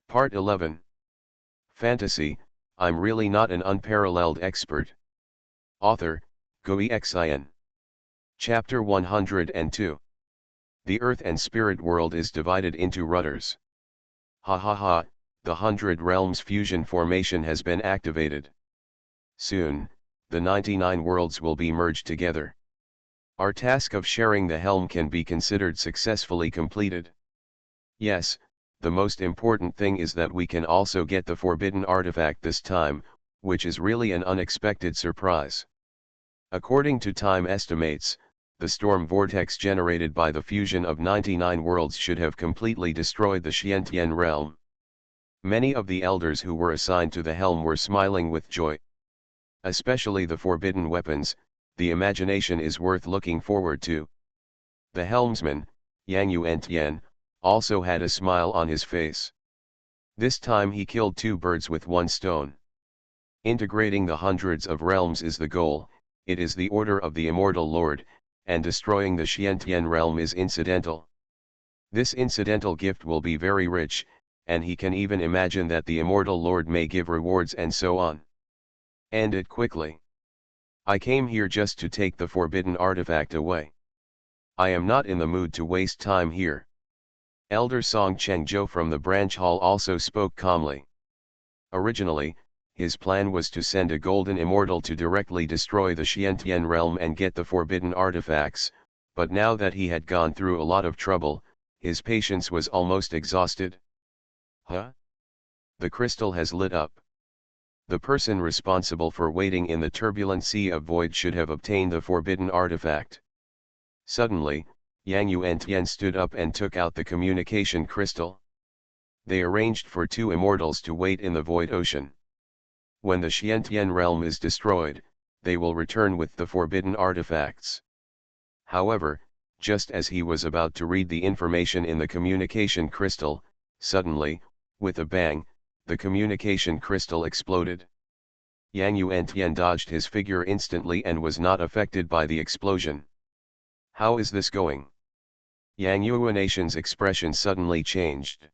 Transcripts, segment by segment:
Part 11. Fantasy, I'm really not an unparalleled expert. Author, Xuanhuan. Chapter 102. The Earth and Spirit World is divided into rudders. Ha ha ha, the 100 Realms fusion formation has been activated. Soon, the 99 worlds will be merged together. Our task of sharing the helm can be considered successfully completed. Yes, the most important thing is that we can also get the forbidden artifact this time, which is really an unexpected surprise. According to time estimates, the storm vortex generated by the fusion of 99 worlds should have completely destroyed the Xuanhuan realm. Many of the elders who were assigned to the helm were smiling with joy. Especially the forbidden weapons, the imagination is worth looking forward to. The helmsman, Xuanhuan, also had a smile on his face. This time he killed 2 birds with 1 stone. Integrating the hundreds of realms is the goal, it is the order of the immortal lord, and destroying the Xuanhuan realm is incidental. This incidental gift will be very rich, and he can even imagine that the immortal lord may give rewards and so on. End it quickly. I came here just to take the forbidden artifact away. I am not in the mood to waste time here. Elder Song Chengzhou from the branch hall also spoke calmly. Originally, his plan was to send a golden immortal to directly destroy the Xuanhuan realm and get the forbidden artifacts, but now that he had gone through a lot of trouble, his patience was almost exhausted. Huh? The crystal has lit up. The person responsible for waiting in the turbulent sea of void should have obtained the forbidden artifact. Suddenly, Xuanhuan stood up and took out the communication crystal. They arranged for 2 immortals to wait in the void ocean. When the Xuanhuan realm is destroyed, they will return with the forbidden artifacts. However, just as he was about to read the information in the communication crystal, suddenly, with a bang, the communication crystal exploded. Xuanhuan dodged his figure instantly and was not affected by the explosion. How is this going? Xuanhuan's expression suddenly changed.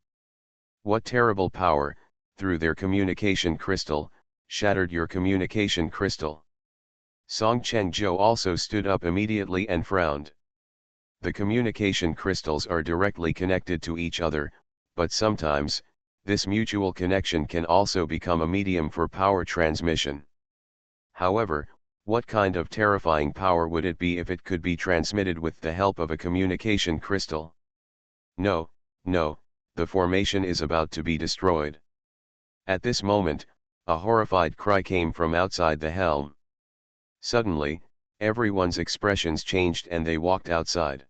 What terrible power, through their communication crystal, shattered your communication crystal. Song Chengzhou also stood up immediately and frowned. The communication crystals are directly connected to each other, but sometimes, this mutual connection can also become a medium for power transmission. However, what kind of terrifying power would it be if it could be transmitted with the help of a communication crystal? No, no, the formation is about to be destroyed. At this moment, a horrified cry came from outside the helm. Suddenly, everyone's expressions changed and they walked outside.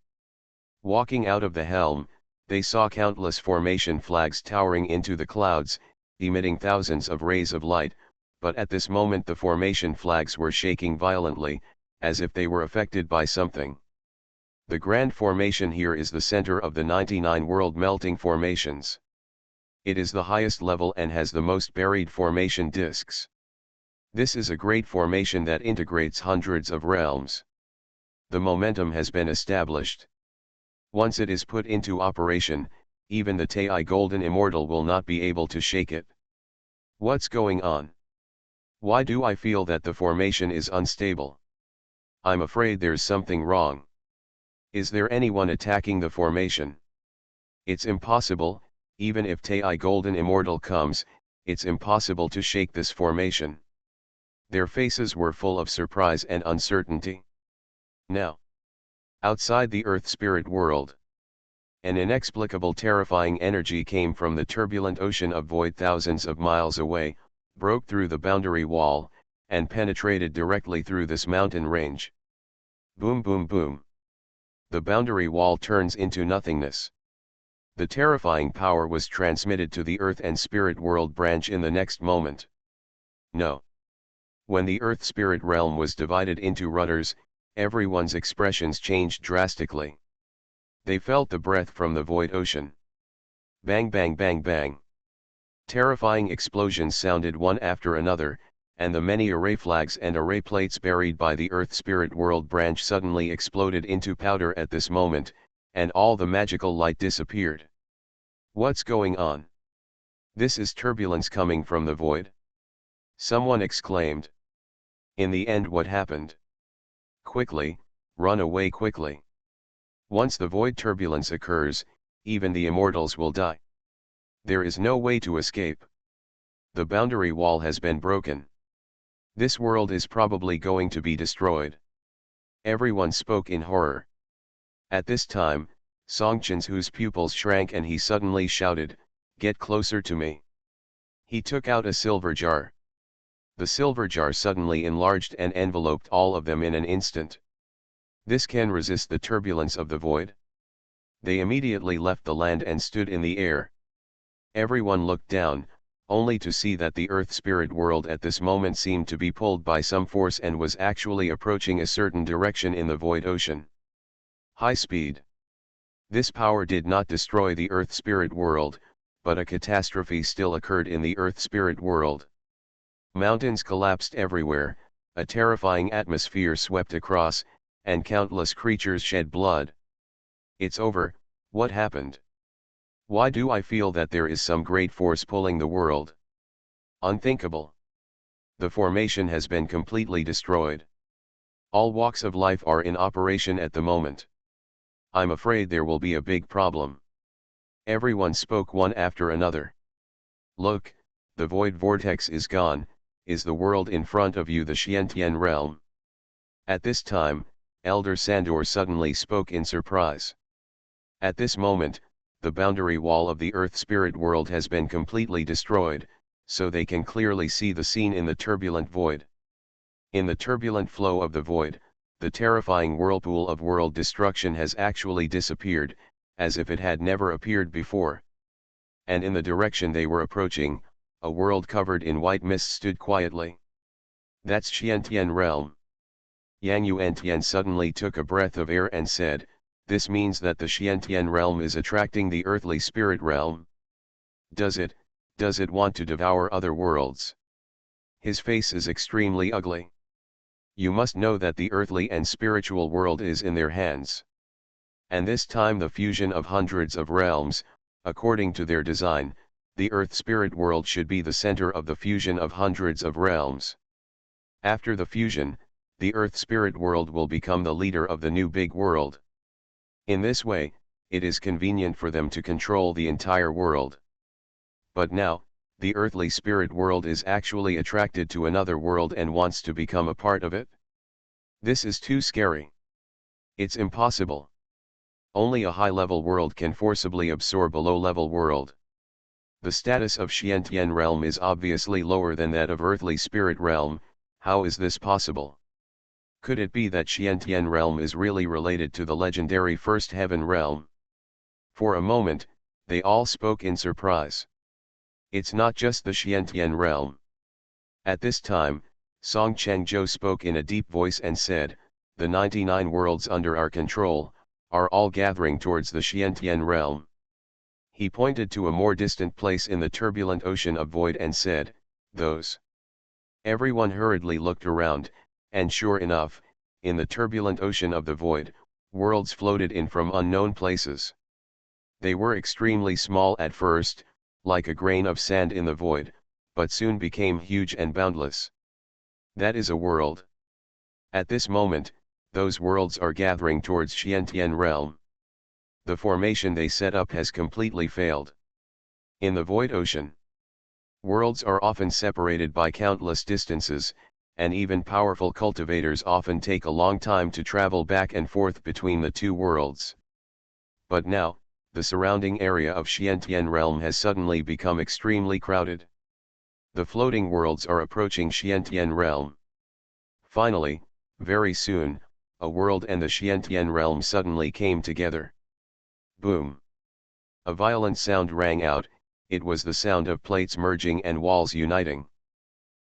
Walking out of the helm, they saw countless formation flags towering into the clouds, emitting thousands of rays of light, but at this moment the formation flags were shaking violently, as if they were affected by something. The grand formation here is the center of the 99 world melting formations. It is the highest level and has the most buried formation disks. This is a great formation that integrates hundreds of realms. The momentum has been established. Once it is put into operation, even the Tai Golden Immortal will not be able to shake it. What's going on? Why do I feel that the formation is unstable? I'm afraid there's something wrong. Is there anyone attacking the formation? It's impossible, even if Tai Golden Immortal comes, it's impossible to shake this formation. Their faces were full of surprise and uncertainty. Now, outside the Earth Spirit world, an inexplicable terrifying energy came from the turbulent ocean of void thousands of miles away, broke through the boundary wall, and penetrated directly through this mountain range. Boom boom boom. The boundary wall turns into nothingness. The terrifying power was transmitted to the Earth and Spirit World branch in the next moment. No. When the Earth Spirit realm was divided into rudders, everyone's expressions changed drastically. They felt the breath from the void ocean. Bang bang bang bang. Terrifying explosions sounded one after another, and the many array flags and array plates buried by the Earth Spirit World branch suddenly exploded into powder at this moment, and all the magical light disappeared. What's going on? This is turbulence coming from the void? Someone exclaimed. In the end, what happened? Quickly, run away quickly. Once the void turbulence occurs, even the immortals will die. There is no way to escape. The boundary wall has been broken. This world is probably going to be destroyed. Everyone spoke in horror. At this time, Songchen's pupils shrank and he suddenly shouted, "Get closer to me." He took out a silver jar. The silver jar suddenly enlarged and enveloped all of them in an instant. This can resist the turbulence of the void? They immediately left the land and stood in the air. Everyone looked down, only to see that the earth spirit world at this moment seemed to be pulled by some force and was actually approaching a certain direction in the void ocean. High speed. This power did not destroy the earth spirit world, but a catastrophe still occurred in the earth spirit world. Mountains collapsed everywhere, a terrifying atmosphere swept across, and countless creatures shed blood. It's over. What happened? Why do I feel that there is some great force pulling the world? Unthinkable. The formation has been completely destroyed. All walks of life are in operation at the moment. I'm afraid there will be a big problem. Everyone spoke one after another. Look, the void vortex is gone. Is the world in front of you the Xiantian realm? At this time, Elder Sandor suddenly spoke in surprise. At this moment, the boundary wall of the earth spirit world has been completely destroyed, so they can clearly see the scene in the turbulent void. In the turbulent flow of the void, the terrifying whirlpool of world destruction has actually disappeared, as if it had never appeared before. And in the direction they were approaching, a world covered in white mist stood quietly. That's Xiantian realm. Yang Yuantian suddenly took a breath of air and said, "This means that the Xiantian realm is attracting the earthly spirit realm. Does it want to devour other worlds?" His face is extremely ugly. You must know that the earthly and spiritual world is in their hands. And this time the fusion of hundreds of realms, according to their design, the earth spirit world should be the center of the fusion of hundreds of realms. After the fusion, the earth spirit world will become the leader of the new big world. In this way, it is convenient for them to control the entire world. But now, the earthly spirit world is actually attracted to another world and wants to become a part of it. This is too scary. It's impossible. Only a high-level world can forcibly absorb a low-level world. The status of Xiantian realm is obviously lower than that of earthly spirit realm. How is this possible? Could it be that Xiantian realm is really related to the legendary First Heaven realm? For a moment, they all spoke in surprise. It's not just the Xiantian realm. At this time, Song Chengzhou spoke in a deep voice and said, "The 99 worlds under our control, are all gathering towards the Xiantian realm." He pointed to a more distant place in the turbulent ocean of void and said, "Those." Everyone hurriedly looked around, and sure enough, in the turbulent ocean of the void, worlds floated in from unknown places. They were extremely small at first, like a grain of sand in the void, but soon became huge and boundless. That is a world. At this moment, those worlds are gathering towards Xiantian realm. The formation they set up has completely failed. In the void ocean, worlds are often separated by countless distances, and even powerful cultivators often take a long time to travel back and forth between the two worlds. But now, the surrounding area of Xiantian realm has suddenly become extremely crowded. The floating worlds are approaching Xiantian realm. Finally, very soon, a world and the Xiantian realm suddenly came together. Boom! A violent sound rang out. It was the sound of plates merging and walls uniting.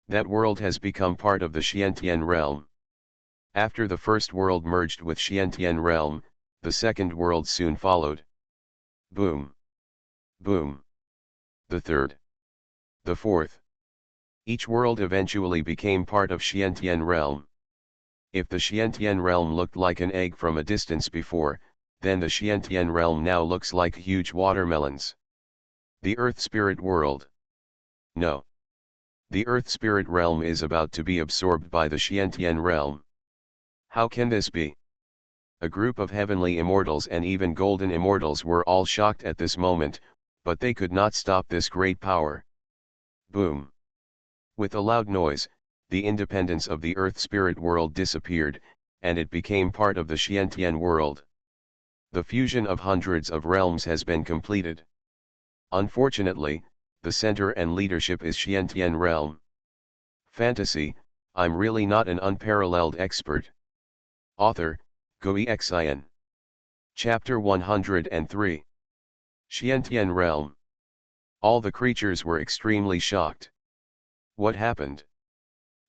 That world has become part of the Xiantian realm. After the first world merged with Xiantian realm, the second world soon followed. Boom! Boom! The third. The fourth. Each world eventually became part of Xiantian realm. If the Xiantian realm looked like an egg from a distance before, then the Xiantian realm now looks like huge watermelons. The Earth Spirit World. No. The Earth Spirit realm is about to be absorbed by the Xiantian realm. How can this be? A group of heavenly immortals and even golden immortals were all shocked at this moment, but they could not stop this great power. Boom! With a loud noise, the independence of the Earth Spirit world disappeared, and it became part of the Xiantian world. The fusion of hundreds of realms has been completed. Unfortunately, the center and leadership is Xiantian realm. Fantasy, I'm really not an unparalleled expert. Author, Xuanhuan. Chapter 103. Xiantian realm. All the creatures were extremely shocked. What happened?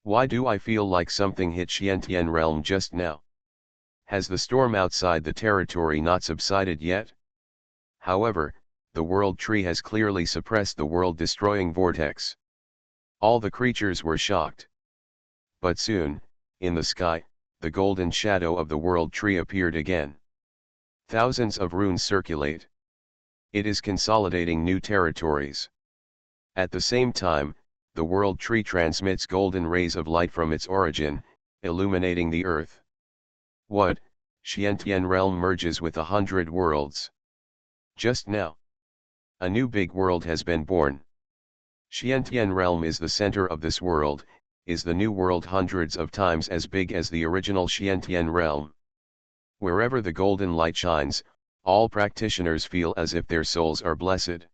Why do I feel like something hit Xiantian realm just now? Has the storm outside the territory not subsided yet? However, the world tree has clearly suppressed the world-destroying vortex. All the creatures were shocked. But soon, in the sky, the golden shadow of the world tree appeared again. Thousands of runes circulate. It is consolidating new territories. At the same time, the world tree transmits golden rays of light from its origin, illuminating the earth. What? Xiantian realm merges with 100 worlds. Just now, a new big world has been born. Xiantian realm is the center of this world, is the new world hundreds of times as big as the original Xiantian realm. Wherever the golden light shines, all practitioners feel as if their souls are blessed.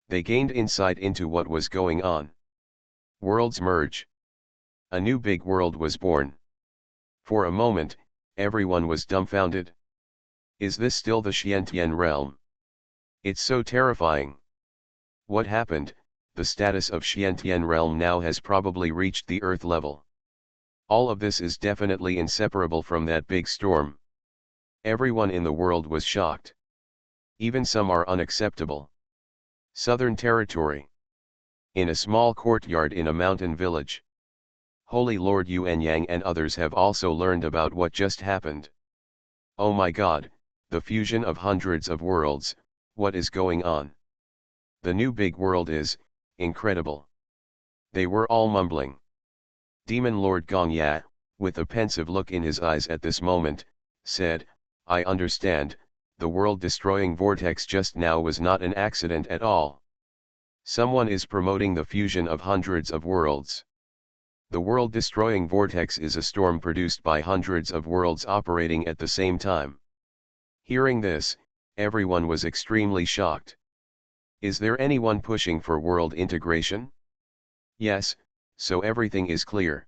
They gained insight into what was going on. Worlds merge. A new big world was born. For a moment, everyone was dumbfounded. Is this still the Xiantian realm? It's so terrifying. What happened? The status of Xiantian realm now has probably reached the earth level. All of this is definitely inseparable from that big storm. Everyone in the world was shocked. Even some are unacceptable. Southern Territory. In a small courtyard in a mountain village. Holy Lord Xuanhuan and others have also learned about what just happened. Oh my God, the fusion of hundreds of worlds, what is going on? The new big world is incredible. They were all mumbling. Demon Lord Gongya, with a pensive look in his eyes at this moment, said, I understand, the world-destroying vortex just now was not an accident at all. Someone is promoting the fusion of hundreds of worlds. The world-destroying vortex is a storm produced by hundreds of worlds operating at the same time. Hearing this, everyone was extremely shocked. Is there anyone pushing for world integration? Yes, so everything is clear.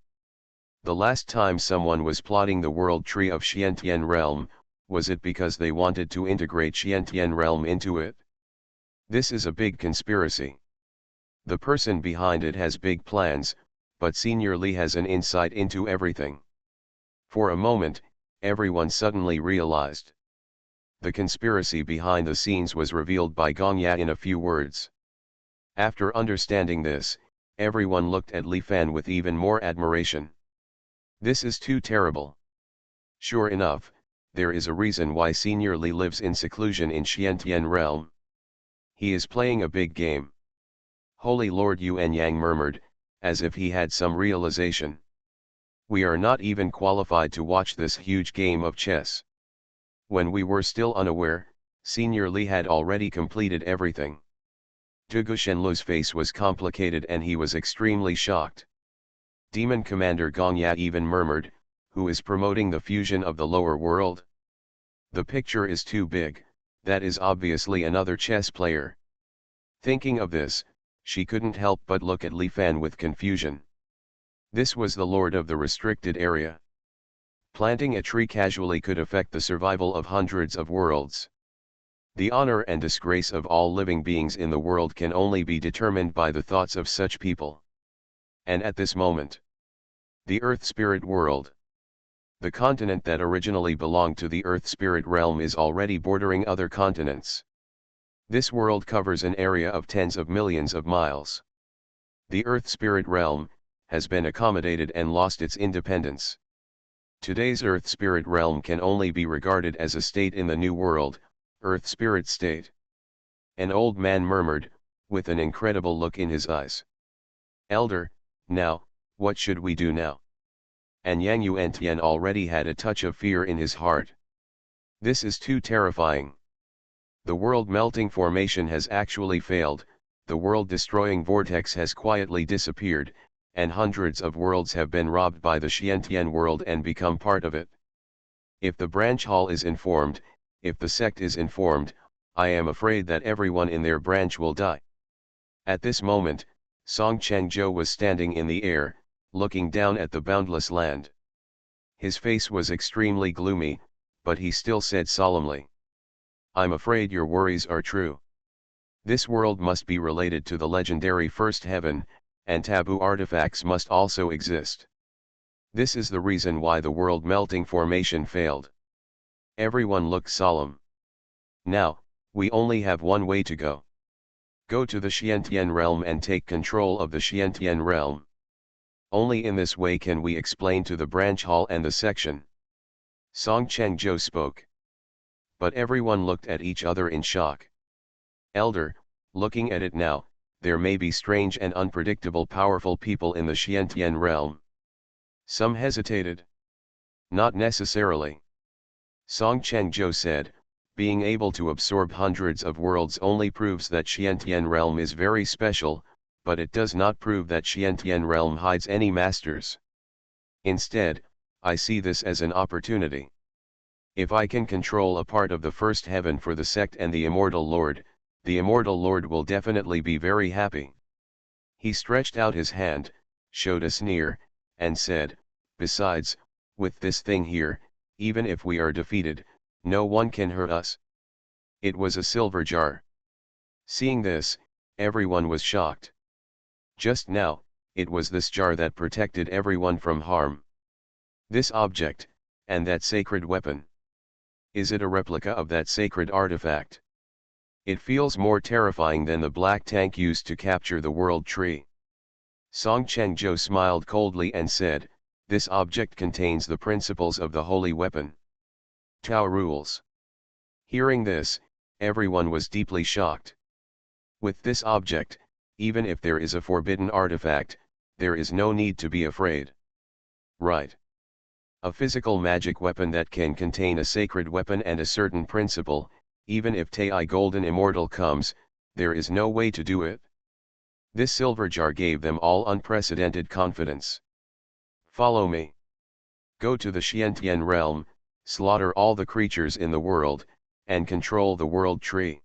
The last time someone was plotting the world tree of Xiantian realm, was it because they wanted to integrate Xiantian realm into it? This is a big conspiracy. The person behind it has big plans, but Senior Li has an insight into everything. For a moment, everyone suddenly realized. The conspiracy behind the scenes was revealed by Gongya in a few words. After understanding this, everyone looked at Li Fan with even more admiration. This is too terrible. Sure enough, there is a reason why Senior Li lives in seclusion in Xiantian realm. He is playing a big game. Holy Lord Xuanhuan murmured, as if he had some realization. We are not even qualified to watch this huge game of chess. When we were still unaware, Senior Li had already completed everything. Zhuge Shenlu's face was complicated and he was extremely shocked. Demon Commander Gongya even murmured, who is promoting the fusion of the lower world? The picture is too big, that is obviously another chess player. Thinking of this, she couldn't help but look at Li Fan with confusion. This was the lord of the restricted area. Planting a tree casually could affect the survival of hundreds of worlds. The honor and disgrace of all living beings in the world can only be determined by the thoughts of such people. And at this moment, the Earth Spirit world. The continent that originally belonged to the Earth Spirit realm is already bordering other continents. This world covers an area of tens of millions of miles. The Earth Spirit realm has been accommodated and lost its independence. Today's Earth Spirit realm can only be regarded as a state in the New World, Earth Spirit state. An old man murmured, with an incredible look in his eyes. Elder, now, what should we do now? And Yang Yuantian already had a touch of fear in his heart. This is too terrifying. The world melting formation has actually failed, the world destroying vortex has quietly disappeared, and hundreds of worlds have been robbed by the Xiantian world and become part of it. If the branch hall is informed, if the sect is informed, I am afraid that everyone in their branch will die. At this moment, Song Chengzhou was standing in the air, looking down at the boundless land. His face was extremely gloomy, but he still said solemnly, "I'm afraid your worries are true. This world must be related to the legendary first heaven, and taboo artifacts must also exist. This is the reason why the world melting formation failed." Everyone looked solemn. Now, we only have one way to go. Go to the Xiantian realm and take control of the Xiantian realm. Only in this way can we explain to the branch hall and the section. Song Chengzhou spoke. But everyone looked at each other in shock. Elder, looking at it now, there may be strange and unpredictable powerful people in the Xiantian realm. Some hesitated. Not necessarily. Song Chengzhou said, being able to absorb hundreds of worlds only proves that Xiantian realm is very special, but it does not prove that Xiantian realm hides any masters. Instead, I see this as an opportunity. If I can control a part of the first heaven for the sect and the Immortal Lord will definitely be very happy. He stretched out his hand, showed a sneer, and said, besides, with this thing here, even if we are defeated, no one can hurt us. It was a silver jar. Seeing this, everyone was shocked. Just now, it was this jar that protected everyone from harm. This object, and that sacred weapon. Is it a replica of that sacred artifact? It feels more terrifying than the black tank used to capture the world tree. Song Chengzhou smiled coldly and said, this object contains the principles of the holy weapon. Tao rules. Hearing this, everyone was deeply shocked. With this object, even if there is a forbidden artifact, there is no need to be afraid. Right. A physical magic weapon that can contain a sacred weapon and a certain principle, even if Tai Golden Immortal comes, there is no way to do it. This silver jar gave them all unprecedented confidence. Follow me. Go to the Xiantian realm, slaughter all the creatures in the world, and control the world tree.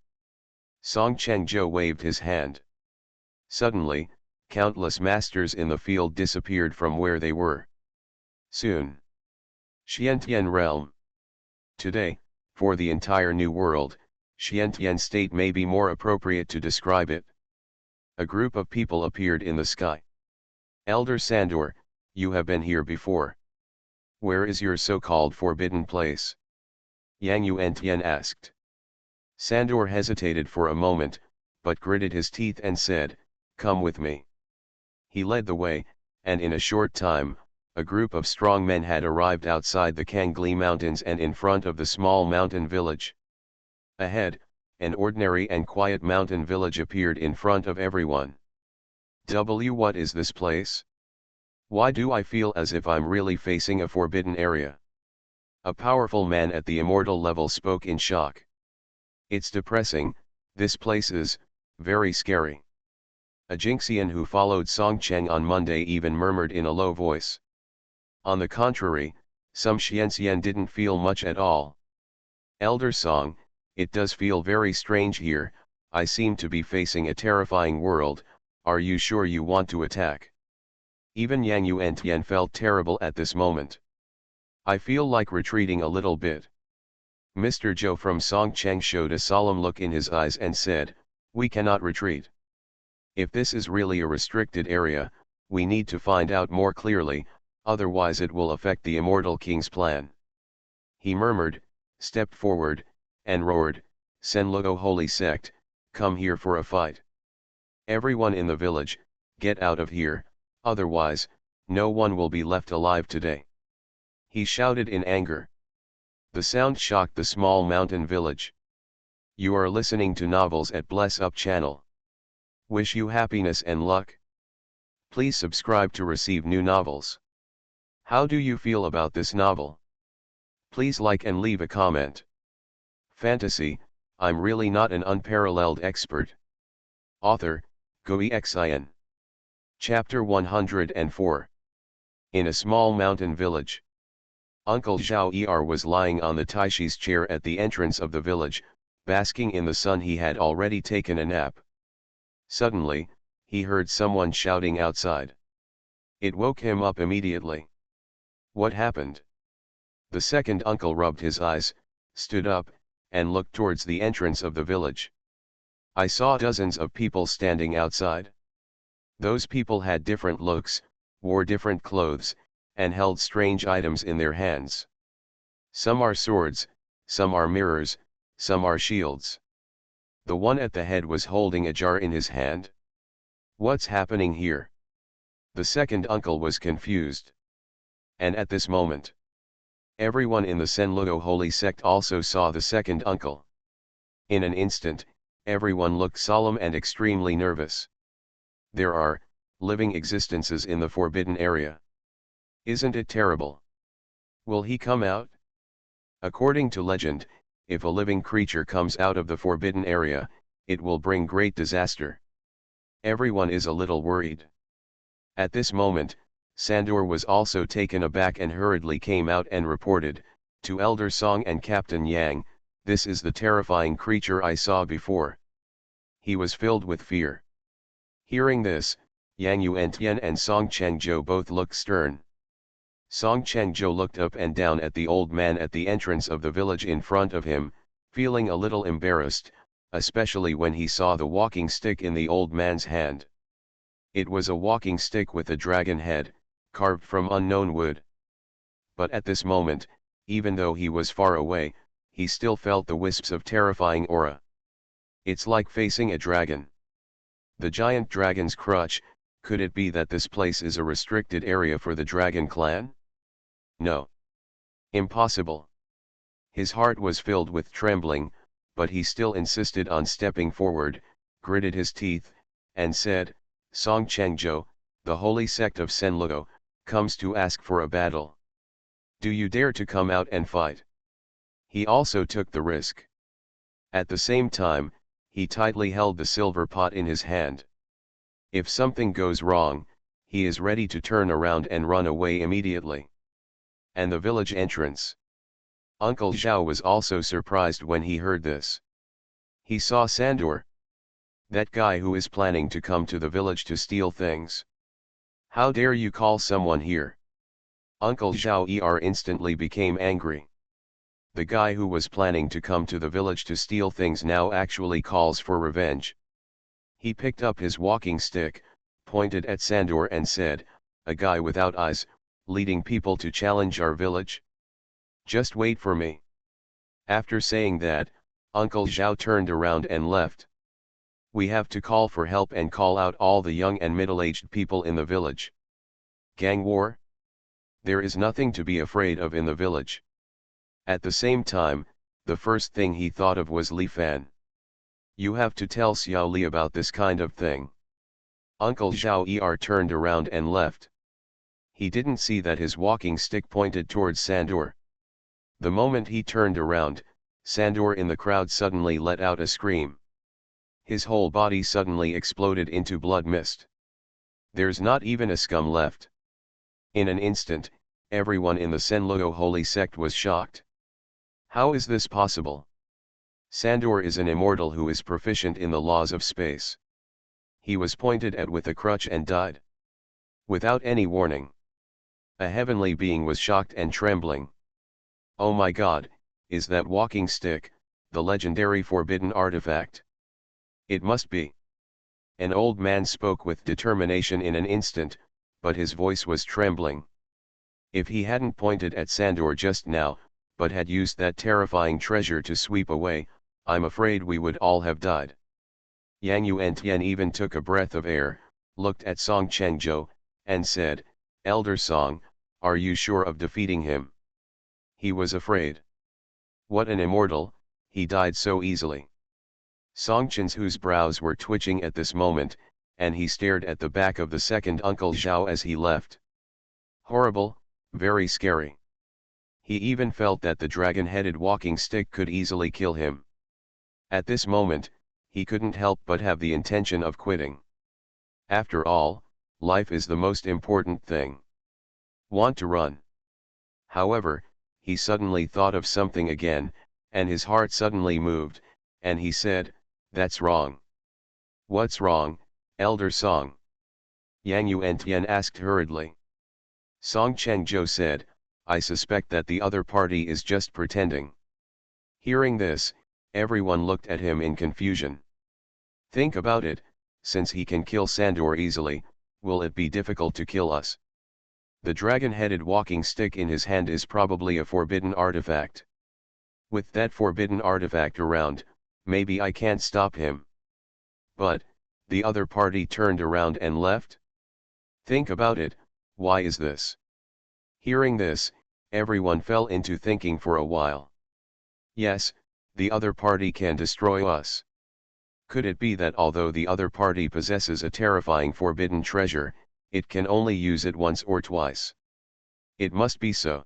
Song Chengzhou waved his hand. Suddenly, countless masters in the field disappeared from where they were. Soon. Xiantian realm. Today, for the entire new world, Xiantian state may be more appropriate to describe it. A group of people appeared in the sky. Elder Sandor, you have been here before. Where is your so-called forbidden place? Yang Yuantian asked. Sandor hesitated for a moment, but gritted his teeth and said, come with me. He led the way, and in a short time, a group of strong men had arrived outside the Kangli Mountains and in front of the small mountain village. Ahead, an ordinary and quiet mountain village appeared in front of everyone. What is this place? Why do I feel as if I'm really facing a forbidden area? A powerful man at the immortal level spoke in shock. It's depressing, this place is very scary. A Jinxian who followed Song Cheng on Monday even murmured in a low voice. On the contrary, some Xianxian didn't feel much at all. Elder Song, it does feel very strange here, I seem to be facing a terrifying world, are you sure you want to attack? Even Yang Yuantian felt terrible at this moment. I feel like retreating a little bit. Mr. Zhou from Song Cheng showed a solemn look in his eyes and said, we cannot retreat. If this is really a restricted area, we need to find out more clearly, otherwise it will affect the Immortal King's plan. He murmured, stepped forward, and roared, Senluo Holy Sect, come here for a fight. Everyone in the village, get out of here, otherwise, no one will be left alive today. He shouted in anger. The sound shocked the small mountain village. You are listening to novels at Bless Up channel. Wish you happiness and luck. Please subscribe to receive new novels. How do you feel about this novel? Please like and leave a comment. Fantasy, I'm really not an unparalleled expert. Author, Xuanhuan. Chapter 104. In a small mountain village. Uncle Zhao was lying on the Taishi's chair at the entrance of the village, basking in the sun. He had already taken a nap. Suddenly, he heard someone shouting outside. It woke him up immediately. What happened? The second uncle rubbed his eyes, stood up, and looked towards the entrance of the village. I saw dozens of people standing outside. Those people had different looks, wore different clothes, and held strange items in their hands. Some are swords, some are mirrors, some are shields. The one at the head was holding a jar in his hand. What's happening here? The second uncle was confused. And at this moment, everyone in the Senluo holy sect also saw the second uncle. In an instant, everyone looked solemn and extremely nervous. There are living existences in the forbidden area. Isn't it terrible? Will he come out? According to legend, if a living creature comes out of the forbidden area, it will bring great disaster. Everyone is a little worried. At this moment, Sandor was also taken aback and hurriedly came out and reported, to Elder Song and Captain Yang, "This is the terrifying creature I saw before." He was filled with fear. Hearing this, Yang Yuantian and Song Chengzhou both looked stern. Song Chengzhou looked up and down at the old man at the entrance of the village in front of him, feeling a little embarrassed, especially when he saw the walking stick in the old man's hand. It was a walking stick with a dragon head, carved from unknown wood. But at this moment, even though he was far away, he still felt the wisps of terrifying aura. It's like facing a dragon. The giant dragon's crutch. Could it be that this place is a restricted area for the dragon clan? No. Impossible. His heart was filled with trembling, but he still insisted on stepping forward, gritted his teeth, and said, "Song Chengzhou, the holy sect of Senluo, comes to ask for a battle. Do you dare to come out and fight?" He also took the risk. At the same time, he tightly held the silver pot in his hand. If something goes wrong, he is ready to turn around and run away immediately. And the village entrance. Uncle Zhao was also surprised when he heard this. He saw Sandor. That guy who is planning to come to the village to steal things. How dare you call someone here? Uncle Zhao instantly became angry. The guy who was planning to come to the village to steal things now actually calls for revenge. He picked up his walking stick, pointed at Sandor and said, "A guy without eyes, leading people to challenge our village? Just wait for me." After saying that, Uncle Zhao turned around and left. We have to call for help and call out all the young and middle-aged people in the village. Gang war? There is nothing to be afraid of in the village. At the same time, the first thing he thought of was Li Fan. You have to tell Xiao Li about this kind of thing. Uncle Zhao turned around and left. He didn't see that his walking stick pointed towards Sandor. The moment he turned around, Sandor in the crowd suddenly let out a scream. His whole body suddenly exploded into blood mist. There's not even a scum left. In an instant, everyone in the Senluo holy sect was shocked. How is this possible? Sandor is an immortal who is proficient in the laws of space. He was pointed at with a crutch and died. Without any warning. A heavenly being was shocked and trembling. Oh my God, is that walking stick, the legendary forbidden artifact? It must be. An old man spoke with determination in an instant, but his voice was trembling. If he hadn't pointed at Sandor just now, but had used that terrifying treasure to sweep away, I'm afraid we would all have died. Yang Yuantian even took a breath of air, looked at Song Chengzhou, and said, "Elder Song, are you sure of defeating him?" He was afraid. What an immortal, he died so easily. Song Chengzhou's brows were twitching at this moment, and he stared at the back of the second Uncle Zhao as he left. Horrible, very scary. He even felt that the dragon-headed walking stick could easily kill him. At this moment, he couldn't help but have the intention of quitting. After all, life is the most important thing. Want to run? However, he suddenly thought of something again, and his heart suddenly moved, and he said, "That's wrong." "What's wrong, Elder Song?" Yang Yuantian asked hurriedly. Song Chengzhou said, "I suspect that the other party is just pretending." Hearing this, everyone looked at him in confusion. Think about it, since he can kill Sandor easily, will it be difficult to kill us? The dragon-headed walking stick in his hand is probably a forbidden artifact. With that forbidden artifact around, maybe I can't stop him. But, the other party turned around and left? Think about it, why is this? Hearing this, everyone fell into thinking for a while. Yes, the other party can destroy us. Could it be that although the other party possesses a terrifying forbidden treasure, it can only use it once or twice? It must be so.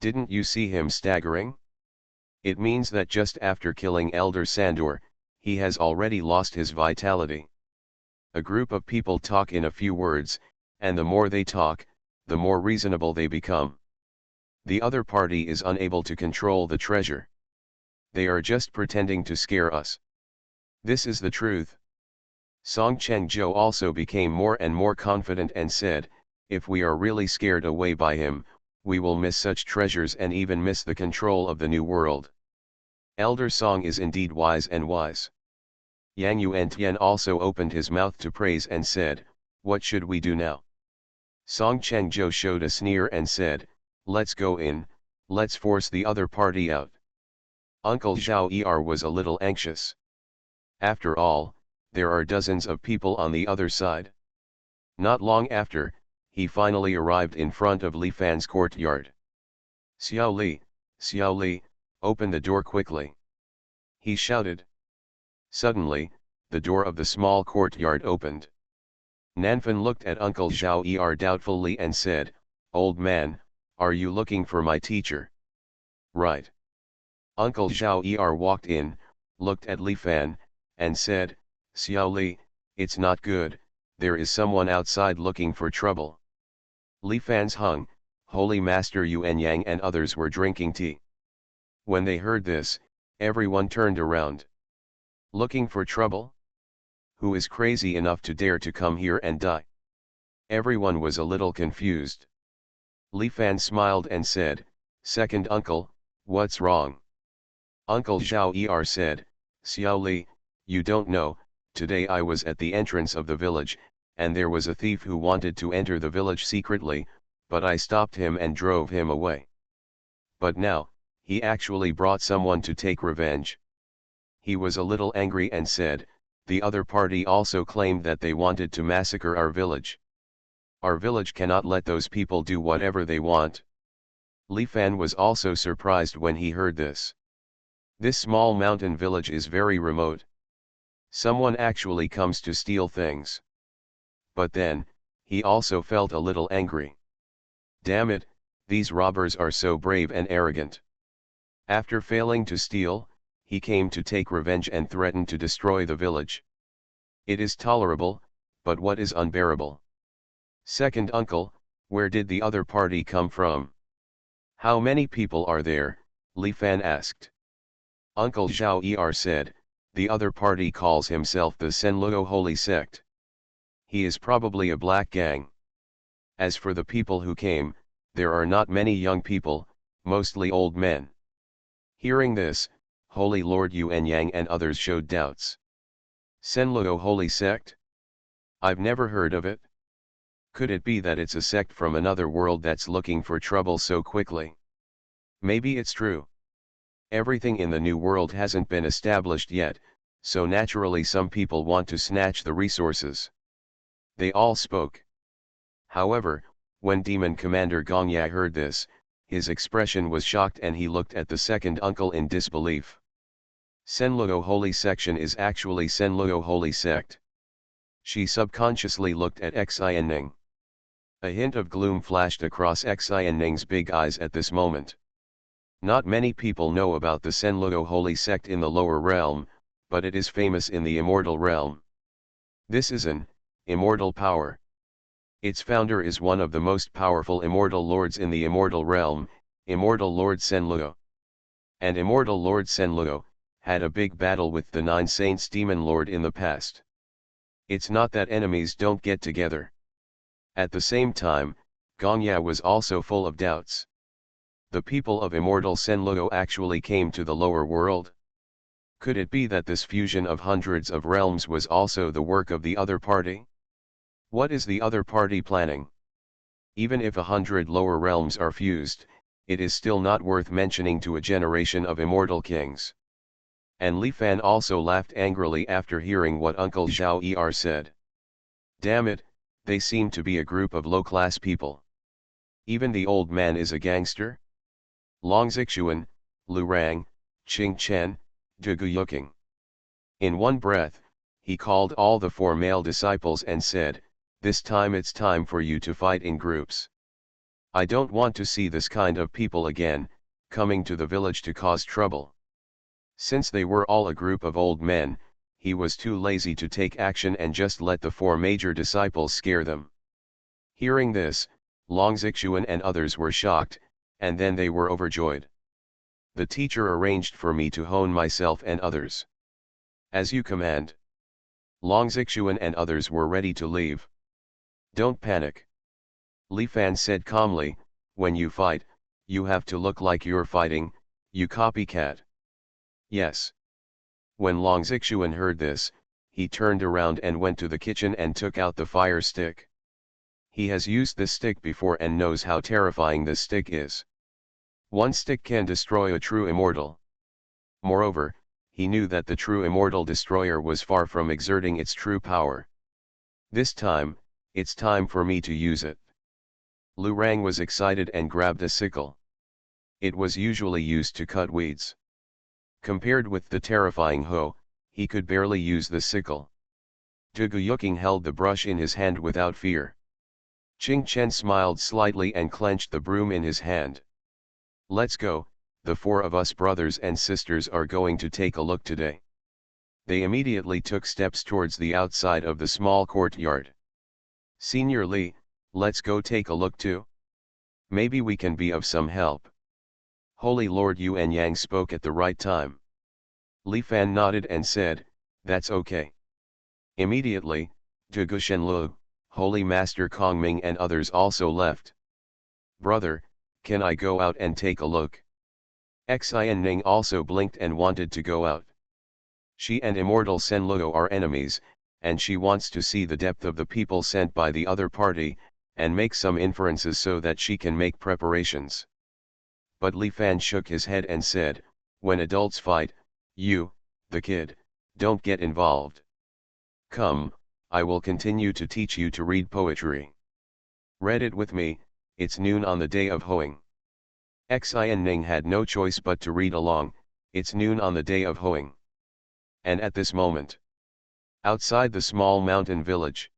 Didn't you see him staggering? It means that just after killing Elder Sandor, he has already lost his vitality. A group of people talk in a few words, and the more they talk, the more reasonable they become. The other party is unable to control the treasure. They are just pretending to scare us. This is the truth. Song Chengzhou also became more and more confident and said, "If we are really scared away by him, we will miss such treasures and even miss the control of the new world." Elder Song is indeed wise and wise. Yang Yuantian also opened his mouth to praise and said, "What should we do now?" Song Chengzhou showed a sneer and said, "Let's go in, let's force the other party out." Uncle Zhao Er was a little anxious. After all, there are dozens of people on the other side. Not long after, he finally arrived in front of Li Fan's courtyard. Xiao Li, open the door quickly," he shouted. Suddenly, the door of the small courtyard opened. Nanfan looked at Uncle Zhao Er doubtfully and said, "Old man, are you looking for my teacher?" "Right." Uncle Zhao Er walked in, looked at Li Fan, and said, "Xiao Li, it's not good, there is someone outside looking for trouble." Li Fan's hung, Holy Master Yuan Yang and others were drinking tea. When they heard this, everyone turned around. Looking for trouble? Who is crazy enough to dare to come here and die? Everyone was a little confused. Li Fan smiled and said, "Second uncle, what's wrong?" Uncle Zhao Er said, "Xiao Li, you don't know, today I was at the entrance of the village, and there was a thief who wanted to enter the village secretly, but I stopped him and drove him away. But now, he actually brought someone to take revenge." He was a little angry and said, "The other party also claimed that they wanted to massacre our village. Our village cannot let those people do whatever they want." Li Fan was also surprised when he heard this. This small mountain village is very remote. Someone actually comes to steal things. But then, he also felt a little angry. Damn it, these robbers are so brave and arrogant. After failing to steal, he came to take revenge and threatened to destroy the village. It is tolerable, but what is unbearable? Second uncle, where did the other party come from? How many people are there? Li Fan asked. Uncle Zhao Er said, "The other party calls himself the Senluo Holy Sect. He is probably a black gang. As for the people who came, there are not many young people, mostly old men." Hearing this, Holy Lord Yuan Yang and others showed doubts. Senluo Holy Sect? I've never heard of it. Could it be that it's a sect from another world that's looking for trouble so quickly? Maybe it's true. Everything in the new world hasn't been established yet, so naturally some people want to snatch the resources. They all spoke. However, when Demon Commander Gongya heard this, his expression was shocked and he looked at the second uncle in disbelief. Senluo Holy Section is actually Senluo Holy Sect. She subconsciously looked at Xuanhuan. A hint of gloom flashed across Xuanhuan's big eyes at this moment. Not many people know about the Senluo holy sect in the lower realm, but it is famous in the immortal realm. This is an immortal power. Its founder is one of the most powerful immortal lords in the immortal realm, Immortal Lord Senluo. And Immortal Lord Senluo had a big battle with the 9 Saints Demon Lord in the past. It's not that enemies don't get together. At the same time, Gongya was also full of doubts. The people of Immortal Senluo actually came to the lower world? Could it be that this fusion of hundreds of realms was also the work of the other party? What is the other party planning? Even if 100 lower realms are fused, it is still not worth mentioning to a generation of immortal kings. And Li Fan also laughed angrily after hearing what Uncle Zhao said. Damn it, they seem to be a group of low-class people. Even the old man is a gangster? Long Zixuan, Lu Rang, Qing Chen, De Guyuking. In one breath, he called all the 4 male disciples and said, "This time it's time for you to fight in groups. I don't want to see this kind of people again, coming to the village to cause trouble." Since they were all a group of old men, he was too lazy to take action and just let the 4 major disciples scare them. Hearing this, Long Zixuan and others were shocked, and then they were overjoyed. The teacher arranged for me to hone myself and others. As you command. Long Zixuan and others were ready to leave. Don't panic. Li Fan said calmly, when you fight, you have to look like you're fighting, you copycat. Yes. When Long Zixuan heard this, he turned around and went to the kitchen and took out the fire stick. He has used this stick before and knows how terrifying this stick is. One stick can destroy a true immortal. Moreover, he knew that the true immortal destroyer was far from exerting its true power. This time, it's time for me to use it. Lu Rang was excited and grabbed a sickle. It was usually used to cut weeds. Compared with the terrifying hoe, he could barely use the sickle. De Guyuking held the brush in his hand without fear. Qing Chen smiled slightly and clenched the broom in his hand. Let's go, the 4 of us brothers and sisters are going to take a look today. They immediately took steps towards the outside of the small courtyard. Senior Li, let's go take a look too. Maybe we can be of some help. Holy Lord Yuan Yang spoke at the right time. Li Fan nodded and said, that's okay. Immediately, De Gushenlu, Holy Master Kongming and others also left. Brother, can I go out and take a look? Xuanhuan also blinked and wanted to go out. She and Immortal Senluo are enemies, and she wants to see the depth of the people sent by the other party, and make some inferences so that she can make preparations. But Li Fan shook his head and said, when adults fight, you, the kid, don't get involved. Come, I will continue to teach you to read poetry. Read it with me, it's noon on the day of hoeing. Xuanhuan had no choice but to read along, it's noon on the day of hoeing. And at this moment, outside the small mountain village,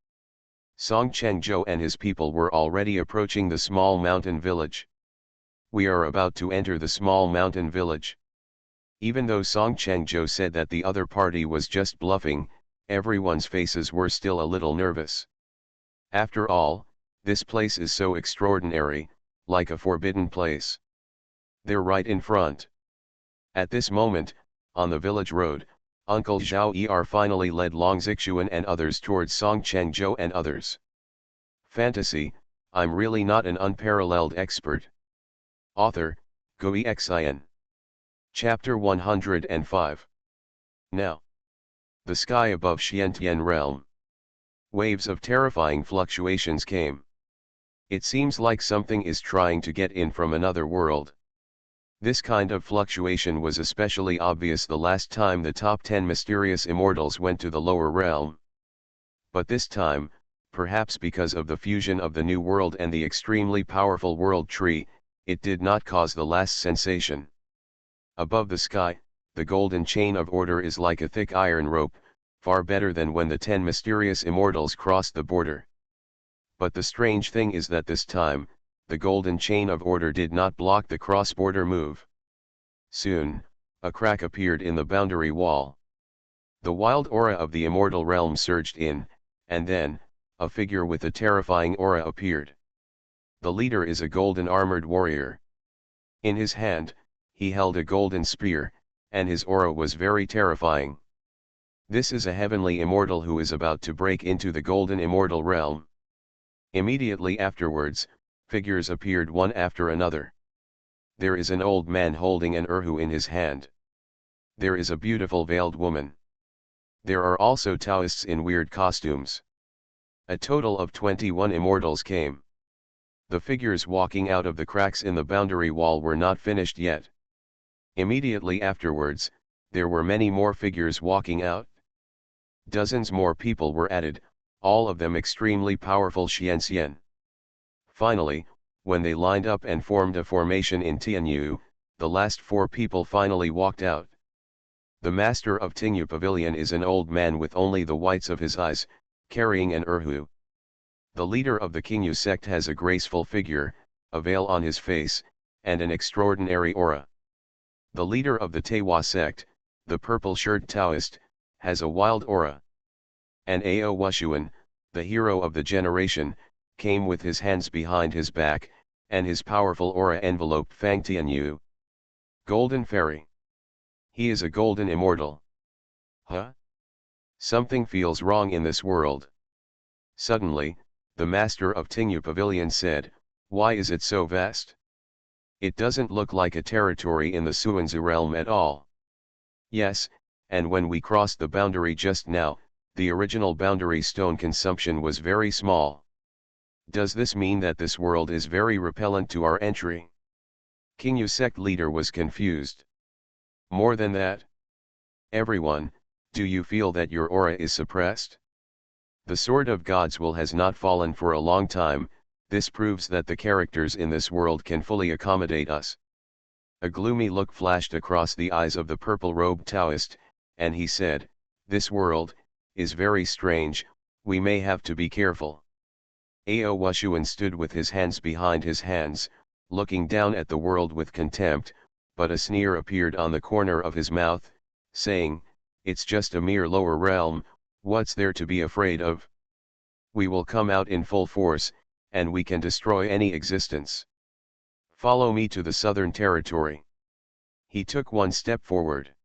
Song Chengzhou and his people were already approaching the small mountain village. We are about to enter the small mountain village. Even though Song Chengzhou said that the other party was just bluffing, everyone's faces were still a little nervous. After all, this place is so extraordinary, like a forbidden place. They're right in front. At this moment, on the village road, Uncle Zhao finally led Long Zixuan and others towards Song Chengzhou and others. Fantasy, I'm really not an unparalleled expert. Author, Gui Xian. Chapter 105. Now. The sky above Xiantian realm. Waves of terrifying fluctuations came. It seems like something is trying to get in from another world. This kind of fluctuation was especially obvious the last time the top 10 mysterious immortals went to the lower realm. But this time, perhaps because of the fusion of the new world and the extremely powerful world tree, it did not cause the last sensation. Above the sky, the golden chain of order is like a thick iron rope, far better than when the 10 mysterious immortals crossed the border. But the strange thing is that this time, the golden chain of order did not block the cross-border move. Soon, a crack appeared in the boundary wall. The wild aura of the immortal realm surged in, and then, a figure with a terrifying aura appeared. The leader is a golden armored warrior. In his hand, he held a golden spear, and his aura was very terrifying. This is a heavenly immortal who is about to break into the golden immortal realm. Immediately afterwards, figures appeared one after another. There is an old man holding an urhu in his hand. There is a beautiful veiled woman. There are also Taoists in weird costumes. A total of 21 immortals came. The figures walking out of the cracks in the boundary wall were not finished yet. Immediately afterwards, there were many more figures walking out. Dozens more people were added, all of them extremely powerful Xianxian. Finally, when they lined up and formed a formation in Tianyu, the last 4 people finally walked out. The master of Tingyu Pavilion is an old man with only the whites of his eyes, carrying an erhu. The leader of the Qingyu sect has a graceful figure, a veil on his face, and an extraordinary aura. The leader of the Taiwa sect, the purple-shirted Taoist, has a wild aura. And Ao Wushuan, the hero of the generation, came with his hands behind his back, and his powerful aura enveloped Fang Tianyu. Golden Fairy. He is a golden immortal. Huh? Something feels wrong in this world. Suddenly, the master of Tingyu Pavilion said, "Why is it so vast? It doesn't look like a territory in the Xuanzu realm at all." Yes, and when we crossed the boundary just now, the original boundary stone consumption was very small. Does this mean that this world is very repellent to our entry? Qingyu sect leader was confused. More than that. Everyone, do you feel that your aura is suppressed? The sword of God's will has not fallen for a long time. This proves that the characters in this world can fully accommodate us. A gloomy look flashed across the eyes of the purple-robed Taoist, and he said, "This world is very strange, we may have to be careful." Ao Wushuan stood with his hands behind his hands, looking down at the world with contempt, but a sneer appeared on the corner of his mouth, saying, "It's just a mere lower realm, what's there to be afraid of? We will come out in full force, and we can destroy any existence. Follow me to the southern territory." He took one step forward.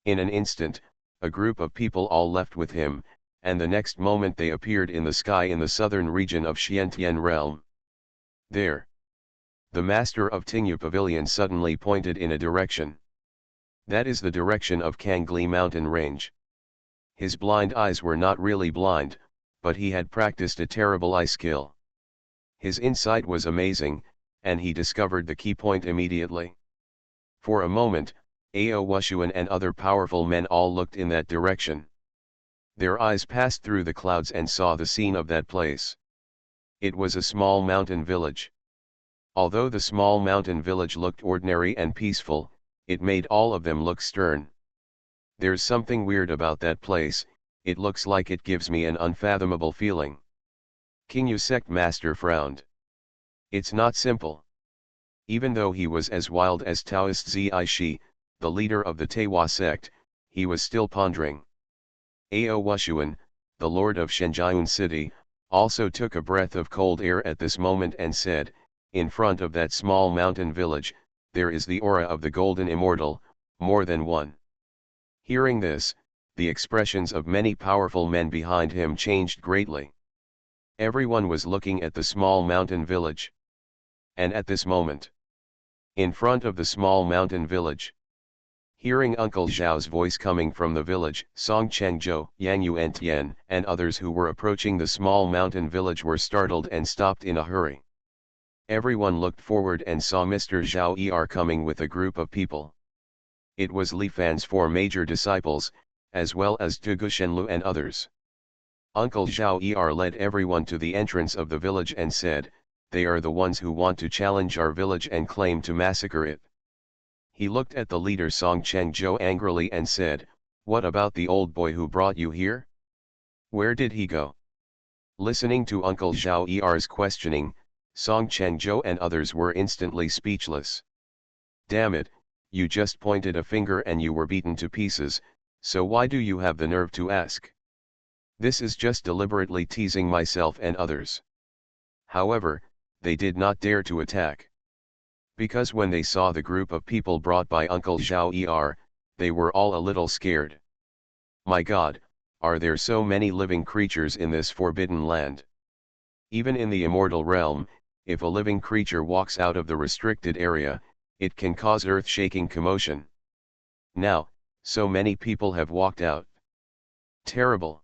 In an instant, a group of people all left with him, and the next moment they appeared in the sky in the southern region of Xiantian realm. There. The master of Tingyu Pavilion suddenly pointed in a direction. That is the direction of Kangli mountain range. His blind eyes were not really blind, but he had practiced a terrible eye skill. His insight was amazing, and he discovered the key point immediately. For a moment, Ao Wushuan and other powerful men all looked in that direction. Their eyes passed through the clouds and saw the scene of that place. It was a small mountain village. Although the small mountain village looked ordinary and peaceful, it made all of them look stern. There's something weird about that place, it looks like it gives me an unfathomable feeling. Qingyu sect master frowned. It's not simple. Even though he was as wild as Taoist Zishi, the leader of the Taiwa sect, he was still pondering. Ao Wushuan, the lord of Shenjian city, also took a breath of cold air at this moment and said, "In front of that small mountain village, there is the aura of the golden immortal, more than one." Hearing this, the expressions of many powerful men behind him changed greatly. Everyone was looking at the small mountain village. And at this moment, in front of the small mountain village, hearing Uncle Zhao's voice coming from the village, Song Chengzhou, Yang Yuantian, and others who were approaching the small mountain village were startled and stopped in a hurry. Everyone looked forward and saw Mr. Zhao Er coming with a group of people. It was Li Fan's 4 major disciples, as well as Tugu Shenlu and others. Uncle Zhao Er led everyone to the entrance of the village and said, "They are the ones who want to challenge our village and claim to massacre it." He looked at the leader Song Chengzhou angrily and said, What about the old boy who brought you here? Where did he go? Listening to Uncle Zhao Er's questioning, Song Chengzhou and others were instantly speechless. Damn it, you just pointed a finger and you were beaten to pieces, so why do you have the nerve to ask? This is just deliberately teasing myself and others. However, they did not dare to attack. Because when they saw the group of people brought by Uncle Zhao Er, they were all a little scared. My God, are there so many living creatures in this forbidden land? Even in the immortal realm, if a living creature walks out of the restricted area, it can cause earth-shaking commotion. Now, so many people have walked out. Terrible.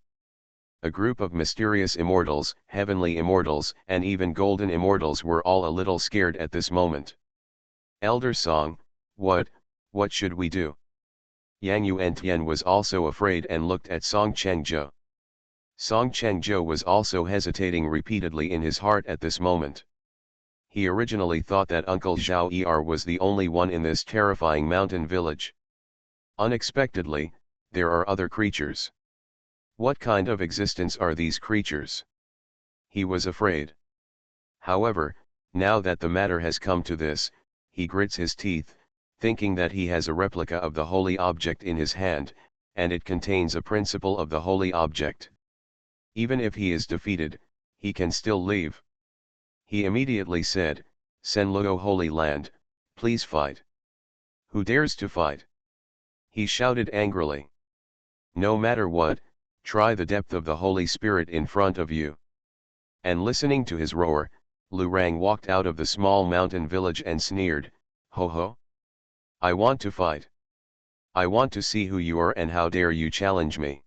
A group of mysterious immortals, heavenly immortals, and even golden immortals were all a little scared at this moment. Elder Song, what should we do? Yang Yuantian was also afraid and looked at Song Chengzhou. Song Chengzhou was also hesitating repeatedly in his heart at this moment. He originally thought that Uncle Zhao Er was the only one in this terrifying mountain village. Unexpectedly, there are other creatures. What kind of existence are these creatures? He was afraid. However, now that the matter has come to this, he grits his teeth, thinking that he has a replica of the holy object in his hand, and it contains a principle of the holy object. Even if he is defeated, he can still leave. He immediately said, "Send Luo Holy Land, please fight." Who dares to fight? He shouted angrily. No matter what, try the depth of the Holy Spirit in front of you. And listening to his roar, Lu Rang walked out of the small mountain village and sneered, "Ho ho! I want to fight. I want to see who you are and how dare you challenge me."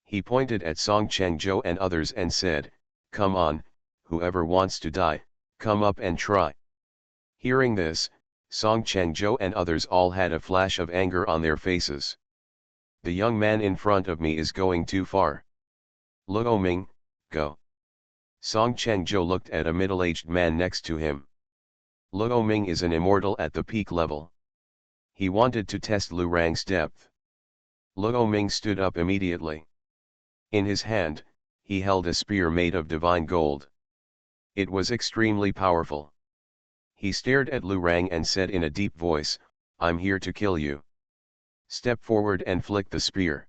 He pointed at Song Chengzhou and others and said, "Come on, whoever wants to die, come up and try." Hearing this, Song Chengzhou and others all had a flash of anger on their faces. The young man in front of me is going too far. Luo Ming, go. Song Chengzhou looked at a middle-aged man next to him. Luo Ming is an immortal at the peak level. He wanted to test Lu Rang's depth. Luo Ming stood up immediately. In his hand, he held a spear made of divine gold. It was extremely powerful. He stared at Lu Rang and said in a deep voice, "I'm here to kill you. Step forward and flick the spear."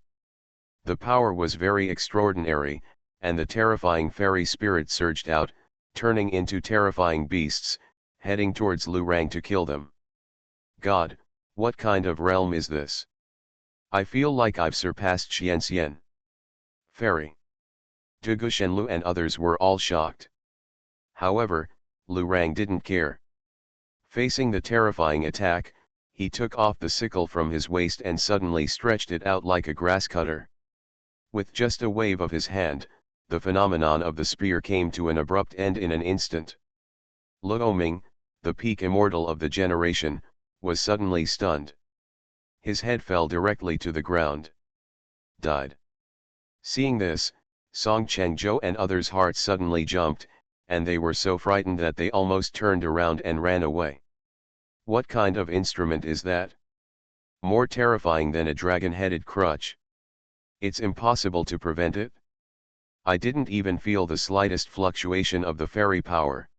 The power was very extraordinary, and the terrifying fairy spirit surged out, turning into terrifying beasts, heading towards Lu Rang to kill them. God, what kind of realm is this? I feel like I've surpassed Xianxian. Fairy. Dugu Shenlu and others were all shocked. However, Lu Rang didn't care. Facing the terrifying attack, he took off the sickle from his waist and suddenly stretched it out like a grass cutter. With just a wave of his hand, the phenomenon of the spear came to an abrupt end in an instant. Luo Ming, the peak immortal of the generation, was suddenly stunned. His head fell directly to the ground. Died. Seeing this, Song Chengzhou and others' hearts suddenly jumped, and they were so frightened that they almost turned around and ran away. What kind of instrument is that? More terrifying than a dragon-headed crutch. It's impossible to prevent it. I didn't even feel the slightest fluctuation of the fairy power.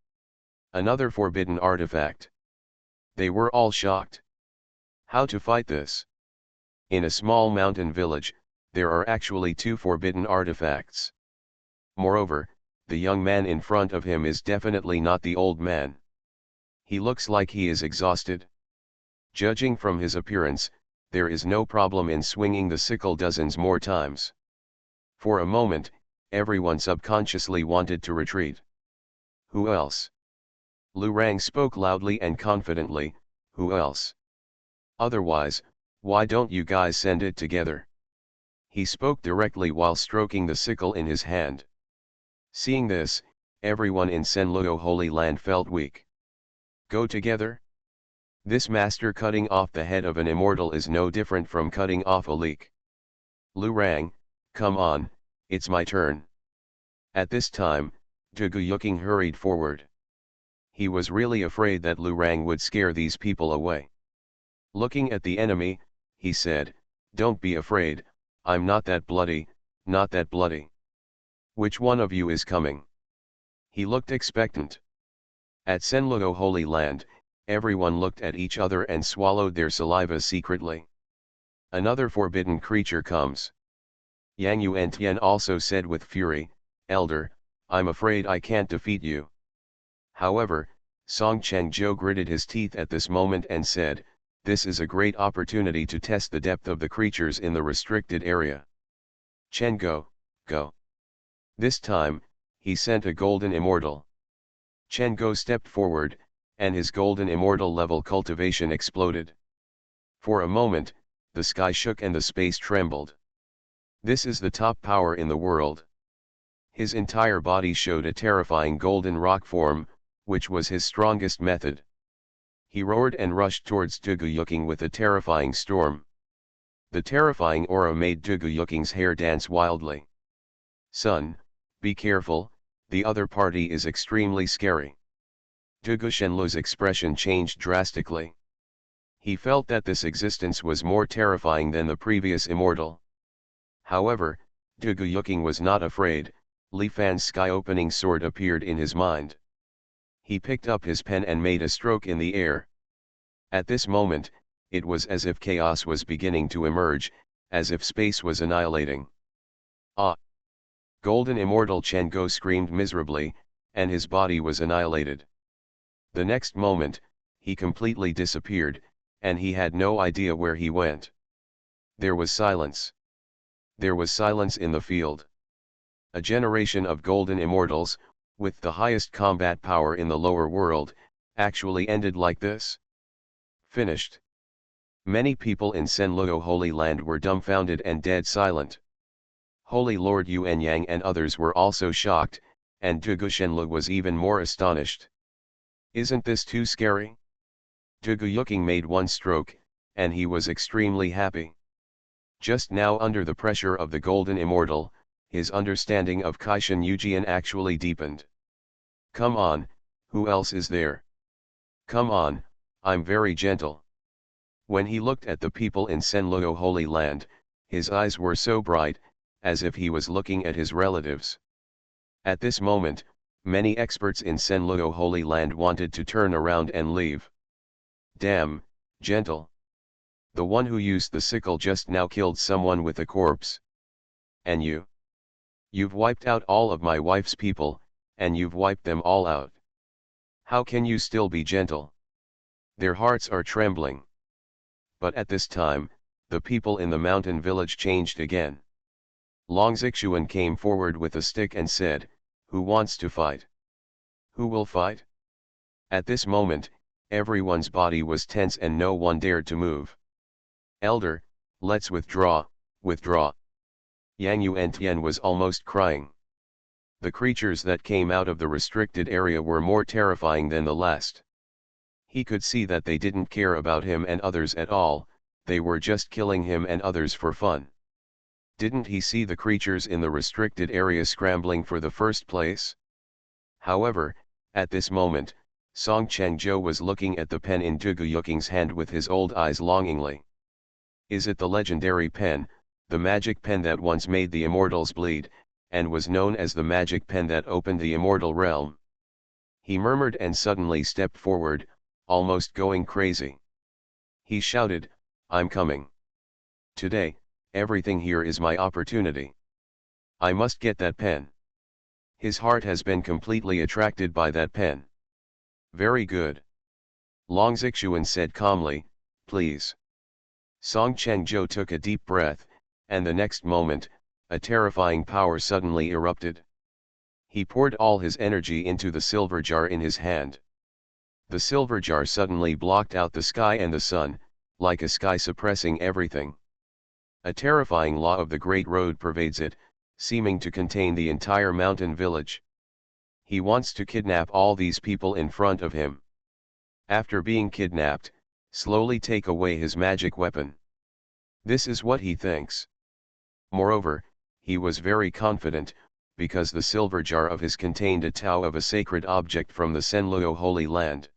Another forbidden artifact. They were all shocked. How to fight this? In a small mountain village, there are actually 2 forbidden artifacts. Moreover, the young man in front of him is definitely not the old man. He looks like he is exhausted. Judging from his appearance, there is no problem in swinging the sickle dozens more times. For a moment, everyone subconsciously wanted to retreat. Who else? Lu Rang spoke loudly and confidently, who else? Otherwise, why don't you guys send it together? He spoke directly while stroking the sickle in his hand. Seeing this, everyone in Senluo Holy Land felt weak. Go together? This master cutting off the head of an immortal is no different from cutting off a leek. Lu Rang, come on, it's my turn. At this time, Dugu Yuking hurried forward. He was really afraid that Lu Rang would scare these people away. Looking at the enemy, he said, Don't be afraid, I'm not that bloody, not that bloody. Which one of you is coming? He looked expectant. At Senluo Holy Land, everyone looked at each other and swallowed their saliva secretly. Another forbidden creature comes. Yang Yuantian also said with fury, Elder, I'm afraid I can't defeat you. However, Song Chengzhou gritted his teeth at this moment and said, this is a great opportunity to test the depth of the creatures in the restricted area. Chen go. This time, he sent a golden immortal. Chen Go stepped forward, and his golden immortal level cultivation exploded. For a moment, the sky shook and the space trembled. This is the top power in the world. His entire body showed a terrifying golden rock form, which was his strongest method. He roared and rushed towards Tuguyuking with a terrifying storm. The terrifying aura made Tuguyuking's hair dance wildly. Son, be careful, the other party is extremely scary. Tugu Shenlu's expression changed drastically. He felt that this existence was more terrifying than the previous immortal. However, Tuguyuking was not afraid. Li Fan's sky-opening sword appeared in his mind. He picked up his pen and made a stroke in the air. At this moment, it was as if chaos was beginning to emerge, as if space was annihilating. Ah! Golden Immortal Chen Go screamed miserably, and his body was annihilated. The next moment, he completely disappeared, and he had no idea where he went. There was silence. There was silence in the field. A generation of golden immortals, with the highest combat power in the lower world, actually ended like this? Finished. Many people in Senluo Holy Land were dumbfounded and dead silent. Holy Lord Yuan Yang and others were also shocked, and Tugu Shenlu was even more astonished. Isn't this too scary? Tuguyuking made one stroke, and he was extremely happy. Just now, under the pressure of the Golden Immortal, his understanding of Kaishan Yujian actually deepened. Come on, who else is there? Come on, I'm very gentle. When he looked at the people in Senluo Holy Land, his eyes were so bright, as if he was looking at his relatives. At this moment, many experts in Senluo Holy Land wanted to turn around and leave. Damn, gentle. The one who used the sickle just now killed someone with a corpse. And you? You've wiped out all of my wife's people, and you've wiped them all out. How can you still be gentle? Their hearts are trembling. But at this time, the people in the mountain village changed again. Long Xuanhuan came forward with a stick and said, who wants to fight? Who will fight? At this moment, everyone's body was tense and no one dared to move. Elder, let's withdraw, withdraw. Yang Yuantian was almost crying. The creatures that came out of the restricted area were more terrifying than the last. He could see that they didn't care about him and others at all, they were just killing him and others for fun. Didn't he see the creatures in the restricted area scrambling for the first place? However, at this moment, Song Chengzhou was looking at the pen in Tuguyuking's hand with his old eyes longingly. Is it the legendary pen, the magic pen that once made the immortals bleed, and was known as the magic pen that opened the immortal realm? He murmured and suddenly stepped forward, almost going crazy. He shouted, I'm coming. Today, everything here is my opportunity. I must get that pen. His heart has been completely attracted by that pen. Very good. Long Xuanhuan said calmly, please. Song Chengzhou took a deep breath, and the next moment, a terrifying power suddenly erupted. He poured all his energy into the silver jar in his hand. The silver jar suddenly blocked out the sky and the sun, like a sky suppressing everything. A terrifying law of the Great Road pervades it, seeming to contain the entire mountain village. He wants to kidnap all these people in front of him. After being kidnapped, slowly take away his magic weapon. This is what he thinks. Moreover, he was very confident, because the silver jar of his contained a tau of a sacred object from the Senluo Holy Land.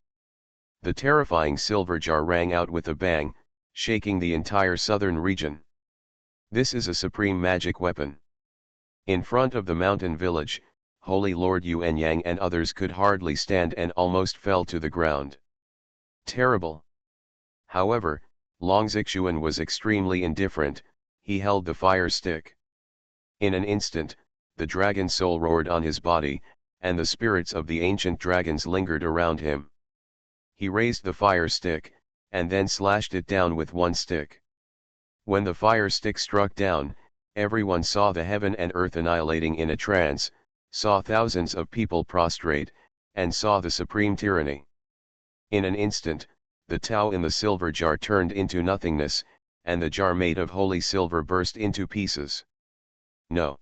The terrifying silver jar rang out with a bang, shaking the entire southern region. This is a supreme magic weapon. In front of the mountain village, Holy Lord Yuanyang and others could hardly stand and almost fell to the ground. Terrible. However, Long Xuanhuan was extremely indifferent. He held the fire stick. In an instant, the dragon soul roared on his body, and the spirits of the ancient dragons lingered around him. He raised the fire stick, and then slashed it down with one stick. When the fire stick struck down, everyone saw the heaven and earth annihilating in a trance, saw thousands of people prostrate, and saw the supreme tyranny. In an instant, the Tao in the silver jar turned into nothingness, and the jar made of holy silver burst into pieces. No.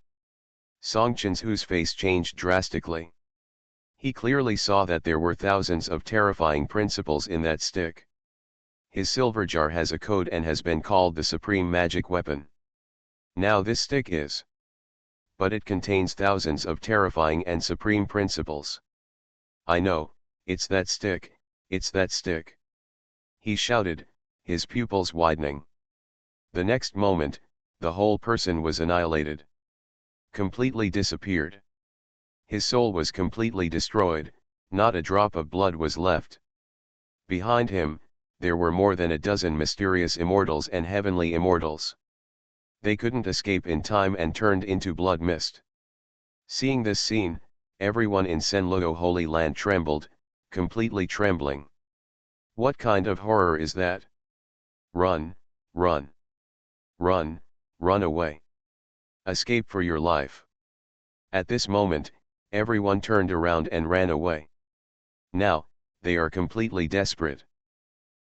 Song Chenzu's face changed drastically. He clearly saw that there were thousands of terrifying principles in that stick. His silver jar has a code and has been called the supreme magic weapon. Now this stick is. But it contains thousands of terrifying and supreme principles. I know, it's that stick, it's that stick. He shouted, his pupils widening. The next moment, the whole person was annihilated. Completely disappeared. His soul was completely destroyed, not a drop of blood was left. Behind him, there were more than a dozen mysterious immortals and heavenly immortals. They couldn't escape in time and turned into blood mist. Seeing this scene, everyone in Senluo Holy Land trembled, completely trembling. What kind of horror is that? Run, run. Run, run away. Escape for your life. At this moment, everyone turned around and ran away. Now, they are completely desperate.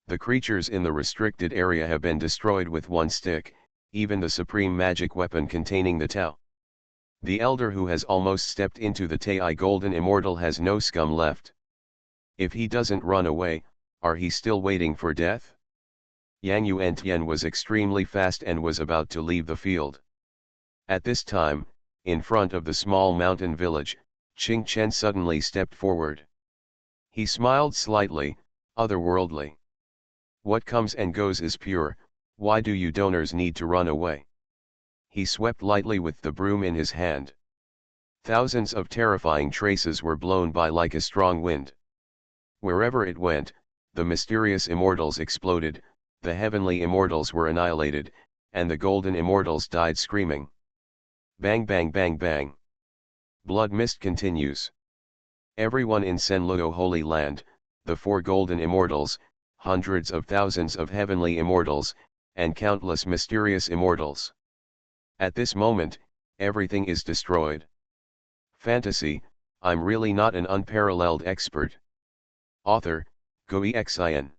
The creatures in the restricted area have been destroyed with one stick, even the supreme magic weapon containing the Tao. The elder who has almost stepped into the Tai Golden Immortal has no scum left. If he doesn't run away, are he still waiting for death? Yang Yuantian was extremely fast and was about to leave the field. At this time, in front of the small mountain village, Qing Chen suddenly stepped forward. He smiled slightly, otherworldly. What comes and goes is pure, why do you donors need to run away? He swept lightly with the broom in his hand. Thousands of terrifying traces were blown by like a strong wind. Wherever it went, the mysterious immortals exploded, the heavenly immortals were annihilated, and the golden immortals died screaming. Bang bang bang bang. Blood mist continues. Everyone in Senluo Holy Land, the four golden immortals, hundreds of thousands of heavenly immortals, and countless mysterious immortals. At this moment, everything is destroyed. Fantasy, I'm really not an unparalleled expert. Author, Xuanhuan.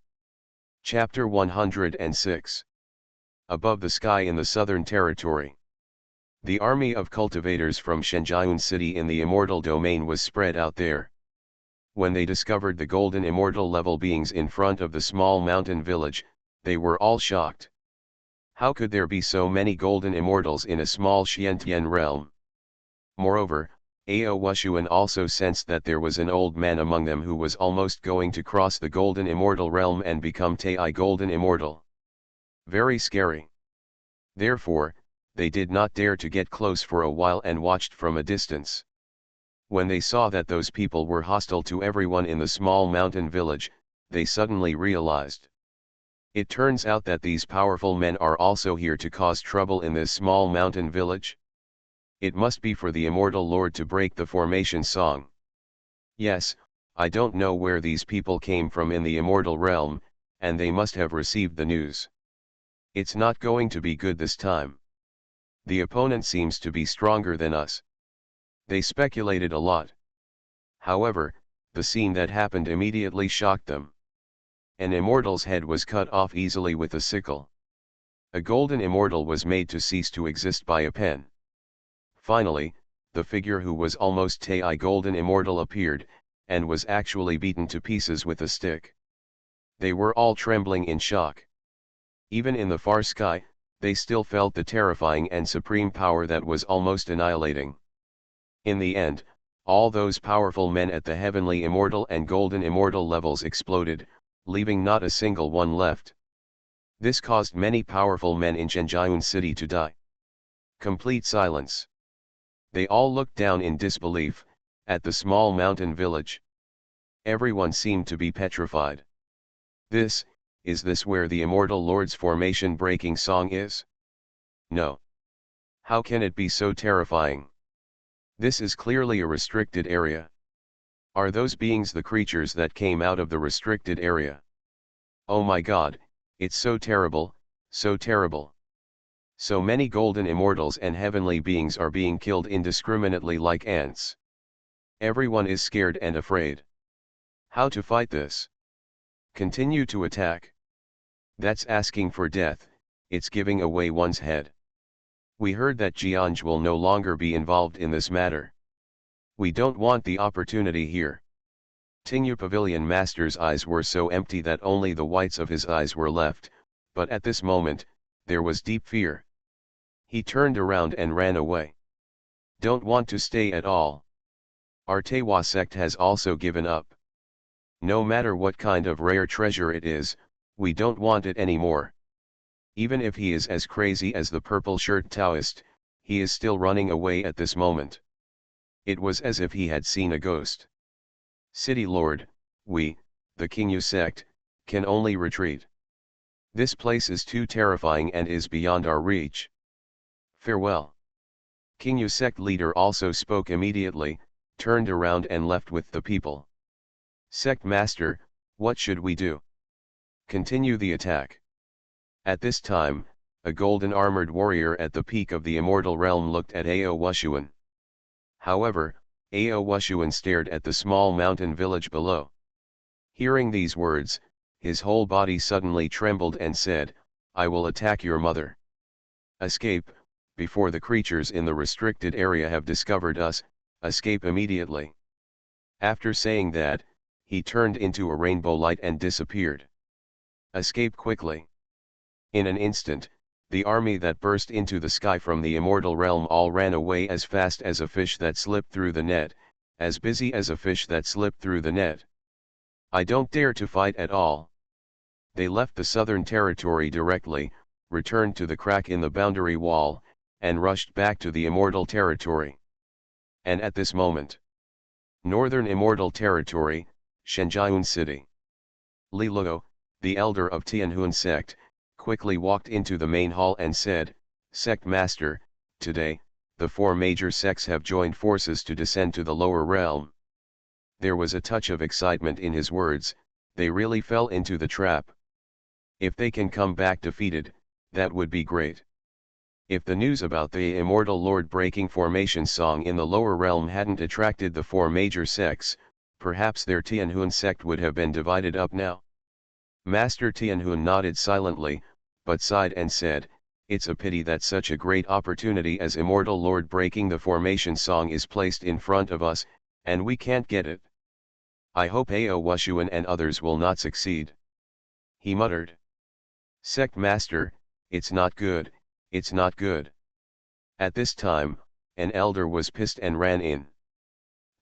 Chapter 106. Above the sky in the Southern Territory. The army of cultivators from Xuanhuan City in the immortal domain was spread out there. When they discovered the golden immortal level beings in front of the small mountain village, they were all shocked. How could there be so many golden immortals in a small Xiantian realm? Moreover, Ao Wushuan also sensed that there was an old man among them who was almost going to cross the golden immortal realm and become Tai Golden Immortal. Very scary. Therefore, they did not dare to get close for a while and watched from a distance. When they saw that those people were hostile to everyone in the small mountain village, they suddenly realized. It turns out that these powerful men are also here to cause trouble in this small mountain village. It must be for the immortal Lord to break the formation song. Yes, I don't know where these people came from in the immortal realm, and they must have received the news. It's not going to be good this time. The opponent seems to be stronger than us. They speculated a lot. However, the scene that happened immediately shocked them. An immortal's head was cut off easily with a sickle. A golden immortal was made to cease to exist by a pen. Finally, the figure who was almost Tai Golden Immortal appeared, and was actually beaten to pieces with a stick. They were all trembling in shock. Even in the far sky, they still felt the terrifying and supreme power that was almost annihilating. In the end, all those powerful men at the heavenly immortal and golden immortal levels exploded, leaving not a single one left. This caused many powerful men in Xuanhuan City to die. Complete silence. They all looked down in disbelief, at the small mountain village. Everyone seemed to be petrified. Is this where the Immortal Lord's formation-breaking song is? No. How can it be so terrifying? This is clearly a restricted area. Are those beings the creatures that came out of the restricted area? Oh my God, it's so terrible, so terrible. So many golden immortals and heavenly beings are being killed indiscriminately like ants. Everyone is scared and afraid. How to fight this? Continue to attack. That's asking for death, it's giving away one's head. We heard that Xuanhuan will no longer be involved in this matter. We don't want the opportunity here. Tingyu Pavilion Master's eyes were so empty that only the whites of his eyes were left, but at this moment, there was deep fear. He turned around and ran away. Don't want to stay at all. Our Tewa sect has also given up. No matter what kind of rare treasure it is, we don't want it anymore. Even if he is as crazy as the purple shirt Taoist, he is still running away at this moment. It was as if he had seen a ghost. City Lord, we, the Qingyu sect, can only retreat. This place is too terrifying and is beyond our reach. Farewell. Qingyu sect leader also spoke immediately, turned around and left with the people. Sect master, what should we do? Continue the attack. At this time, a golden armored warrior at the peak of the immortal realm looked at Xuanhuan. However, Xuanhuan stared at the small mountain village below. Hearing these words, his whole body suddenly trembled and said, I will attack your mother. Escape, before the creatures in the restricted area have discovered us, escape immediately. After saying that, he turned into a rainbow light and disappeared. Escape quickly. In an instant, the army that burst into the sky from the immortal realm all ran away as fast as a fish that slipped through the net, as busy as a fish that slipped through the net. I don't dare to fight at all. They left the southern territory directly, returned to the crack in the boundary wall, and rushed back to the immortal territory. And at this moment, northern immortal territory, Shenjiayun city. Li Luo, the elder of Tianhuan sect, quickly walked into the main hall and said, Sect Master, today, the four major sects have joined forces to descend to the lower realm. There was a touch of excitement in his words, they really fell into the trap. If they can come back defeated, that would be great. If the news about the Immortal Lord breaking formation song in the lower realm hadn't attracted the four major sects, perhaps their Tianhuan sect would have been divided up now. Master Tianhuan nodded silently, but sighed and said, it's a pity that such a great opportunity as Immortal Lord breaking the formation song is placed in front of us, and we can't get it. I hope Xuanhuan and others will not succeed. He muttered. Sect Master, it's not good, it's not good. At this time, an elder was pissed and ran in.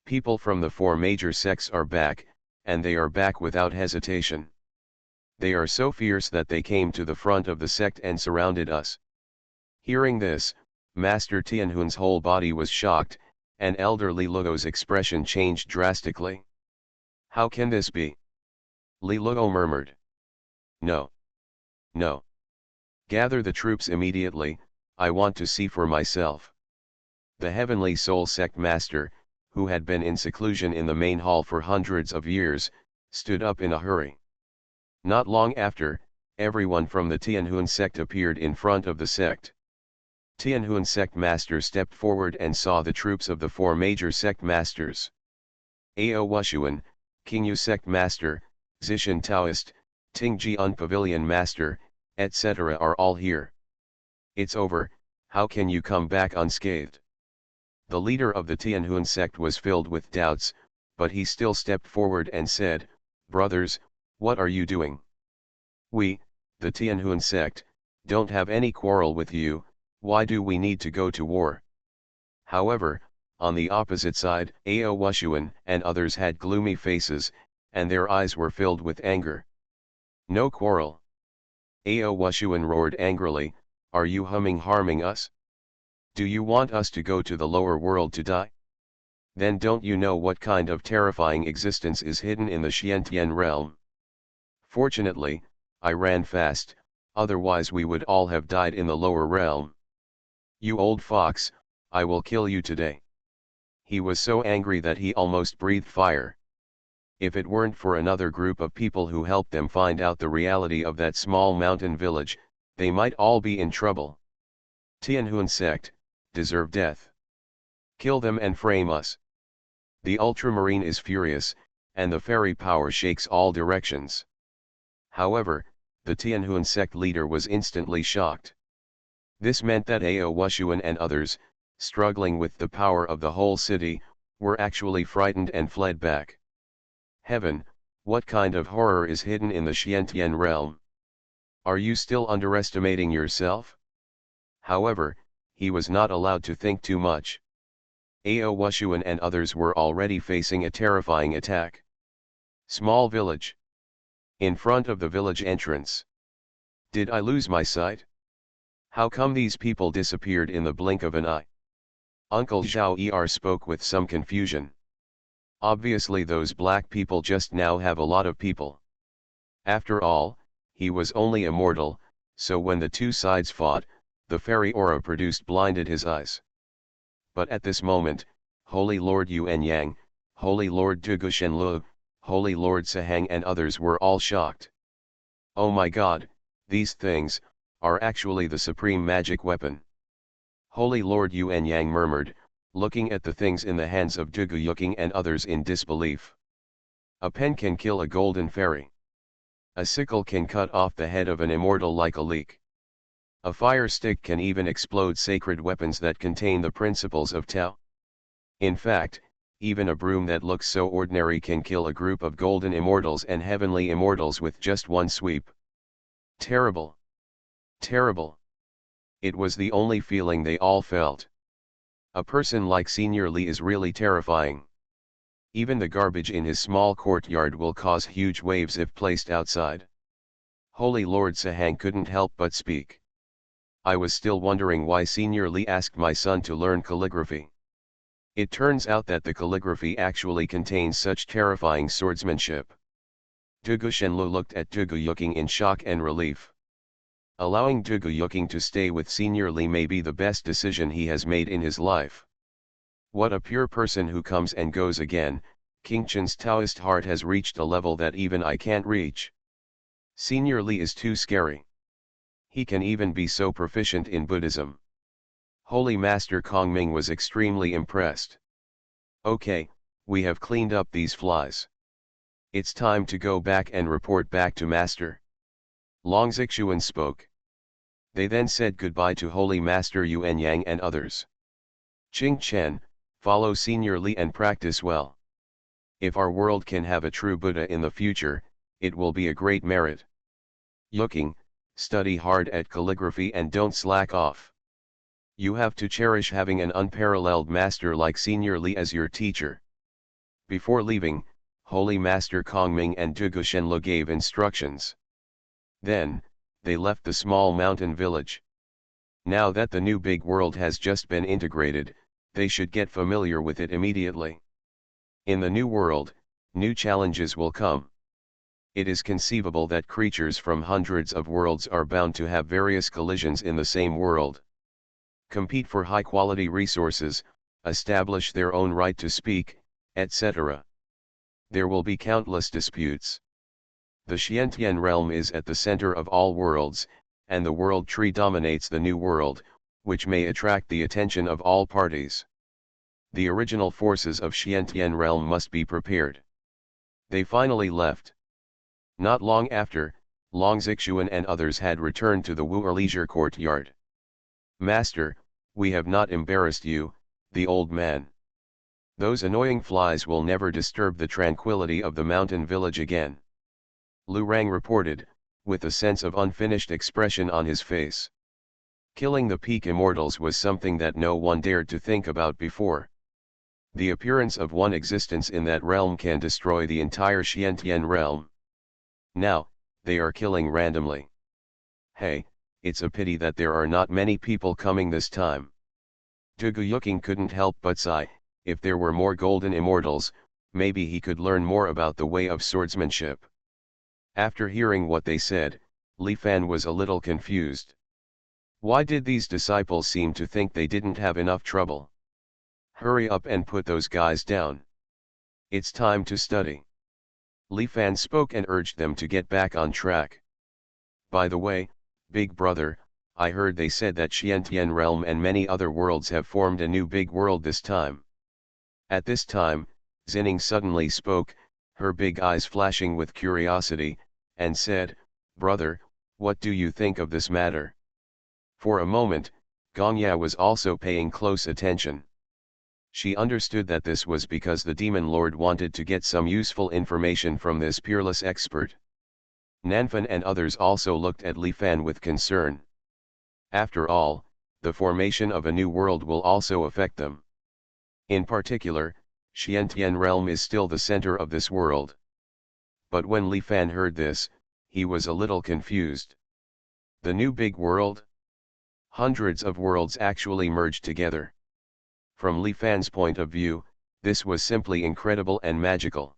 People from the four major sects are back, and they are back without hesitation. They are so fierce that they came to the front of the sect and surrounded us. Hearing this, Master Tianhuan's whole body was shocked, and Elder Li Luo's expression changed drastically. How can this be? Li Luo murmured. No. No. Gather the troops immediately, I want to see for myself. The Heavenly Soul Sect Master, who had been in seclusion in the main hall for hundreds of years, stood up in a hurry. Not long after, everyone from the Tianhuan sect appeared in front of the sect. Tianhuan sect master stepped forward and saw the troops of the four major sect masters. Xuanhuan, Qingyu sect master, Zishan Taoist, Tingjian Pavilion master, etc. are all here. It's over, how can you come back unscathed? The leader of the Tianhuan sect was filled with doubts, but he still stepped forward and said, brothers, what are you doing? We, the Tianhuan sect, don't have any quarrel with you, why do we need to go to war? However, on the opposite side, Xuanhuan and others had gloomy faces, and their eyes were filled with anger. No quarrel. Xuanhuan roared angrily, are you harming us? Do you want us to go to the lower world to die? Then don't you know what kind of terrifying existence is hidden in the Xiantian realm? Fortunately, I ran fast, otherwise we would all have died in the lower realm. You old fox, I will kill you today. He was so angry that he almost breathed fire. If it weren't for another group of people who helped them find out the reality of that small mountain village, they might all be in trouble. Tianhuan sect, deserve death. Kill them and frame us. The ultramarine is furious, and the fairy power shakes all directions. However, the Tianhuan sect leader was instantly shocked. This meant that Xuanhuan and others, struggling with the power of the whole city, were actually frightened and fled back. Heaven, what kind of horror is hidden in the Xiantian realm? Are you still underestimating yourself? However, he was not allowed to think too much. Xuanhuan and others were already facing a terrifying attack. Small village. In front of the village entrance. Did I lose my sight? How come these people disappeared in the blink of an eye? Uncle Zhao spoke with some confusion. Obviously those black people just now have a lot of people. After all, he was only a mortal, so when the two sides fought, the fairy aura produced blinded his eyes. But at this moment, Holy Lord Yuan Yang, Holy Lord Dugu Shenlu, Holy Lord Sahang and others were all shocked. Oh my god, these things are actually the supreme magic weapon. Holy Lord Yuan Yang murmured, looking at the things in the hands of Dugu Yuking and others in disbelief. A pen can kill a golden fairy. A sickle can cut off the head of an immortal like a leek. A fire stick can even explode sacred weapons that contain the principles of Tao. In fact, even a broom that looks so ordinary can kill a group of golden immortals and heavenly immortals with just one sweep. Terrible. Terrible. It was the only feeling they all felt. A person like Senior Li is really terrifying. Even the garbage in his small courtyard will cause huge waves if placed outside. Holy Lord Sahang couldn't help but speak. I was still wondering why Senior Li asked my son to learn calligraphy. It turns out that the calligraphy actually contains such terrifying swordsmanship. Dugu Shenlu looked at Dugu Yuking in shock and relief. Allowing Dugu Yuking to stay with Senior Li may be the best decision he has made in his life. What a pure person who comes and goes again, King Chen's Taoist heart has reached a level that even I can't reach. Senior Li is too scary. He can even be so proficient in Buddhism. Holy Master Kongming was extremely impressed. Okay, we have cleaned up these flies. It's time to go back and report back to Master. Long Zixuan spoke. They then said goodbye to Holy Master Yuan Yang and others. Qing Chen, follow Senior Li and practice well. If our world can have a true Buddha in the future, it will be a great merit. Yuking, study hard at calligraphy and don't slack off. You have to cherish having an unparalleled master like Senior Li as your teacher. Before leaving, Holy Master Kongming and Dugu Shenlu gave instructions. Then, they left the small mountain village. Now that the new big world has just been integrated, they should get familiar with it immediately. In the new world, new challenges will come. It is conceivable that creatures from hundreds of worlds are bound to have various collisions in the same world. Compete for high-quality resources, establish their own right to speak, etc. There will be countless disputes. The Xiantian realm is at the center of all worlds, and the world tree dominates the new world, which may attract the attention of all parties. The original forces of Xiantian realm must be prepared. They finally left. Not long after, Long Zixuan and others had returned to the Wu leisure courtyard. Master, we have not embarrassed you, the old man. Those annoying flies will never disturb the tranquility of the mountain village again. Lu Rang reported, with a sense of unfinished expression on his face. Killing the peak immortals was something that no one dared to think about before. The appearance of one existence in that realm can destroy the entire Xiantian realm. Now, they are killing randomly. Hey, it's a pity that there are not many people coming this time. Tuguyuking couldn't help but sigh, if there were more golden immortals, maybe he could learn more about the way of swordsmanship. After hearing what they said, Li Fan was a little confused. Why did these disciples seem to think they didn't have enough trouble? Hurry up and put those guys down. It's time to study. Li Fan spoke and urged them to get back on track. By the way, big brother, I heard they said that Xiantian realm and many other worlds have formed a new big world this time. At this time, Xining suddenly spoke, her big eyes flashing with curiosity, and said, "Brother, what do you think of this matter?" For a moment, Gongya was also paying close attention. She understood that this was because the demon lord wanted to get some useful information from this peerless expert. Nanfan and others also looked at Li Fan with concern. After all, the formation of a new world will also affect them. In particular, Xiantian realm is still the center of this world. But when Li Fan heard this, he was a little confused. The new big world? Hundreds of worlds actually merged together. From Li Fan's point of view, this was simply incredible and magical.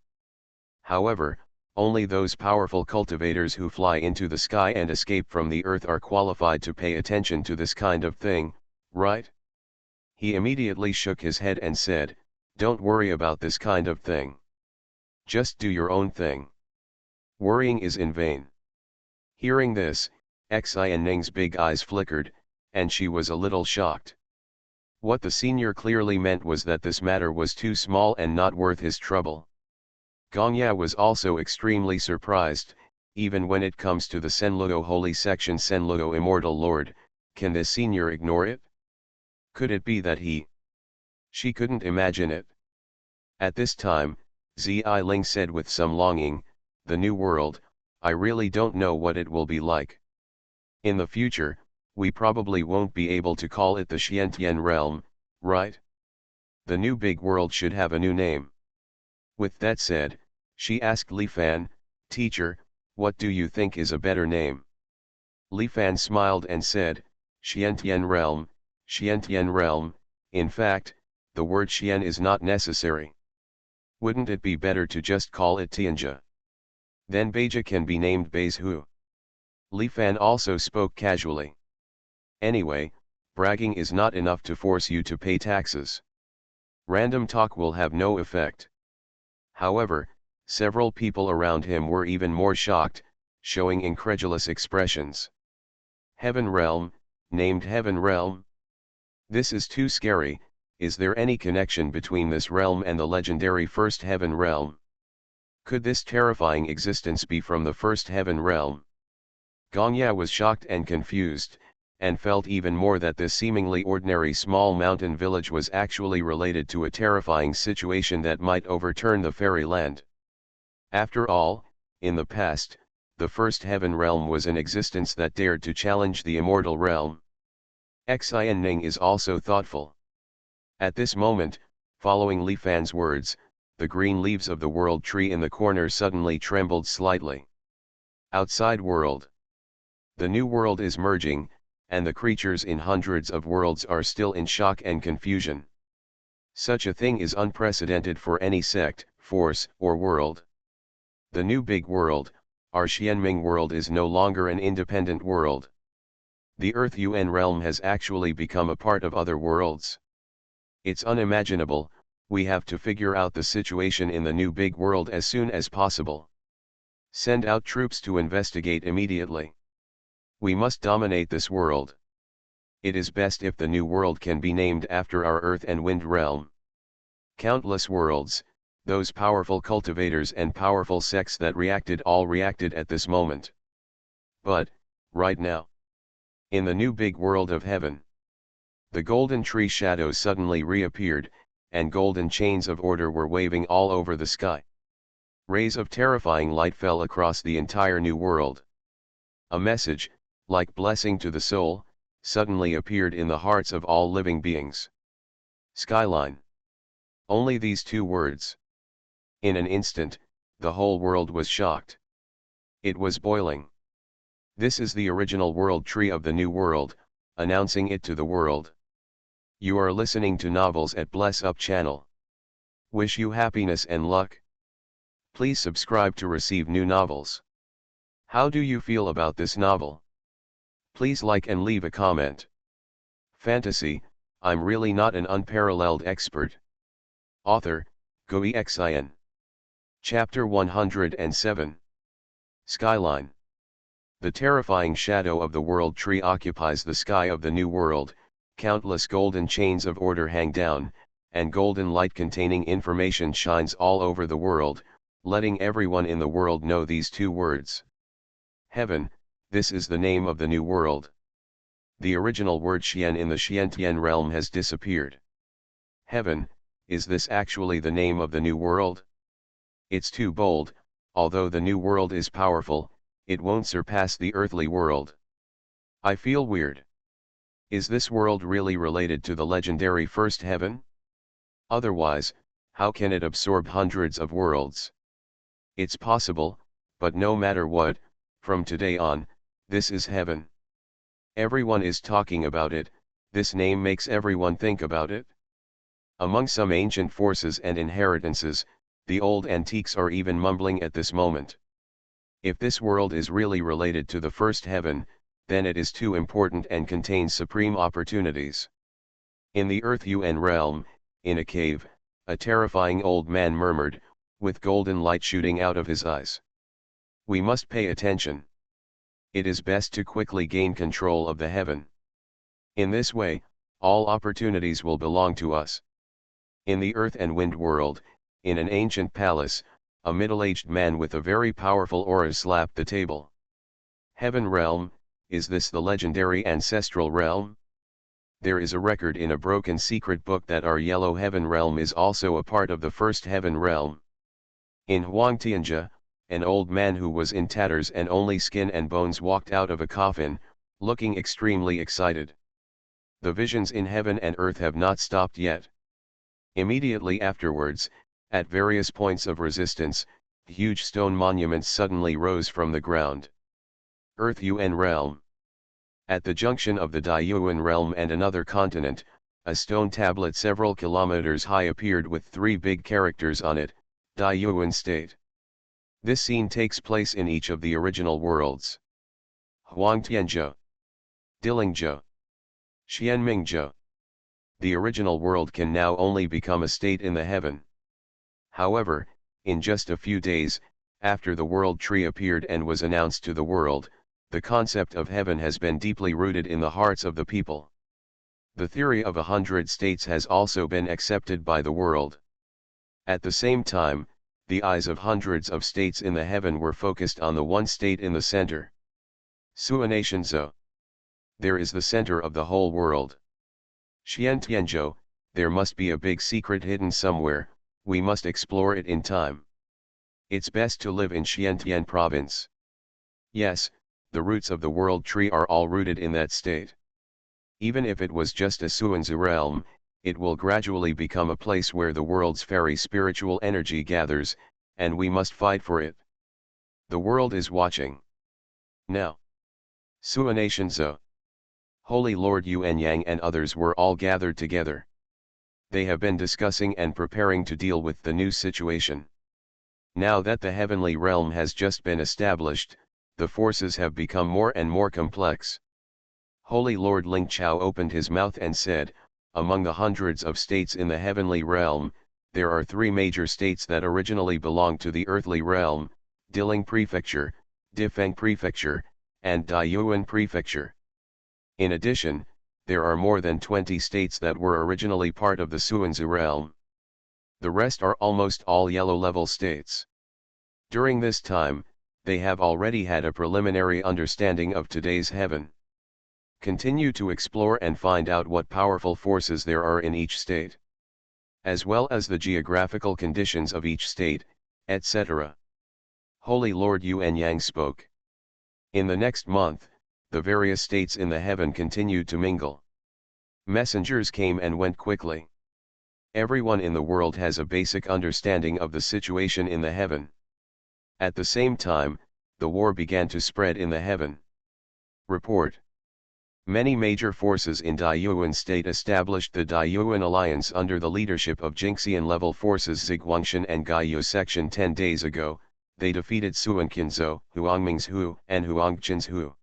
However, only those powerful cultivators who fly into the sky and escape from the earth are qualified to pay attention to this kind of thing, right? He immediately shook his head and said, "Don't worry about this kind of thing. Just do your own thing. Worrying is in vain." Hearing this, Xian Ning's big eyes flickered, and she was a little shocked. What the senior clearly meant was that this matter was too small and not worth his trouble. Gongya was also extremely surprised, even when it comes to the Senluo Holy Section Senluo Immortal Lord, can this senior ignore it? Could it be that She couldn't imagine it. At this time, Zi Ling said with some longing, "The new world, I really don't know what it will be like. In the future, we probably won't be able to call it the Xiantian realm, right? The new big world should have a new name." With that said, she asked Li Fan, "Teacher, what do you think is a better name?" Li Fan smiled and said, "Xiantian realm, Xiantian realm, in fact, the word Xian is not necessary. Wouldn't it be better to just call it Tianja? Then Beija can be named Beizhu." Li Fan also spoke casually. "Anyway, bragging is not enough to force you to pay taxes. Random talk will have no effect." However, several people around him were even more shocked, showing incredulous expressions. "Heaven realm, named Heaven realm? This is too scary. Is there any connection between this realm and the legendary first Heaven realm? Could this terrifying existence be from the first Heaven realm?" Gongya was shocked and confused, and felt even more that this seemingly ordinary small mountain village was actually related to a terrifying situation that might overturn the fairyland. After all, in the past, the first Heaven realm was an existence that dared to challenge the immortal realm. Xian Ning is also thoughtful. At this moment, following Li Fan's words, the green leaves of the world tree in the corner suddenly trembled slightly. Outside world. The new world is merging, and the creatures in hundreds of worlds are still in shock and confusion. Such a thing is unprecedented for any sect, force, or world. The new big world, our Xianming world, is no longer an independent world. The Earth UN realm has actually become a part of other worlds. It's unimaginable. We have to figure out the situation in the new big world as soon as possible. Send out troops to investigate immediately. We must dominate this world. It is best if the new world can be named after our earth and wind realm. Countless worlds, those powerful cultivators and powerful sects that all reacted at this moment. But, right now, in the new big world of heaven, the golden tree shadow suddenly reappeared, and golden chains of order were waving all over the sky. Rays of terrifying light fell across the entire new world. A message, like blessing to the soul, suddenly appeared in the hearts of all living beings. Skyline. Only these two words. In an instant, the whole world was shocked. It was boiling. "This is the original world tree of the new world," announcing it to the world. You are listening to Novels at Bless Up channel. Wish you happiness and luck. Please subscribe to receive new novels. How do you feel about this novel? Please like and leave a comment. Fantasy, I'm really not an unparalleled expert. Author, Xuanhuan. Chapter 107. Skyline. The terrifying shadow of the world tree occupies the sky of the new world. Countless golden chains of order hang down, and golden light containing information shines all over the world, letting everyone in the world know these two words. Heaven, this is the name of the new world. The original word Xian in the Xiantian realm has disappeared. Heaven, is this actually the name of the new world? It's too bold. Although the new world is powerful, it won't surpass the earthly world. I feel weird. Is this world really related to the legendary first heaven? Otherwise, how can it absorb hundreds of worlds? It's possible, but no matter what, from today on, this is heaven. Everyone is talking about it. This name makes everyone think about it. Among some ancient forces and inheritances, the old antiques are even mumbling at this moment. If this world is really related to the first heaven, then it is too important and contains supreme opportunities. In the Earth-UN realm, in a cave, a terrifying old man murmured, with golden light shooting out of his eyes. We must pay attention. It is best to quickly gain control of the heaven. In this way, all opportunities will belong to us. In the earth and wind world, in an ancient palace, a middle-aged man with a very powerful aura slapped the table. Heaven realm, is this the legendary ancestral realm? There is a record in a broken secret book that our yellow heaven realm is also a part of the first heaven realm. In Huangtianjia, an old man who was in tatters and only skin and bones walked out of a coffin, looking extremely excited. The visions in heaven and earth have not stopped yet. Immediately afterwards, at various points of resistance, huge stone monuments suddenly rose from the ground. Earth-UN realm. At the junction of the Dayuan realm and another continent, a stone tablet several kilometers high appeared with three big characters on it, Dayuan state. This scene takes place in each of the original worlds. Huangtianzhou, Dilingzhou, Xianmingzhou. The original world can now only become a state in the heaven. However, in just a few days, after the world tree appeared and was announced to the world, the concept of heaven has been deeply rooted in the hearts of the people. The theory of 100 states has also been accepted by the world. At the same time, the eyes of hundreds of states in the heaven were focused on the one state in the center. Xuanhuan. There is the center of the whole world. Xiantianzhou, there must be a big secret hidden somewhere, we must explore it in time. It's best to live in Xiantian province. Yes, the roots of the world tree are all rooted in that state. Even if it was just a Xuanzu realm, it will gradually become a place where the world's fairy spiritual energy gathers, and we must fight for it. The world is watching. Now. Xuanhuan. Holy Lord Yuan Yang and others were all gathered together. They have been discussing and preparing to deal with the new situation. Now that the heavenly realm has just been established, the forces have become more and more complex. Holy Lord Ling Chao opened his mouth and said, among the hundreds of states in the heavenly realm, there are three major states that originally belonged to the earthly realm, Diling Prefecture, Difeng Prefecture, and Dayuan Prefecture. In addition, there are more than 20 states that were originally part of the Xuanzu realm. The rest are almost all yellow-level states. During this time, they have already had a preliminary understanding of today's heaven. Continue to explore and find out what powerful forces there are in each state, as well as the geographical conditions of each state, etc. Holy Lord Yuan Yang spoke. In the next month, the various states in the heaven continued to mingle. Messengers came and went quickly. Everyone in the world has a basic understanding of the situation in the heaven. At the same time, the war began to spread in the heaven. Report. Many major forces in Daiyuan state established the Daiyuan alliance under the leadership of Jingxian-level forces Ziguangshan and Gaiyu section 10 days ago. They defeated Xuanhuan, Huangming's Hu, and Huangchen's Hu.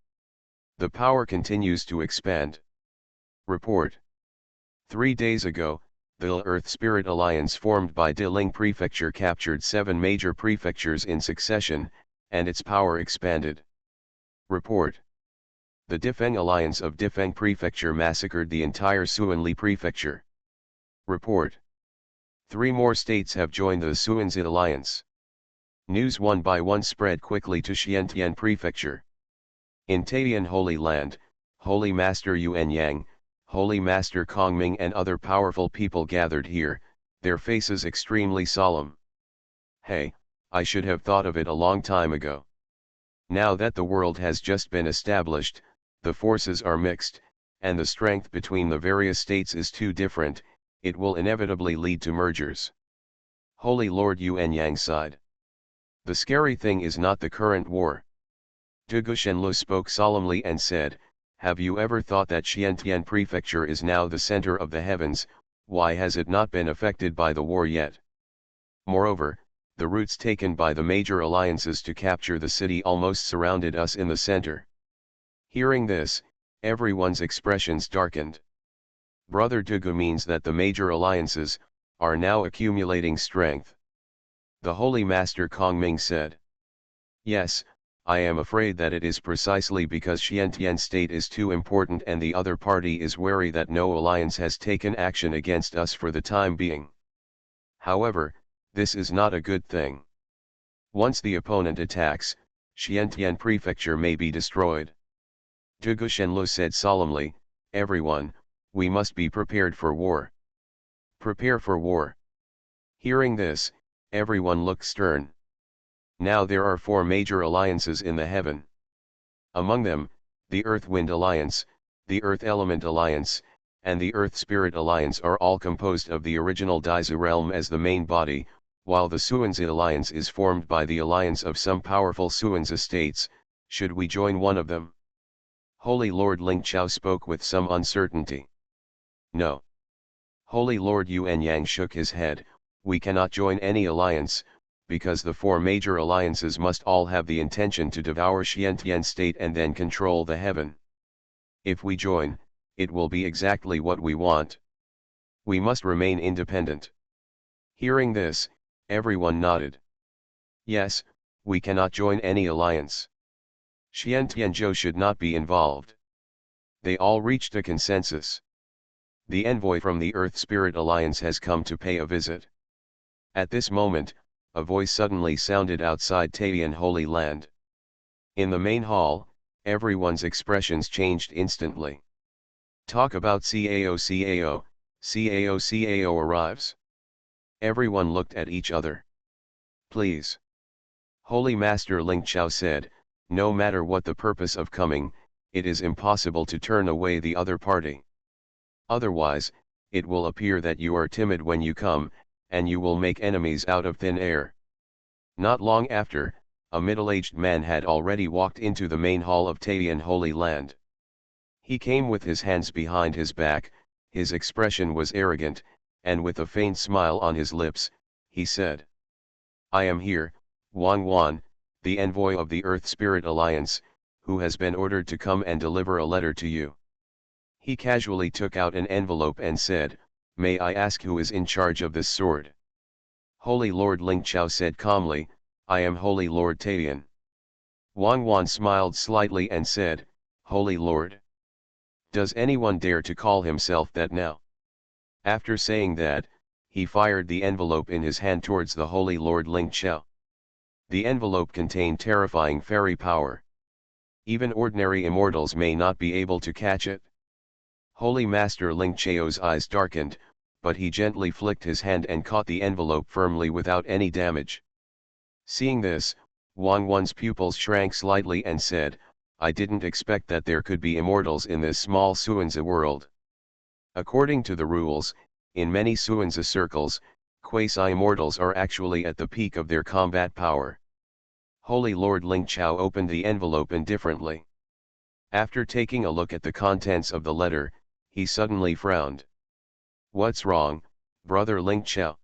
The power continues to expand. Report. 3 days ago, the Earth Spirit Alliance formed by Diling Prefecture captured 7 major prefectures in succession, and its power expanded. Report. The Difeng Alliance of Difeng Prefecture massacred the entire Xuanli Prefecture. Report. 3 more states have joined the Xuanzi Alliance. News one by one spread quickly to Xiantian Prefecture. In Taiyan Holy Land, Holy Master Yuan Yang, Holy Master Kongming and other powerful people gathered here, their faces extremely solemn. Hey, I should have thought of it a long time ago. Now that the world has just been established, the forces are mixed, and the strength between the various states is too different, it will inevitably lead to mergers. Holy Lord Yuan Yang sighed. The scary thing is not the current war. Dugu Shenlu spoke solemnly and said, have you ever thought that Xiantian Prefecture is now the center of the heavens? Why has it not been affected by the war yet? Moreover, the routes taken by the major alliances to capture the city almost surrounded us in the center. Hearing this, everyone's expressions darkened. Brother Dugu means that the major alliances are now accumulating strength. The Holy Master Kongming said. Yes, I am afraid that it is precisely because Xiantian state is too important and the other party is wary that no alliance has taken action against us for the time being. However, this is not a good thing. Once the opponent attacks, Xiantian Prefecture may be destroyed. Dugu Shenlu said solemnly, everyone, we must be prepared for war. Prepare for war. Hearing this, everyone looked stern. Now there are 4 major alliances in the heaven. Among them, the Earth-Wind Alliance, the Earth-Element Alliance, and the Earth-Spirit Alliance are all composed of the original Daizu realm as the main body, while the Xuanzi Alliance is formed by the alliance of some powerful Xuanzi states. Should we join one of them? Holy Lord Ling Chao spoke with some uncertainty. No. Holy Lord Yuan Yang shook his head, we cannot join any alliance, because the 4 major alliances must all have the intention to devour Xiantian state and then control the heaven. If we join, it will be exactly what we want. We must remain independent. Hearing this, everyone nodded. Yes, we cannot join any alliance. Xiantianzhou should not be involved. They all reached a consensus. The envoy from the Earth Spirit Alliance has come to pay a visit. At this moment, a voice suddenly sounded outside Taiyan Holy Land. In the main hall, everyone's expressions changed instantly. Talk about CAO CAO, CAO CAO arrives. Everyone looked at each other. Please. Holy Master Ling Chao said, no matter what the purpose of coming, it is impossible to turn away the other party. Otherwise, it will appear that you are timid when you come, and you will make enemies out of thin air. Not long after, a middle-aged man had already walked into the main hall of Taiyan Holy Land. He came with his hands behind his back, his expression was arrogant, and with a faint smile on his lips, he said, I am here, Xuanhuan, the envoy of the Earth Spirit Alliance, who has been ordered to come and deliver a letter to you. He casually took out an envelope and said, may I ask who is in charge of this sword? Holy Lord Ling Chao said calmly, I am Holy Lord Taiyan. Xuanhuan smiled slightly and said, Holy Lord. Does anyone dare to call himself that now? After saying that, he fired the envelope in his hand towards the Holy Lord Ling Chao. The envelope contained terrifying fairy power. Even ordinary immortals may not be able to catch it. Holy Master Ling Chao's eyes darkened, but he gently flicked his hand and caught the envelope firmly without any damage. Seeing this, Xuanhuan's pupils shrank slightly and said, I didn't expect that there could be immortals in this small Xuanzi world. According to the rules, in many Xuanzi circles, quasi-immortals are actually at the peak of their combat power. Holy Lord Ling Chao opened the envelope indifferently. After taking a look at the contents of the letter, he suddenly frowned. "What's wrong, brother Ling Chao?"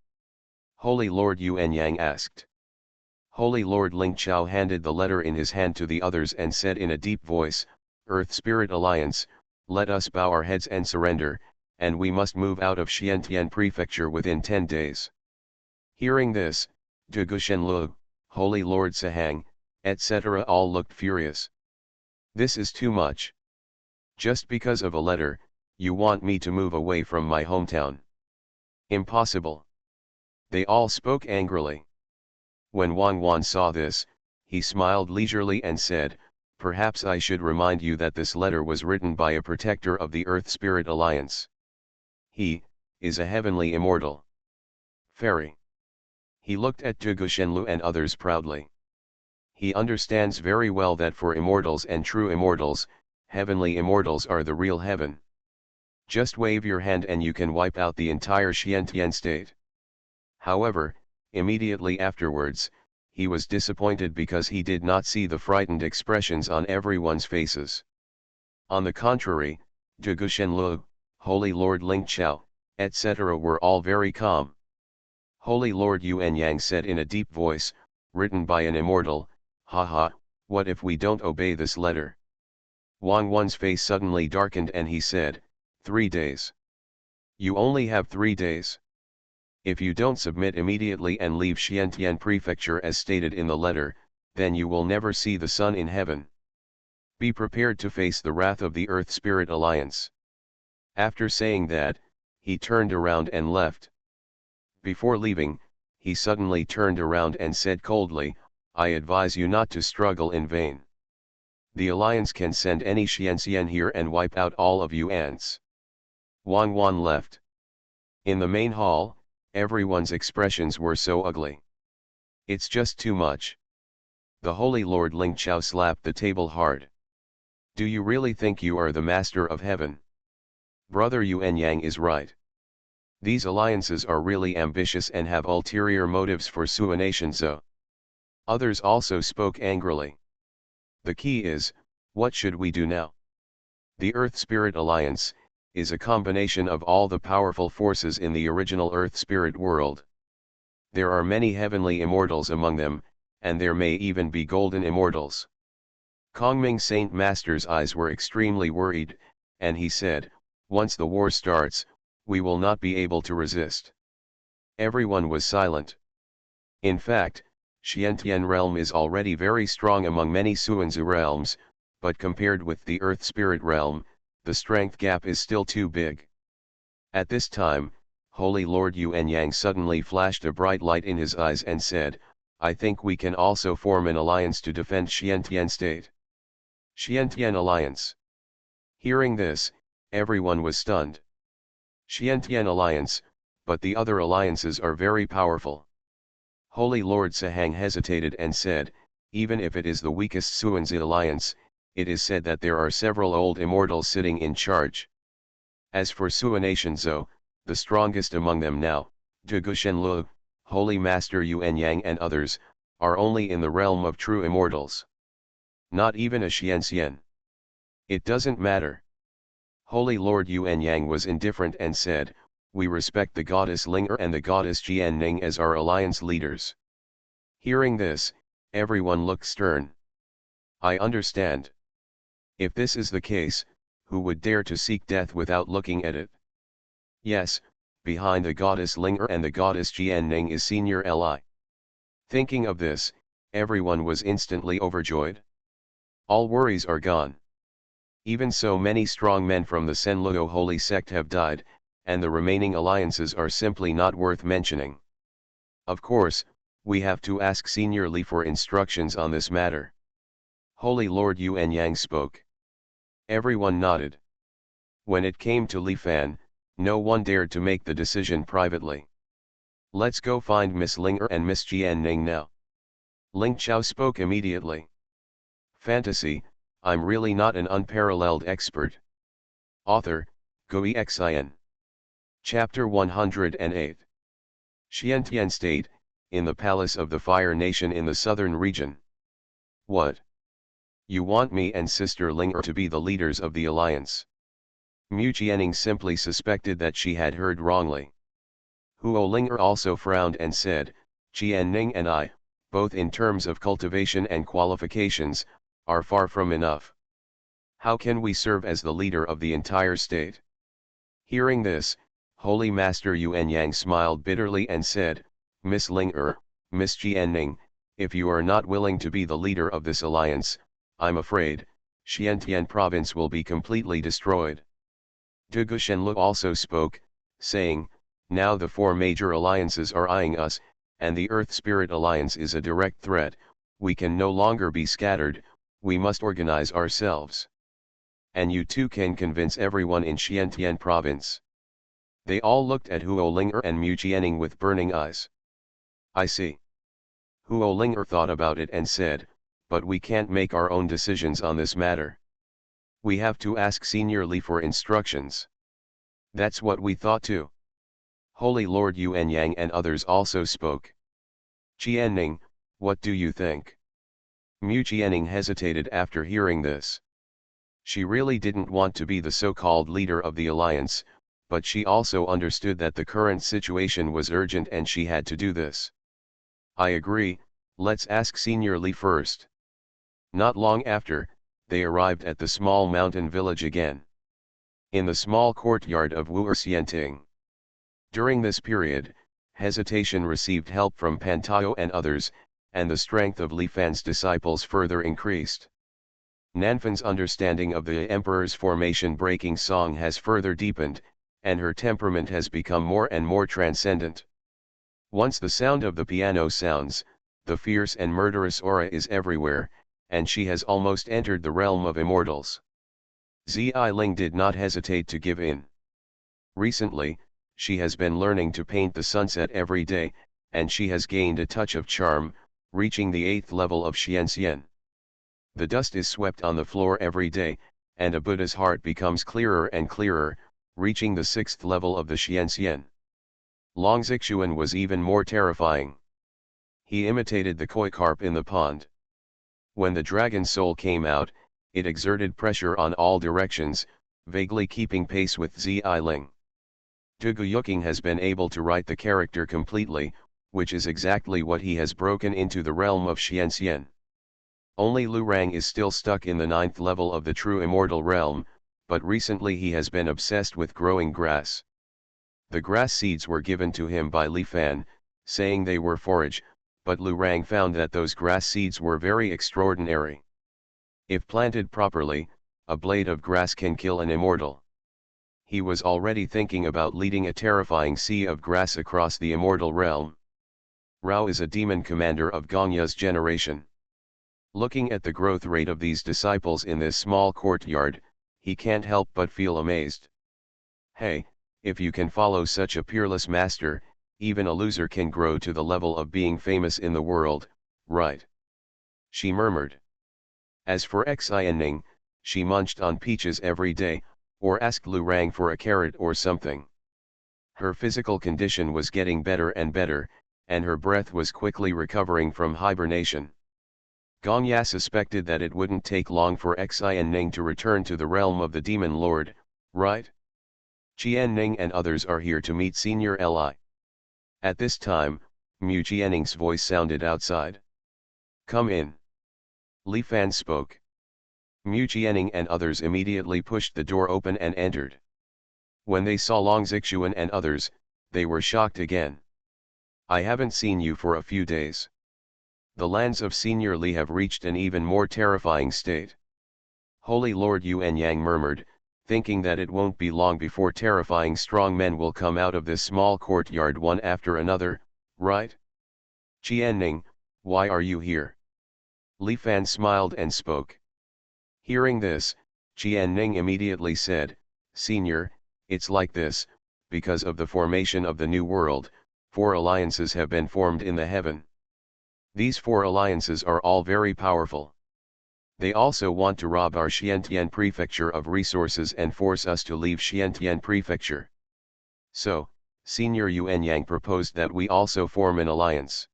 Holy Lord Yuan Yang asked. Holy Lord Ling Chao handed the letter in his hand to the others and said in a deep voice, "Earth Spirit Alliance, let us bow our heads and surrender, and we must move out of Xiantian Prefecture within 10 days. Hearing this, De Gushenlu, Holy Lord Sahang, etc. all looked furious. This is too much. Just because of a letter, you want me to move away from my hometown? Impossible. They all spoke angrily. When Xuanhuan saw this, he smiled leisurely and said, "Perhaps I should remind you that this letter was written by a protector of the Earth Spirit Alliance. He is a heavenly immortal. Fairy." He looked at Zhuge Shenlu and others proudly. He understands very well that for immortals and true immortals, heavenly immortals are the real heaven. Just wave your hand and you can wipe out the entire Xiantian state. However, immediately afterwards, he was disappointed because he did not see the frightened expressions on everyone's faces. On the contrary, Zhuge Shenlu, Holy Lord Ling Chao, etc. were all very calm. Holy Lord Yuan Yang said in a deep voice, "Written by an immortal, haha, what if we don't obey this letter?" Xuanhuan's face suddenly darkened and he said, 3 days. You only have 3 days. If you don't submit immediately and leave Xiantian Prefecture as stated in the letter, then you will never see the sun in heaven. Be prepared to face the wrath of the Earth Spirit Alliance. After saying that, he turned around and left. Before leaving, he suddenly turned around and said coldly, "I advise you not to struggle in vain. The Alliance can send any Xianxian here and wipe out all of you ants." Xuanhuan left. In the main hall, everyone's expressions were so ugly. It's just too much. The Holy Lord Ling Chao slapped the table hard. Do you really think you are the master of heaven? Brother Yuan Yang is right. These alliances are really ambitious and have ulterior motives for Xuanhuan Zhou. Others also spoke angrily. The key is, what should we do now? The Earth Spirit Alliance is a combination of all the powerful forces in the original Earth Spirit world. There are many heavenly immortals among them, and there may even be golden immortals. Kongming Saint Master's eyes were extremely worried, and he said, "Once the war starts, we will not be able to resist." Everyone was silent. In fact, Xiantian realm is already very strong among many Xuanzhu realms, but compared with the Earth Spirit realm, the strength gap is still too big. At this time, Holy Lord Yuan Yang suddenly flashed a bright light in his eyes and said, "I think we can also form an alliance to defend Xiantian state." Xiantian Alliance. Hearing this, everyone was stunned. Xiantian Alliance, but the other alliances are very powerful. Holy Lord Sahang hesitated and said, "Even if it is the weakest Xuanzi alliance, it is said that there are several old immortals sitting in charge. As for Xuanhuan Zhou, the strongest among them now, Zhuge Shenlu, Holy Master Yuan Yang and others, are only in the realm of true immortals. Not even a Xianxian. It doesn't matter." Holy Lord Yuan Yang was indifferent and said, "We respect the goddess Ling'er and the goddess Jianning as our alliance leaders." Hearing this, everyone looked stern. I understand. If this is the case, who would dare to seek death without looking at it? Yes, behind the goddess Ling'er and the goddess Jianning is Senior Li. Thinking of this, everyone was instantly overjoyed. All worries are gone. Even so, many strong men from the Senluo holy sect have died, and the remaining alliances are simply not worth mentioning. Of course, we have to ask Senior Li for instructions on this matter. Holy Lord Yuan Yang spoke. Everyone nodded. When it came to Li Fan, no one dared to make the decision privately. "Let's go find Miss Ling'er and Miss Jianning now." Ling Chao spoke immediately. Fantasy, I'm really not an unparalleled expert. Author, Gui Xin. Chapter 108. Xiantian State, in the Palace of the Fire Nation in the southern region. What? You want me and Sister Linger to be the leaders of the alliance. Mu Jianing simply suspected that she had heard wrongly. Huo Linger also frowned and said, Jianning and I, both in terms of cultivation and qualifications, are far from enough. How can we serve as the leader of the entire state? Hearing this, Holy Master Yuanyang smiled bitterly and said, Miss Linger, Miss Jianning, if you are not willing to be the leader of this alliance, I'm afraid, Xiantian province will be completely destroyed. De Shenlu also spoke, saying, now the four major alliances are eyeing us, and the Earth Spirit Alliance is a direct threat. We can no longer be scattered, we must organize ourselves. And you too can convince everyone in Xiantian province. They all looked at Huo Linger and Mu Jianing with burning eyes. I see. Huo Linger thought about it and said, but we can't make our own decisions on this matter. We have to ask Senior Li for instructions. That's what we thought too. Holy Lord Yuanyang and others also spoke. Jianning, what do you think? Mu Jianing hesitated after hearing this. She really didn't want to be the so-called leader of the alliance, but she also understood that the current situation was urgent and she had to do this. I agree, let's ask Senior Li first. Not long after, they arrived at the small mountain village again. In the small courtyard of Wuerxianting. During this period, Hesitation received help from Pantao and others, and the strength of Li Fan's disciples further increased. Nanfan's understanding of the Emperor's formation-breaking song has further deepened, and her temperament has become more and more transcendent. Once the sound of the piano sounds, the fierce and murderous aura is everywhere, and she has almost entered the realm of immortals. Zi Ling did not hesitate to give in. Recently, she has been learning to paint the sunset every day, and she has gained a touch of charm, reaching the 8th level of Xianxian. The dust is swept on the floor every day, and a Buddha's heart becomes clearer and clearer, reaching the 6th level of the Xianxian. Long Xuanhuan was even more terrifying. He imitated the koi carp in the pond. When the dragon soul came out, it exerted pressure on all directions, vaguely keeping pace with Zi Ling. Du Guyuking has been able to write the character completely, which is exactly what he has broken into the realm of Xianxian. Only Lu Rang is still stuck in the 9th level of the true immortal realm, but recently he has been obsessed with growing grass. The grass seeds were given to him by Li Fan, saying they were forage, but Lu Rang found that those grass seeds were very extraordinary. If planted properly, a blade of grass can kill an immortal. He was already thinking about leading a terrifying sea of grass across the immortal realm. Rao is a demon commander of Gongya's generation. Looking at the growth rate of these disciples in this small courtyard, he can't help but feel amazed. Hey, if you can follow such a peerless master, even a loser can grow to the level of being famous in the world, right? She murmured. As for Xianning, she munched on peaches every day, or asked Lu Rang for a carrot or something. Her physical condition was getting better and better, and her breath was quickly recovering from hibernation. Gongya suspected that it wouldn't take long for Xianning to return to the realm of the Demon Lord, right? Jianning and others are here to meet Senior Li. At this time, Mu Jianning's voice sounded outside. Come in. Li Fan spoke. Mu Jianning and others immediately pushed the door open and entered. When they saw Long Xuanhuan and others, they were shocked again. I haven't seen you for a few days. The lands of Senior Li have reached an even more terrifying state. Holy Lord Yuanyang murmured, thinking that it won't be long before terrifying strong men will come out of this small courtyard one after another, right? Jianning, why are you here? Li Fan smiled and spoke. Hearing this, Jianning immediately said, Senior, it's like this, because of the formation of the new world, 4 alliances have been formed in the heaven. These 4 alliances are all very powerful. They also want to rob our Xiantian prefecture of resources and force us to leave Xiantian prefecture. So, Senior Yuanyang proposed that we also form an alliance.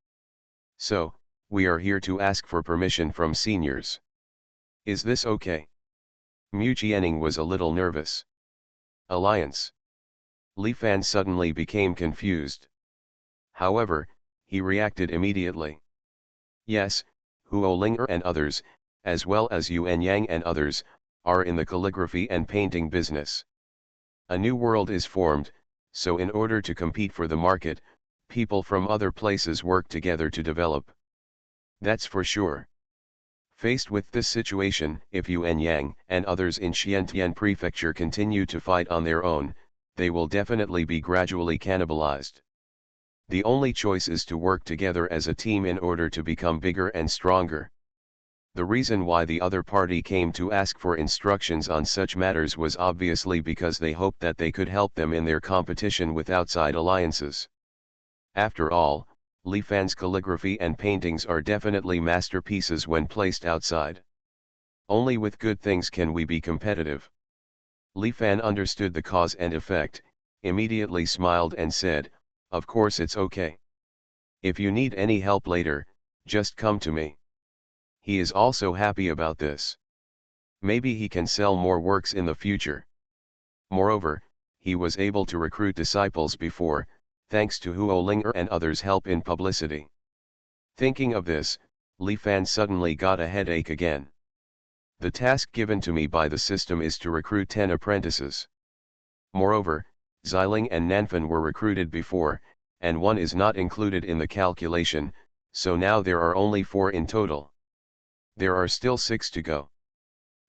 So, we are here to ask for permission from seniors. Is this okay? Mu Jianing was a little nervous. Alliance. Li Fan suddenly became confused. However, he reacted immediately. Yes, Huo Linger and others, as well as Yuan Yang and others, are in the calligraphy and painting business. A new world is formed, so in order to compete for the market, people from other places work together to develop. That's for sure. Faced with this situation, if Yuan Yang and others in Xiantian Prefecture continue to fight on their own, they will definitely be gradually cannibalized. The only choice is to work together as a team in order to become bigger and stronger. The reason why the other party came to ask for instructions on such matters was obviously because they hoped that they could help them in their competition with outside alliances. After all, Li Fan's calligraphy and paintings are definitely masterpieces when placed outside. Only with good things can we be competitive. Li Fan understood the cause and effect, immediately smiled and said, "Of course it's okay. If you need any help later, just come to me." He is also happy about this. Maybe he can sell more works in the future. Moreover, he was able to recruit disciples before, thanks to Huo Linger and others' help in publicity. Thinking of this, Li Fan suddenly got a headache again. The task given to me by the system is to recruit 10 apprentices. Moreover, Xiling and Nanfan were recruited before, and one is not included in the calculation, so now there are only 4 in total. There are still 6 to go.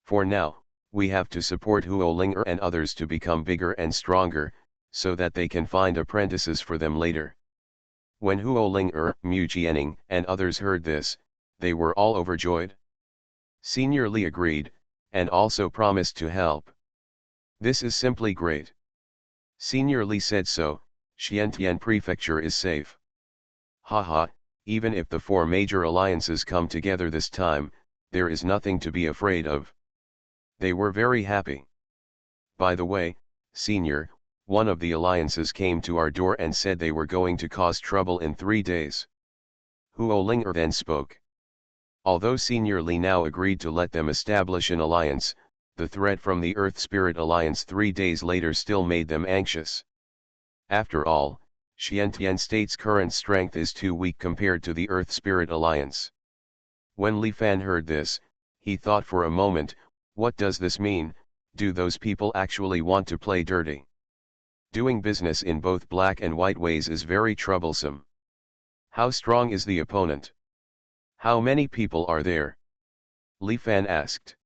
For now, we have to support Huo Linger and others to become bigger and stronger, so that they can find apprentices for them later. When Huo Linger, Mu Jianing, and others heard this, they were all overjoyed. Senior Li agreed, and also promised to help. This is simply great. Senior Li said so, Xiantian Prefecture is safe. Haha, even if the 4 major alliances come together this time, there is nothing to be afraid of. They were very happy. By the way, Senior, one of the alliances came to our door and said they were going to cause trouble in 3 days. Huo Linger then spoke. Although Senior Li now agreed to let them establish an alliance, the threat from the Earth Spirit Alliance 3 days later still made them anxious. After all, Xiantian State's current strength is too weak compared to the Earth Spirit Alliance. When Li Fan heard this, he thought for a moment, what does this mean? Do those people actually want to play dirty? Doing business in both black and white ways is very troublesome. How strong is the opponent? How many people are there? Li Fan asked.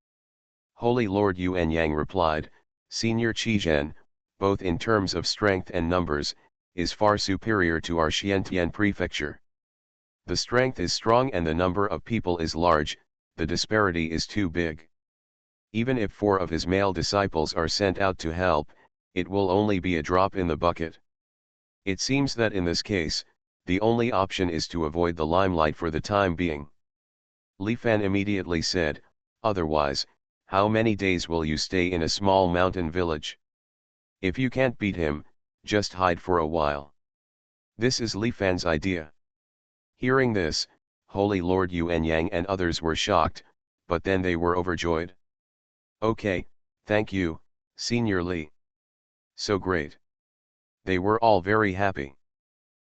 Holy Lord Yuan Yang replied, Senior Qizhan, both in terms of strength and numbers, is far superior to our Xiantian Prefecture. The strength is strong and the number of people is large, the disparity is too big. Even if 4 of his male disciples are sent out to help, it will only be a drop in the bucket. It seems that in this case, the only option is to avoid the limelight for the time being. Li Fan immediately said, otherwise, how many days will you stay in a small mountain village? If you can't beat him, just hide for a while. This is Li Fan's idea. Hearing this, Holy Lord Yuan Yang and others were shocked, but then they were overjoyed. Okay, thank you, Senior Li. So great. They were all very happy.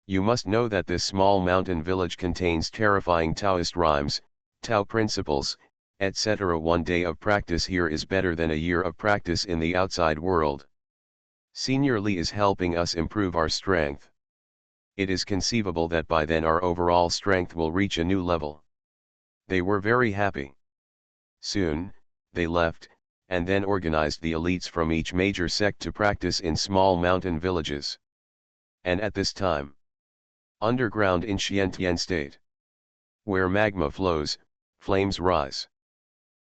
You must know that this small mountain village contains terrifying Taoist rhymes, Tao principles, etc. One day of practice here is better than a year of practice in the outside world. Senior Li is helping us improve our strength. It is conceivable that by then our overall strength will reach a new level. They were very happy. Soon, they left, and then organized the elites from each major sect to practice in small mountain villages. And at this time, underground in Xiantian State, where magma flows, flames rise.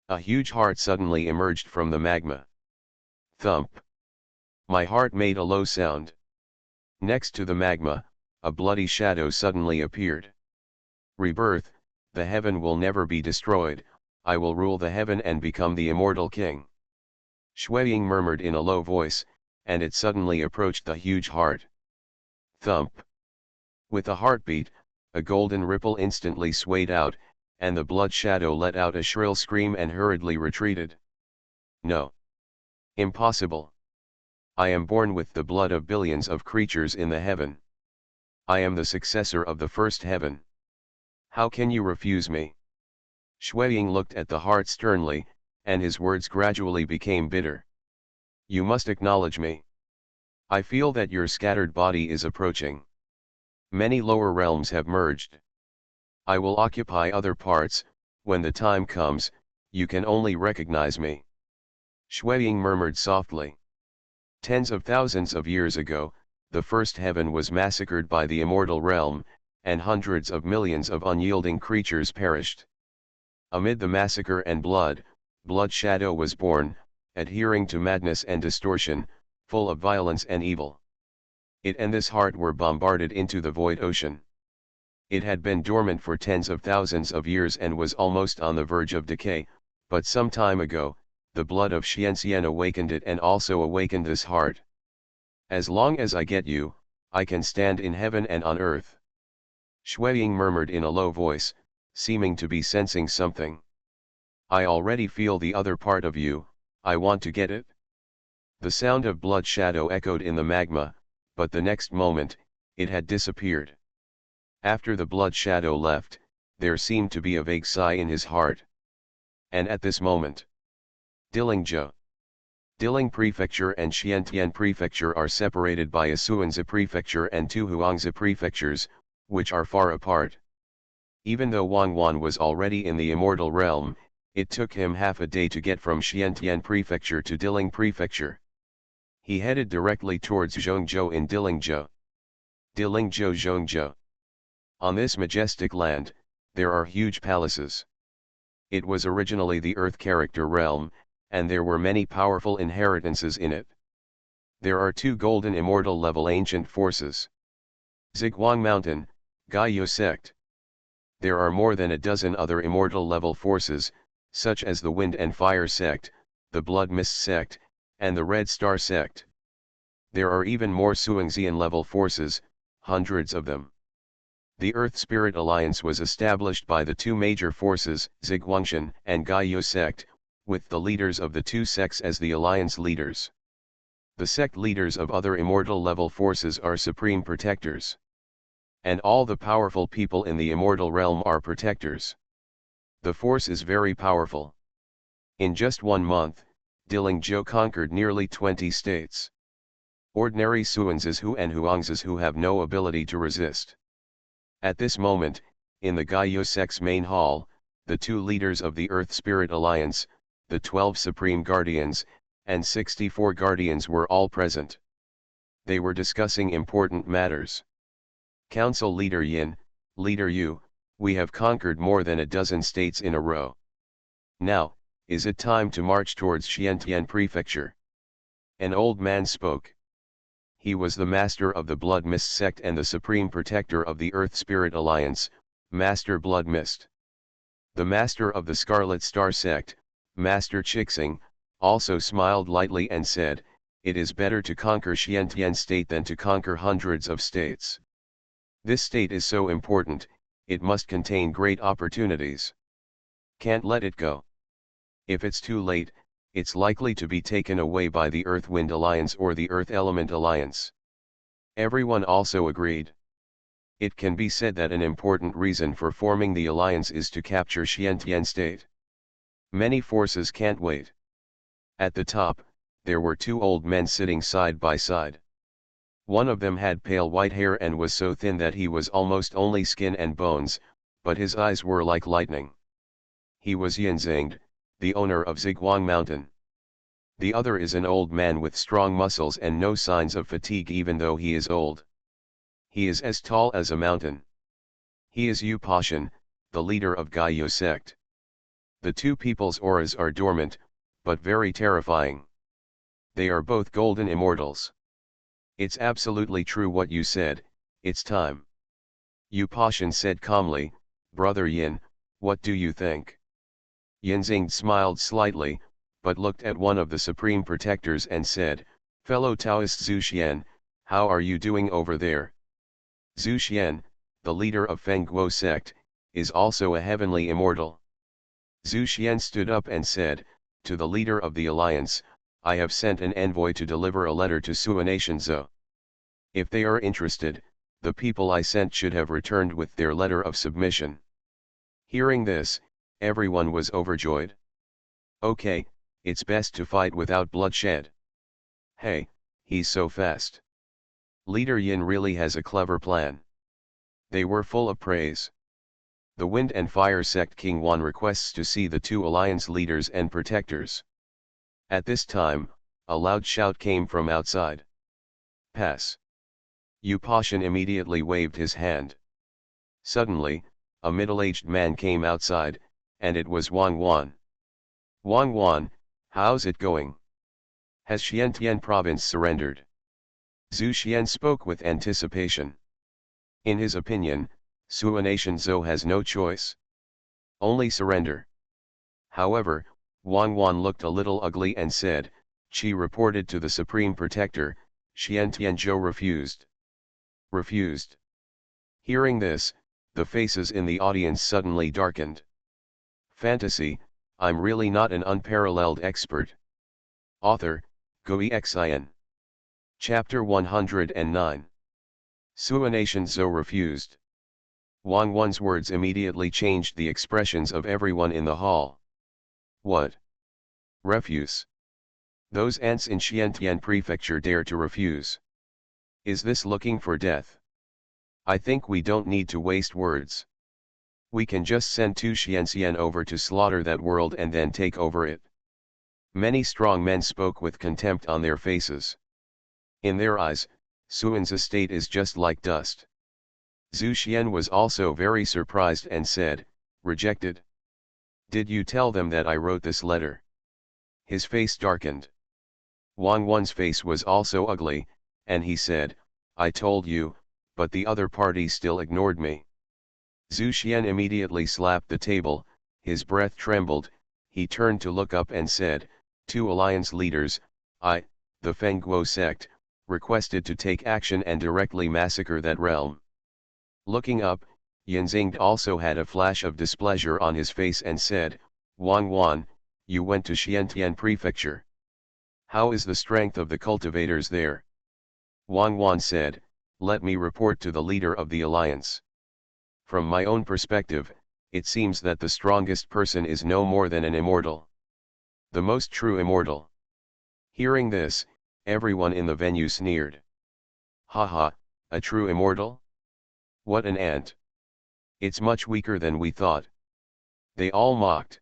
A huge heart suddenly emerged from the magma. Thump. My heart made a low sound. Next to the magma, a bloody shadow suddenly appeared. Rebirth, the heaven will never be destroyed, I will rule the heaven and become the immortal king. Xueying murmured in a low voice, and it suddenly approached the huge heart. Thump. With a heartbeat, a golden ripple instantly swayed out, and the blood shadow let out a shrill scream and hurriedly retreated. No. Impossible. I am born with the blood of billions of creatures in the heaven. I am the successor of the first heaven. How can you refuse me? Xueying looked at the heart sternly, and his words gradually became bitter. You must acknowledge me. I feel that your scattered body is approaching. Many lower realms have merged. I will occupy other parts. When the time comes, you can only recognize me. Xueying murmured softly. Tens of thousands of years ago, the first heaven was massacred by the immortal realm, and hundreds of millions of unyielding creatures perished. Amid the massacre and blood shadow was born, adhering to madness and distortion, full of violence and evil. It and this heart were bombarded into the void ocean. It had been dormant for tens of thousands of years and was almost on the verge of decay, but some time ago, the blood of Xuanhuan awakened it and also awakened this heart. As long as I get you, I can stand in heaven and on earth. Xueying murmured in a low voice, seeming to be sensing something. I already feel the other part of you, I want to get it. The sound of blood shadow echoed in the magma, but the next moment, it had disappeared. After the blood shadow left, there seemed to be a vague sigh in his heart. And at this moment, Dilingzhou, Diling Prefecture and Xiantian Prefecture are separated by a Suanzi Prefecture and two Huangzi Prefectures, which are far apart. Even though Xuanhuan was already in the immortal realm, it took him half a day to get from Xiantian Prefecture to Diling Prefecture. He headed directly towards Zhongzhou in Dilingzhou. Dilingzhou Zhongzhou. On this majestic land, there are huge palaces. It was originally the Earth character realm, and there were many powerful inheritances in it. There are two golden immortal level ancient forces. Ziguang Mountain, Gaiyu sect. There are more than a dozen other immortal level forces, such as the Wind and Fire sect, the Blood Mist sect, and the Red Star sect. There are even more Suangzian level forces, hundreds of them. The Earth Spirit Alliance was established by the two major forces, Ziguangshan and Gaiyu sect, with the leaders of the two sects as the alliance leaders. The sect leaders of other immortal level forces are supreme protectors. And all the powerful people in the immortal realm are protectors. The force is very powerful. In just 1 month, Dilingzhou conquered nearly 20 states. Ordinary Suanzis who and Huangzis who have no ability to resist. At this moment, in the Gaiyu sect's main hall, the two leaders of the Earth Spirit Alliance, the 12 Supreme Guardians, and 64 Guardians were all present. They were discussing important matters. Council Leader Yin, Leader Yu, we have conquered more than a dozen states in a row. Now, is it time to march towards Xiantian Prefecture? An old man spoke. He was the master of the Blood Mist sect and the supreme protector of the Earth Spirit Alliance, Master Blood Mist. The master of the Scarlet Star sect, Master Chixing, also smiled lightly and said, it is better to conquer Xiantian state than to conquer hundreds of states. This state is so important, it must contain great opportunities. Can't let it go. If it's too late, it's likely to be taken away by the Earth Wind Alliance or the Earth Element Alliance. Everyone also agreed. It can be said that an important reason for forming the alliance is to capture Xiantian state. Many forces can't wait. At the top, there were two old men sitting side by side. One of them had pale white hair and was so thin that he was almost only skin and bones, but his eyes were like lightning. He was Yanzinged, the owner of Ziguang Mountain. The other is an old man with strong muscles and no signs of fatigue even though he is old. He is as tall as a mountain. He is Yu Pashan, the leader of Gaiyu sect. The two people's auras are dormant, but very terrifying. They are both golden immortals. It's absolutely true what you said, it's time. Yu Pashan said calmly, Brother Yin, what do you think? Yanzing smiled slightly, but looked at one of the supreme protectors and said, Fellow Taoist Zhu Xian, how are you doing over there? Zhu Xian, the leader of Feng Guo sect, is also a heavenly immortal. Zhu Xian stood up and said, to the leader of the alliance, I have sent an envoy to deliver a letter to Xuanhuan Zhou. If they are interested, the people I sent should have returned with their letter of submission. Hearing this, everyone was overjoyed. Okay, it's best to fight without bloodshed. Hey, he's so fast. Leader Yin really has a clever plan. They were full of praise. The Wind and Fire sect King Wan requests to see the two alliance leaders and protectors. At this time, a loud shout came from outside. Pass. Yu Pashan immediately waved his hand. Suddenly, a middle-aged man came outside, and it was Xuanhuan. Xuanhuan, how's it going? Has Xiantian province surrendered? Zhu Xian spoke with anticipation. In his opinion, Xuanhuan Zhou has no choice. Only surrender. However, Xuanhuan looked a little ugly and said, Qi reported to the Supreme Protector, Xiantian Zhou refused. Refused. Hearing this, the faces in the audience suddenly darkened. Fantasy, I'm really not an unparalleled expert. Author, Xuanhuan. Chapter 109. Xuanhuan Zhou refused. Xuanhuan's words immediately changed the expressions of everyone in the hall. What? Refuse? Those ants in Xiantian Prefecture dare to refuse? Is this looking for death? I think we don't need to waste words. We can just send two Xianxian over to slaughter that world and then take over it. Many strong men spoke with contempt on their faces. In their eyes, Xuan's estate is just like dust. Zhu Xian was also very surprised and said, rejected. Did you tell them that I wrote this letter? His face darkened. Xuanhuan's face was also ugly, and he said, I told you, but the other party still ignored me. Zhu Xian immediately slapped the table, his breath trembled, he turned to look up and said, two alliance leaders, I, the Fengguo sect, requested to take action and directly massacre that realm. Looking up, Yanzing also had a flash of displeasure on his face and said, Xuanhuan, you went to Xiantian Prefecture. How is the strength of the cultivators there? Xuanhuan said, let me report to the leader of the alliance. From my own perspective, it seems that the strongest person is no more than an immortal. The most true immortal. Hearing this, everyone in the venue sneered. Haha, a true immortal? What an ant. It's much weaker than we thought. They all mocked.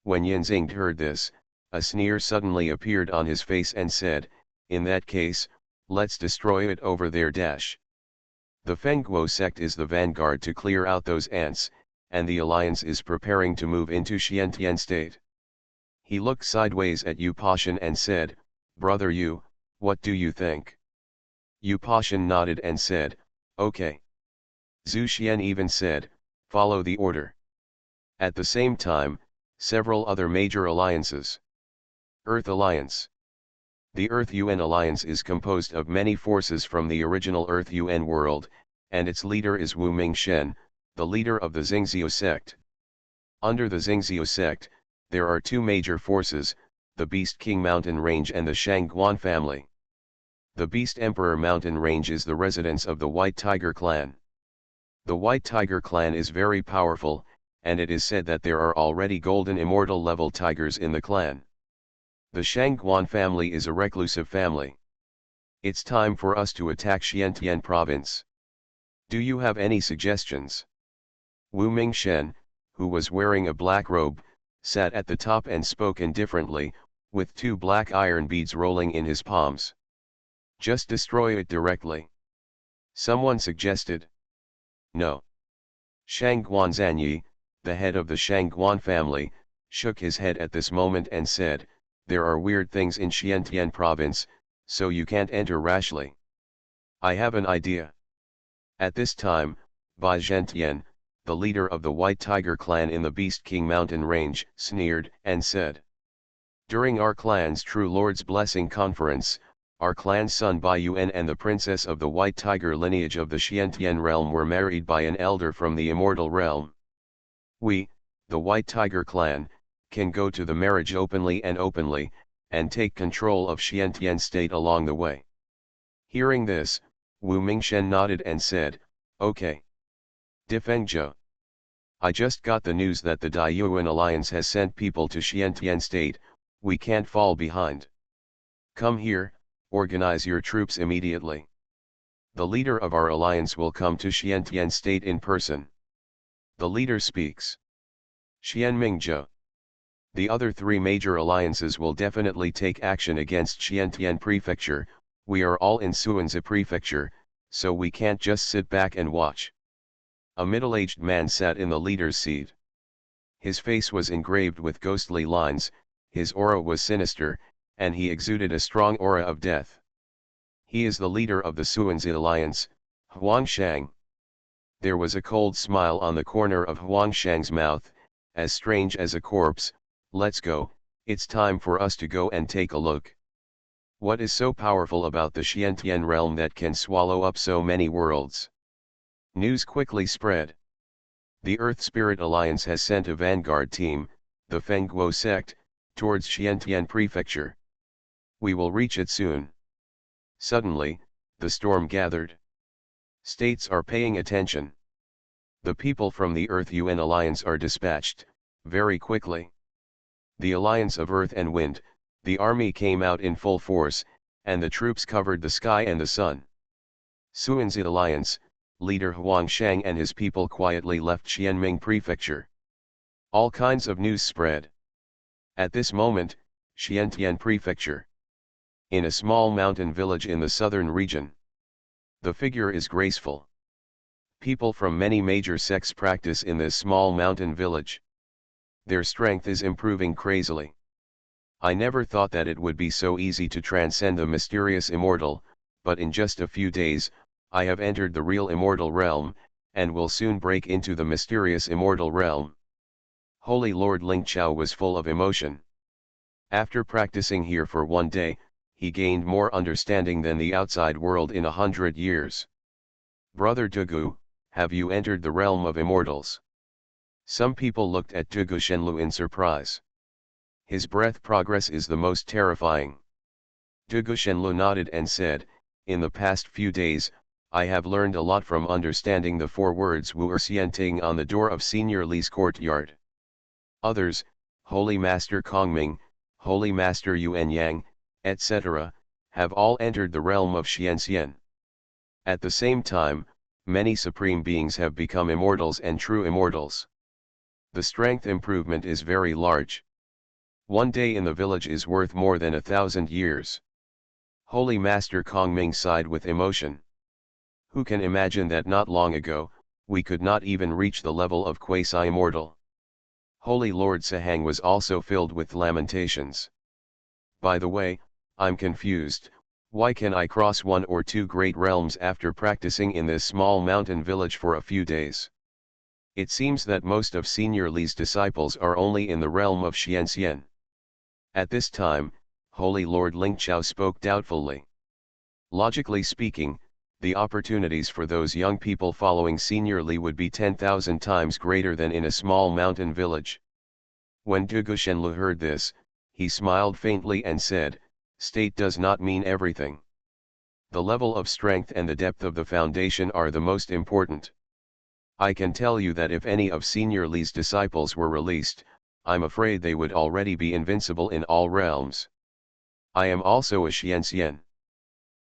When Yanzing heard this, a sneer suddenly appeared on his face and said, in that case, let's destroy it over there. The Fengguo sect is the vanguard to clear out those ants, and the alliance is preparing to move into Xiantian state. He looked sideways at Yu Pashan and said, Brother Yu, what do you think? Yu Pashan nodded and said, okay. Zhu Xian even said, follow the order. At the same time, several other major alliances. Earth Alliance. The Earth-UN Alliance is composed of many forces from the original Earth-UN world, and its leader is Wu Mingshen, the leader of the Xingzhou sect. Under the Xingzhou sect, there are two major forces, the Beast King Mountain Range and the Xuanhuan family. The Beast Emperor Mountain Range is the residence of the White Tiger clan. The White Tiger clan is very powerful, and it is said that there are already golden immortal level tigers in the clan. The Xuanhuan family is a reclusive family. It's time for us to attack Xiantian province. Do you have any suggestions? Wu Mingshen, who was wearing a black robe, sat at the top and spoke indifferently, with two black iron beads rolling in his palms. Just destroy it directly. Someone suggested. No. Xuanhuan Zanyi, the head of the Xuanhuan family, shook his head at this moment and said, there are weird things in Xiantian province, so you can't enter rashly. I have an idea. At this time, Bai Zhentian, the leader of the White Tiger clan in the Beast King Mountain Range, sneered and said, during our clan's True Lord's Blessing Conference, our clan's son Bai Yuan and the princess of the White Tiger lineage of the Xiantian realm were married by an elder from the immortal realm. We, the White Tiger clan, can go to the marriage openly, and take control of Xiantian state along the way. Hearing this, Wu Mingshen nodded and said, okay. Difengzhou. I just got the news that the Daiyuan alliance has sent people to Xiantian state, we can't fall behind. Come here, organize your troops immediately. The leader of our alliance will come to Xiantian state in person. The leader speaks. Xianmingzhou. The other three major alliances will definitely take action against Xiantian prefecture, we are all in Xuanzi prefecture, so we can't just sit back and watch. A middle-aged man sat in the leader's seat. His face was engraved with ghostly lines, his aura was sinister, and he exuded a strong aura of death. He is the leader of the Xuanzi alliance, Huangshang. There was a cold smile on the corner of Huangshang's mouth, as strange as a corpse. Let's go, it's time for us to go and take a look. What is so powerful about the Xiantian realm that can swallow up so many worlds? News quickly spread. The Earth Spirit Alliance has sent a vanguard team, the Fengguo sect, towards Xiantian prefecture. We will reach it soon. Suddenly, the storm gathered. States are paying attention. The people from the Earth-UN Alliance are dispatched, very quickly. The Alliance of Earth and Wind, the army came out in full force, and the troops covered the sky and the sun. Xuanzi Alliance, leader Huangshang and his people quietly left Xianming prefecture. All kinds of news spread. At this moment, Xiantian prefecture. In a small mountain village in the southern region. The figure is graceful. People from many major sects practice in this small mountain village. Their strength is improving crazily. I never thought that it would be so easy to transcend the mysterious immortal, but in just a few days, I have entered the real immortal realm, and will soon break into the mysterious immortal realm. Holy Lord Lingqiao was full of emotion. After practicing here for one day, he gained more understanding than the outside world in 100 years. Brother Tugu, have you entered the realm of immortals? Some people looked at Tugu Shenlu in surprise. His breath progress is the most terrifying. Tugu Shenlu nodded and said, in the past few days, I have learned a lot from understanding the 4 words Wu Er Xianting on the door of Senior Li's courtyard. Others, Holy Master Kongming, Holy Master Yuan Yang, etc., have all entered the realm of Xianxian. At the same time, many supreme beings have become immortals and true immortals. The strength improvement is very large. One day in the village is worth more than 1,000 years. Holy Master Kongming sighed with emotion. Who can imagine that not long ago, we could not even reach the level of quasi-immortal? Holy Lord Sahang was also filled with lamentations. By the way, I'm confused, why can I cross 1 or 2 great realms after practicing in this small mountain village for a few days? It seems that most of Senior Li's disciples are only in the realm of Xianxian. At this time, Holy Lord Lingqiao spoke doubtfully. Logically speaking, the opportunities for those young people following Senior Li would be 10,000 times greater than in a small mountain village. When Tugu Shenlu heard this, he smiled faintly and said, state does not mean everything. The level of strength and the depth of the foundation are the most important. I can tell you that if any of Senior Li's disciples were released, I'm afraid they would already be invincible in all realms. I am also a Xianxian.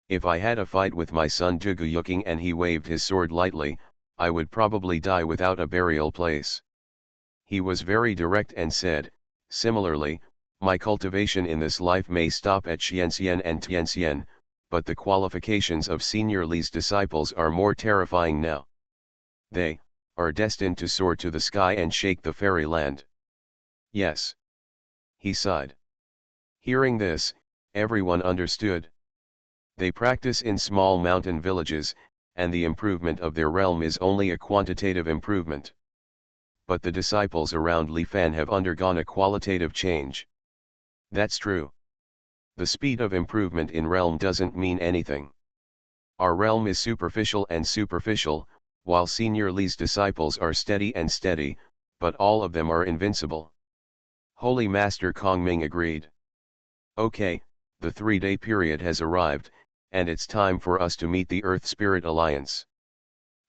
If I had a fight with my son Tugu Yuking and he waved his sword lightly, I would probably die without a burial place. He was very direct and said, similarly, my cultivation in this life may stop at Xianxian and Tianxian, but the qualifications of Senior Li's disciples are more terrifying now. They are destined to soar to the sky and shake the fairyland. Yes. He sighed. Hearing this, everyone understood. They practice in small mountain villages, and the improvement of their realm is only a quantitative improvement. But the disciples around Li Fan have undergone a qualitative change. That's true. The speed of improvement in realm doesn't mean anything. Our realm is superficial and superficial, while Senior Li's disciples are steady and steady, but all of them are invincible. Holy Master Kongming agreed. Okay, the 3-day period has arrived, and it's time for us to meet the Earth Spirit Alliance.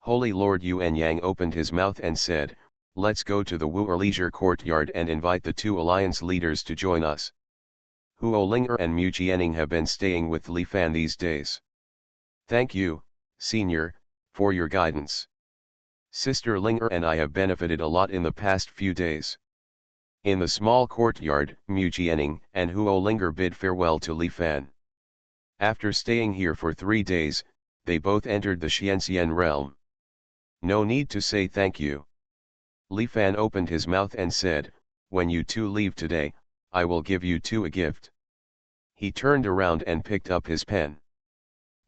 Holy Lord Yuan Yang opened his mouth and said, let's go to the Wu'er Leisure Courtyard and invite the 2 alliance leaders to join us. Huo Linger and Mu Jianing have been staying with Li Fan these days. Thank you, Senior, for your guidance. Sister Linger and I have benefited a lot in the past few days. In the small courtyard, Mu Jianing and Huo Linger bid farewell to Li Fan. After staying here for 3 days, they both entered the Xianxian realm. No need to say thank you. Li Fan opened his mouth and said, when you 2 leave today, I will give you 2 a gift. He turned around and picked up his pen.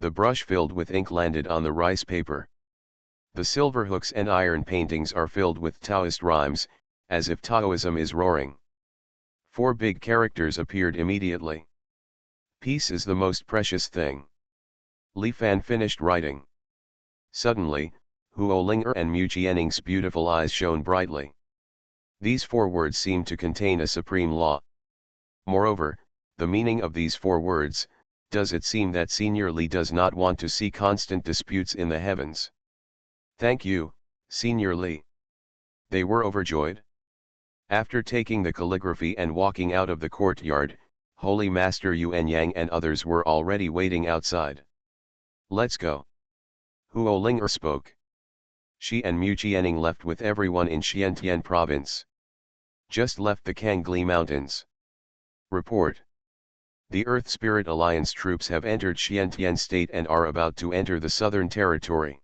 The brush filled with ink landed on the rice paper. The silver hooks and iron paintings are filled with Taoist rhymes, as if Taoism is roaring. 4 big characters appeared immediately. Peace is the most precious thing. Li Fan finished writing. Suddenly, Huo Linger and Mu Jianing's beautiful eyes shone brightly. These 4 words seemed to contain a supreme law. Moreover, the meaning of these 4 words, does it seem that Senior Li does not want to see constant disputes in the heavens? Thank you, Senior Li. They were overjoyed. After taking the calligraphy and walking out of the courtyard, Holy Master Yuan Yang and others were already waiting outside. Let's go. Huo Linger spoke. She and Mu Jianing left with everyone in Xiantian province. Just left the Kangli Mountains. Report. The Earth Spirit Alliance troops have entered Xiantian State and are about to enter the Southern Territory.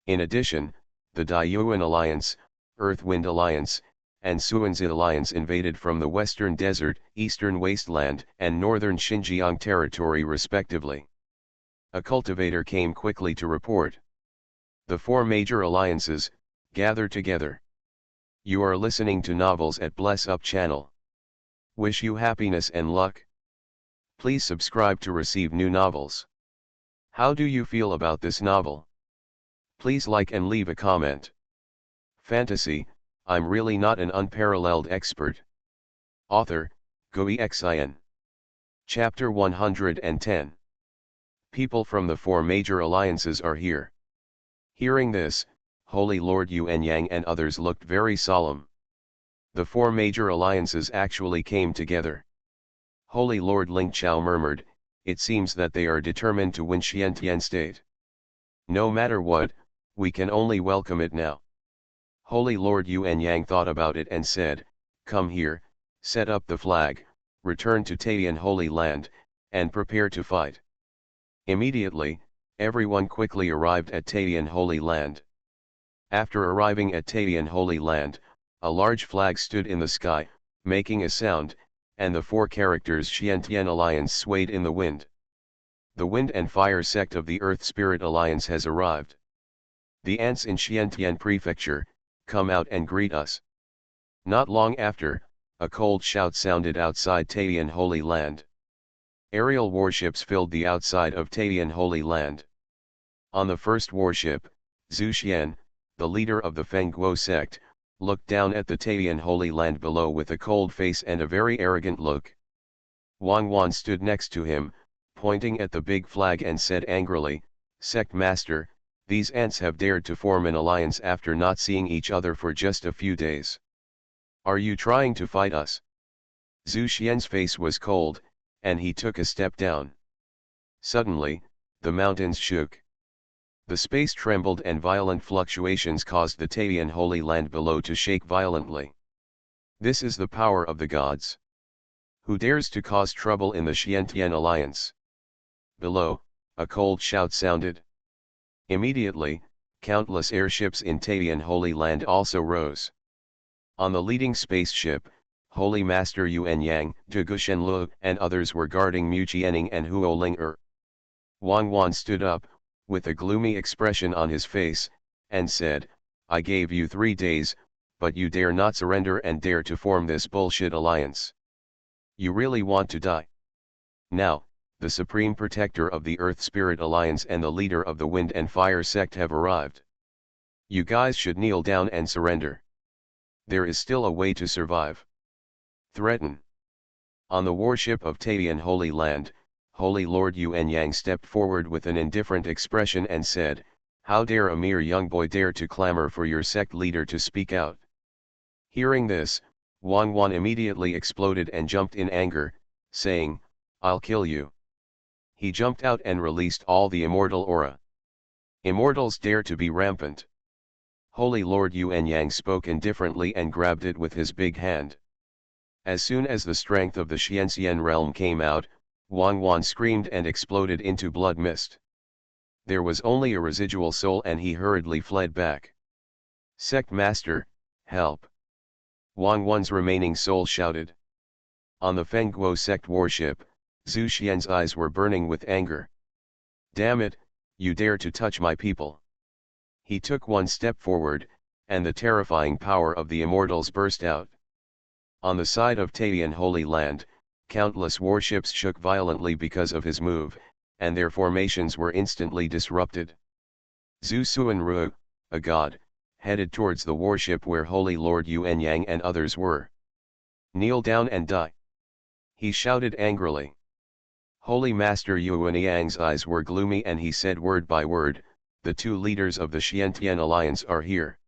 In addition, the Daiyuan Alliance, Earth Wind Alliance, and Xuanzi Alliance invaded from the Western Desert, Eastern Wasteland, and Northern Xinjiang Territory respectively. A cultivator came quickly to report. The 4 major alliances, gather together. You are listening to Novels at Bless Up channel. Wish you happiness and luck. Please subscribe to receive new novels. How do you feel about this novel? Please like and leave a comment. Fantasy, I'm really not an unparalleled expert. Author, Xuanhuan. Chapter 110. People from the 4 major alliances are here. Hearing this, Holy Lord Yuan Yang and others looked very solemn. The 4 major alliances actually came together. Holy Lord Ling Chao murmured, it seems that they are determined to win Xiantian State. No matter what, we can only welcome it now. Holy Lord Yuan Yang thought about it and said, come here, set up the flag, return to Taiyan Holy Land, and prepare to fight. Immediately, everyone quickly arrived at Taiyan Holy Land. After arriving at Taiyan Holy Land, a large flag stood in the sky, making a sound, and the 4 characters Xiantian Alliance swayed in the wind. The Wind and Fire sect of the Earth Spirit Alliance has arrived. The ants in Xiantian Prefecture, come out and greet us. Not long after, a cold shout sounded outside Taiyan Holy Land. Aerial warships filled the outside of Taiyan Holy Land. On the first warship, Zhu Xian, the leader of the Feng Guo sect, looked down at the Taiyan Holy Land below with a cold face and a very arrogant look. Xuanhuan stood next to him, pointing at the big flag and said angrily, Sect Master, these ants have dared to form an alliance after not seeing each other for just a few days. Are you trying to fight us? Zhu Xian's face was cold, and he took a step down. Suddenly, the mountains shook. The space trembled and violent fluctuations caused the Taiyan Holy Land below to shake violently. This is the power of the gods. Who dares to cause trouble in the Xiantian Alliance? Below, a cold shout sounded. Immediately, countless airships in Taiyan Holy Land also rose. On the leading spaceship, Holy Master Yuan Yang, Zhuge Shenlu, and others were guarding Mu Jianing and Huo Linger. Xuanhuan stood up, with a gloomy expression on his face, and said, I gave you 3 days, but you dare not surrender and dare to form this bullshit alliance. You really want to die? Now, the Supreme Protector of the Earth Spirit Alliance and the leader of the Wind and Fire sect have arrived. You guys should kneel down and surrender. There is still a way to survive. Threaten. On the warship of Taiyan Holy Land, Holy Lord Yuan Yang stepped forward with an indifferent expression and said, "How dare a mere young boy dare to clamor for your sect leader to speak out?" Hearing this, Xuanhuan immediately exploded and jumped in anger, saying, "I'll kill you." He jumped out and released all the immortal aura. Immortals dare to be rampant. Holy Lord Yuan Yang spoke indifferently and grabbed it with his big hand. As soon as the strength of the Xianxian realm came out, Xuanhuan screamed and exploded into blood mist. There was only a residual soul and he hurriedly fled back. "Sect Master, help!" Xuanhuan's remaining soul shouted. On the Fengguo sect warship, Zhu Xian's eyes were burning with anger. "Damn it, you dare to touch my people!" He took one step forward, and the terrifying power of the immortals burst out. On the side of Taiyan Holy Land, countless warships shook violently because of his move, and their formations were instantly disrupted. Zhu Xuanru, a god, headed towards the warship where Holy Lord Yuan Yang and others were. "Kneel down and die!" he shouted angrily. Holy Master Yuan Yang's eyes were gloomy and he said word by word, "The two leaders of the Xiantian alliance are here.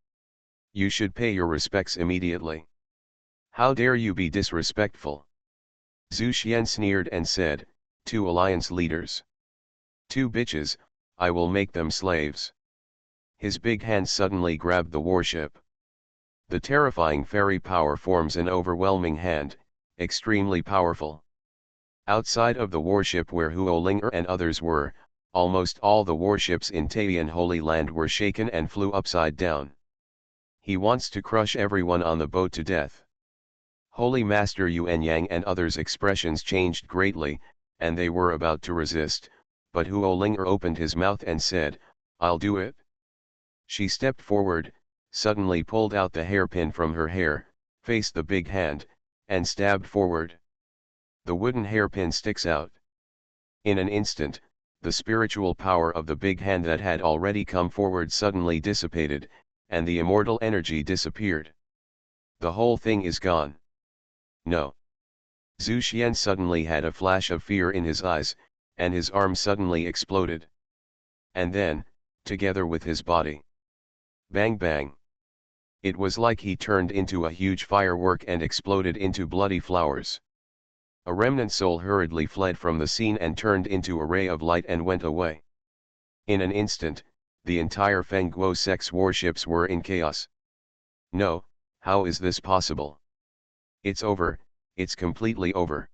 You should pay your respects immediately. How dare you be disrespectful?" Zhu Xian sneered and said, "Two alliance leaders. Two bitches, I will make them slaves." His big hand suddenly grabbed the warship. The terrifying fairy power forms an overwhelming hand, extremely powerful. Outside of the warship where Huo Linger and others were, almost all the warships in Taiyan Holy Land were shaken and flew upside down. "He wants to crush everyone on the boat to death." Holy Master Yuan Yang and others' expressions changed greatly, and they were about to resist, but Huo Linger opened his mouth and said, "I'll do it." She stepped forward, suddenly pulled out the hairpin from her hair, faced the big hand, and stabbed forward. The wooden hairpin sticks out. In an instant, the spiritual power of the big hand that had already come forward suddenly dissipated, and the immortal energy disappeared. The whole thing is gone. No. Zhu Xian suddenly had a flash of fear in his eyes, and his arm suddenly exploded. And then, together with his body. Bang bang. It was like he turned into a huge firework and exploded into bloody flowers. A remnant soul hurriedly fled from the scene and turned into a ray of light and went away. In an instant, the entire Fengguo sect's warships were in chaos. No, how is this possible? It's over, it's completely over.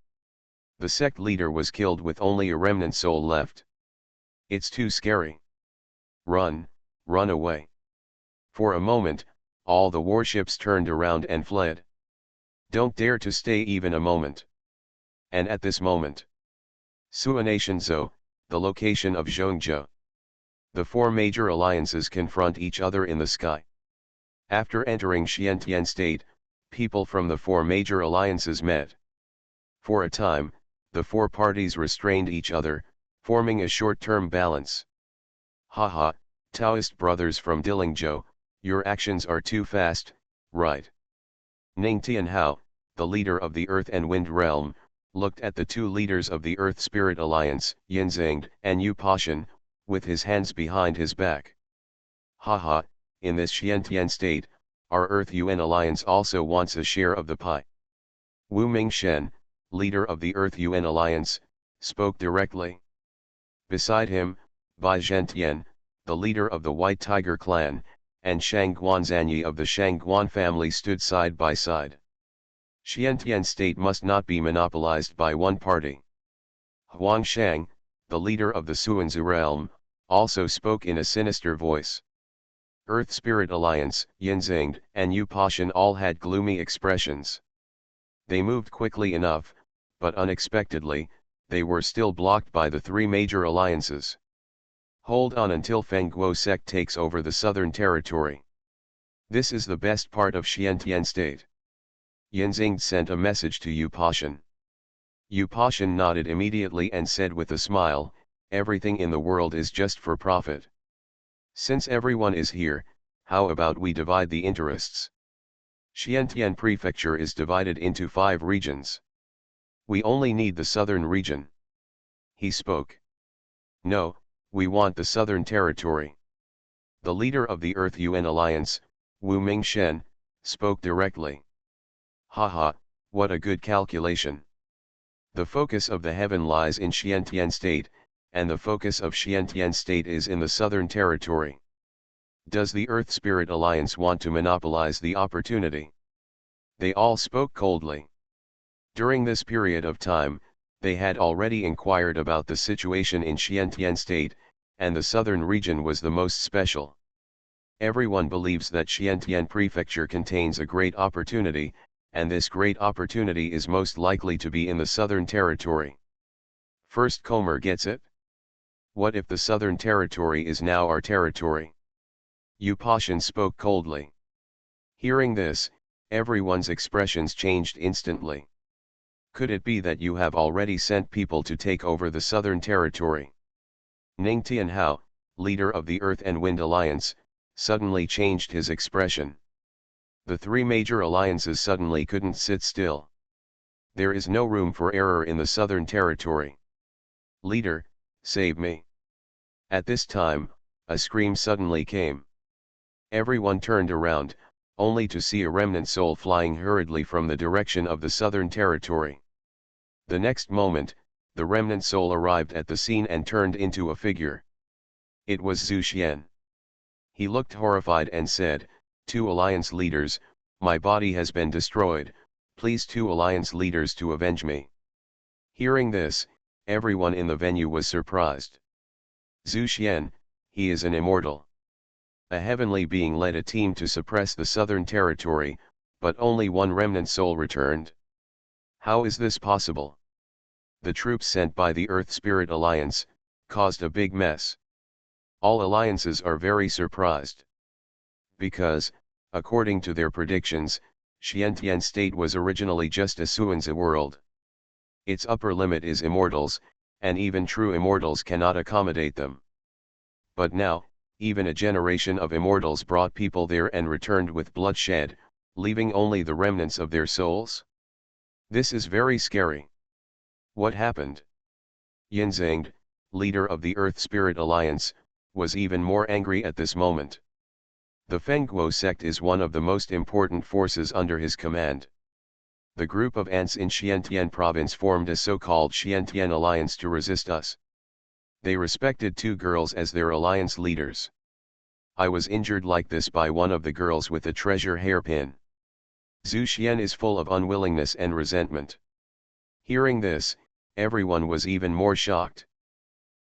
The sect leader was killed with only a remnant soul left. It's too scary. Run, run away. For a moment, all the warships turned around and fled. Don't dare to stay even a moment. And at this moment, Xuanhuan, the location of Zhongzhou. The four major alliances confront each other in the sky. After entering Xiantian state, people from the four major alliances met. For a time, the four parties restrained each other, forming a short-term balance. Haha, Taoist brothers from Dilingzhou, your actions are too fast, right? Ning Tianhao, the leader of the Earth and Wind realm, looked at the two leaders of the Earth Spirit Alliance, Yanzanged and Yu Pashan, with his hands behind his back. Haha, in this Xiantian state, our Earth UN Alliance also wants a share of the pie. Wu Mingshen, leader of the Earth UN Alliance, spoke directly. Beside him, Bai Zhentian, the leader of the White Tiger clan, and Shang Guanzanyi of the Shangguan family stood side by side. Xiantian state must not be monopolized by one party. Huang Shang, the leader of the Xuanzu realm, also spoke in a sinister voice. Earth Spirit Alliance, Yanzanged and Yu Pashan all had gloomy expressions. They moved quickly enough, but unexpectedly, they were still blocked by the three major alliances. Hold on until Fengguo sect takes over the southern territory. This is the best part of Xiantian state. Yanzanged sent a message to Yu Pashan. Yu Pashan nodded immediately and said with a smile, everything in the world is just for profit. Since everyone is here, how about we divide the interests? Xiantian Prefecture is divided into 5 regions. We only need the southern region. He spoke. No, we want the southern territory. The leader of the Earth UN Alliance, Wu Mingshen, spoke directly. Haha, what a good calculation. The focus of the heaven lies in Xiantian State, and the focus of Xiantian State is in the southern territory. Does the Earth Spirit Alliance want to monopolize the opportunity? They all spoke coldly. During this period of time, they had already inquired about the situation in Xiantian State, and the southern region was the most special. Everyone believes that Xiantian Prefecture contains a great opportunity, and this great opportunity is most likely to be in the southern territory. First Comer gets it? What if the southern territory is now our territory? Yu Pashan spoke coldly. Hearing this, everyone's expressions changed instantly. Could it be that you have already sent people to take over the southern territory? Ning Tianhao, leader of the Earth and Wind Alliance, suddenly changed his expression. The 3 major alliances suddenly couldn't sit still. There is no room for error in the southern territory. Leader, save me. At this time, a scream suddenly came. Everyone turned around, only to see a remnant soul flying hurriedly from the direction of the southern territory. The next moment, the remnant soul arrived at the scene and turned into a figure. It was Zhu Xian. He looked horrified and said, 2 alliance leaders, my body has been destroyed, please 2 alliance leaders to avenge me. Hearing this, everyone in the venue was surprised. Zhu Xian, he is an immortal. A heavenly being led a team to suppress the southern territory, but only 1 remnant soul returned. How is this possible? The troops sent by the Earth Spirit Alliance caused a big mess. All alliances are very surprised. Because, according to their predictions, Xiantian State was originally just a Xuanzi world. Its upper limit is immortals, and even true immortals cannot accommodate them. But now, even a generation of immortals brought people there and returned with bloodshed, leaving only the remnants of their souls? This is very scary. What happened? Yanzheng, leader of the Earth Spirit Alliance, was even more angry at this moment. The Fengguo sect is one of the most important forces under his command. The group of ants in Xiantian province formed a so-called Xiantian alliance to resist us. They respected 2 girls as their alliance leaders. I was injured like this by one of the girls with a treasure hairpin. Zhu Xian is full of unwillingness and resentment. Hearing this, everyone was even more shocked.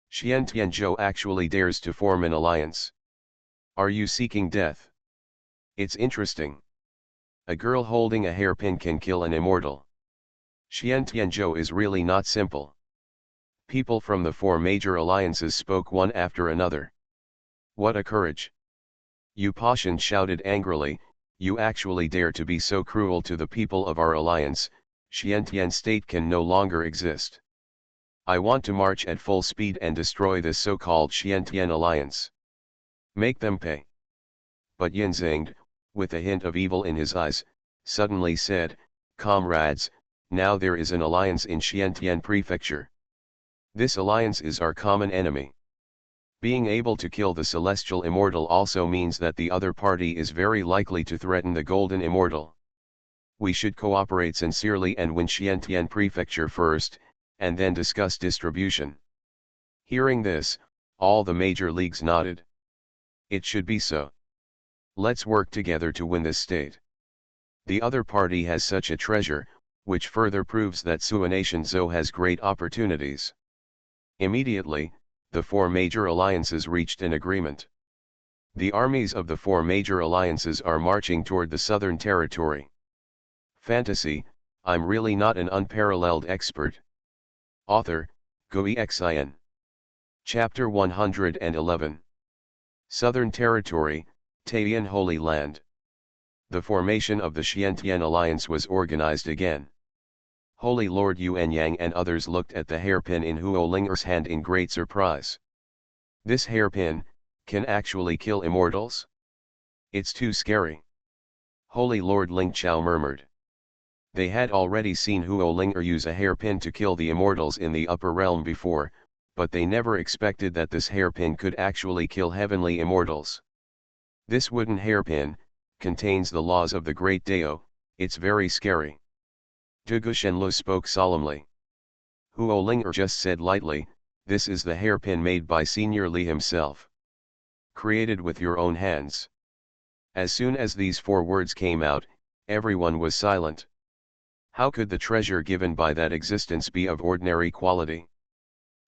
Xian Tianzhou actually dares to form an alliance. Are you seeking death? It's interesting. A girl holding a hairpin can kill an immortal. Xian Tianzhou is really not simple. People from the 4 major alliances spoke one after another. What a courage! Yu Pashan shouted angrily, you actually dare to be so cruel to the people of our alliance, Xiantian State can no longer exist. I want to march at full speed and destroy this so-called Xiantian alliance. Make them pay. But Yanzheng, with a hint of evil in his eyes, suddenly said, comrades, now there is an alliance in Xiantian Prefecture. This alliance is our common enemy. Being able to kill the celestial immortal also means that the other party is very likely to threaten the golden immortal. We should cooperate sincerely and win Xiantian Prefecture first, and then discuss distribution. Hearing this, all the major leagues nodded. It should be so. Let's work together to win this state. The other party has such a treasure, which further proves that Xuanation Zhou has great opportunities. Immediately, the 4 major alliances reached an agreement. The armies of the 4 major alliances are marching toward the southern territory. Fantasy, I'm really not an unparalleled expert. Author, Gui Xin. Chapter 111. Southern Territory, Taiyan Holy Land. The formation of the Xiantian Alliance was organized again. Holy Lord Yuan Yang and others looked at the hairpin in Huo Linger's hand in great surprise. This hairpin can actually kill immortals? It's too scary. Holy Lord Ling Chao murmured. They had already seen Huo Linger use a hairpin to kill the immortals in the upper realm before, but they never expected that this hairpin could actually kill heavenly immortals. This wooden hairpin contains the laws of the great Dao. It's very scary. Dugu Shenlu spoke solemnly. Huo Linger just said lightly, this is the hairpin made by Senior Li himself. Created with your own hands. As soon as these 4 words came out, everyone was silent. How could the treasure given by that existence be of ordinary quality?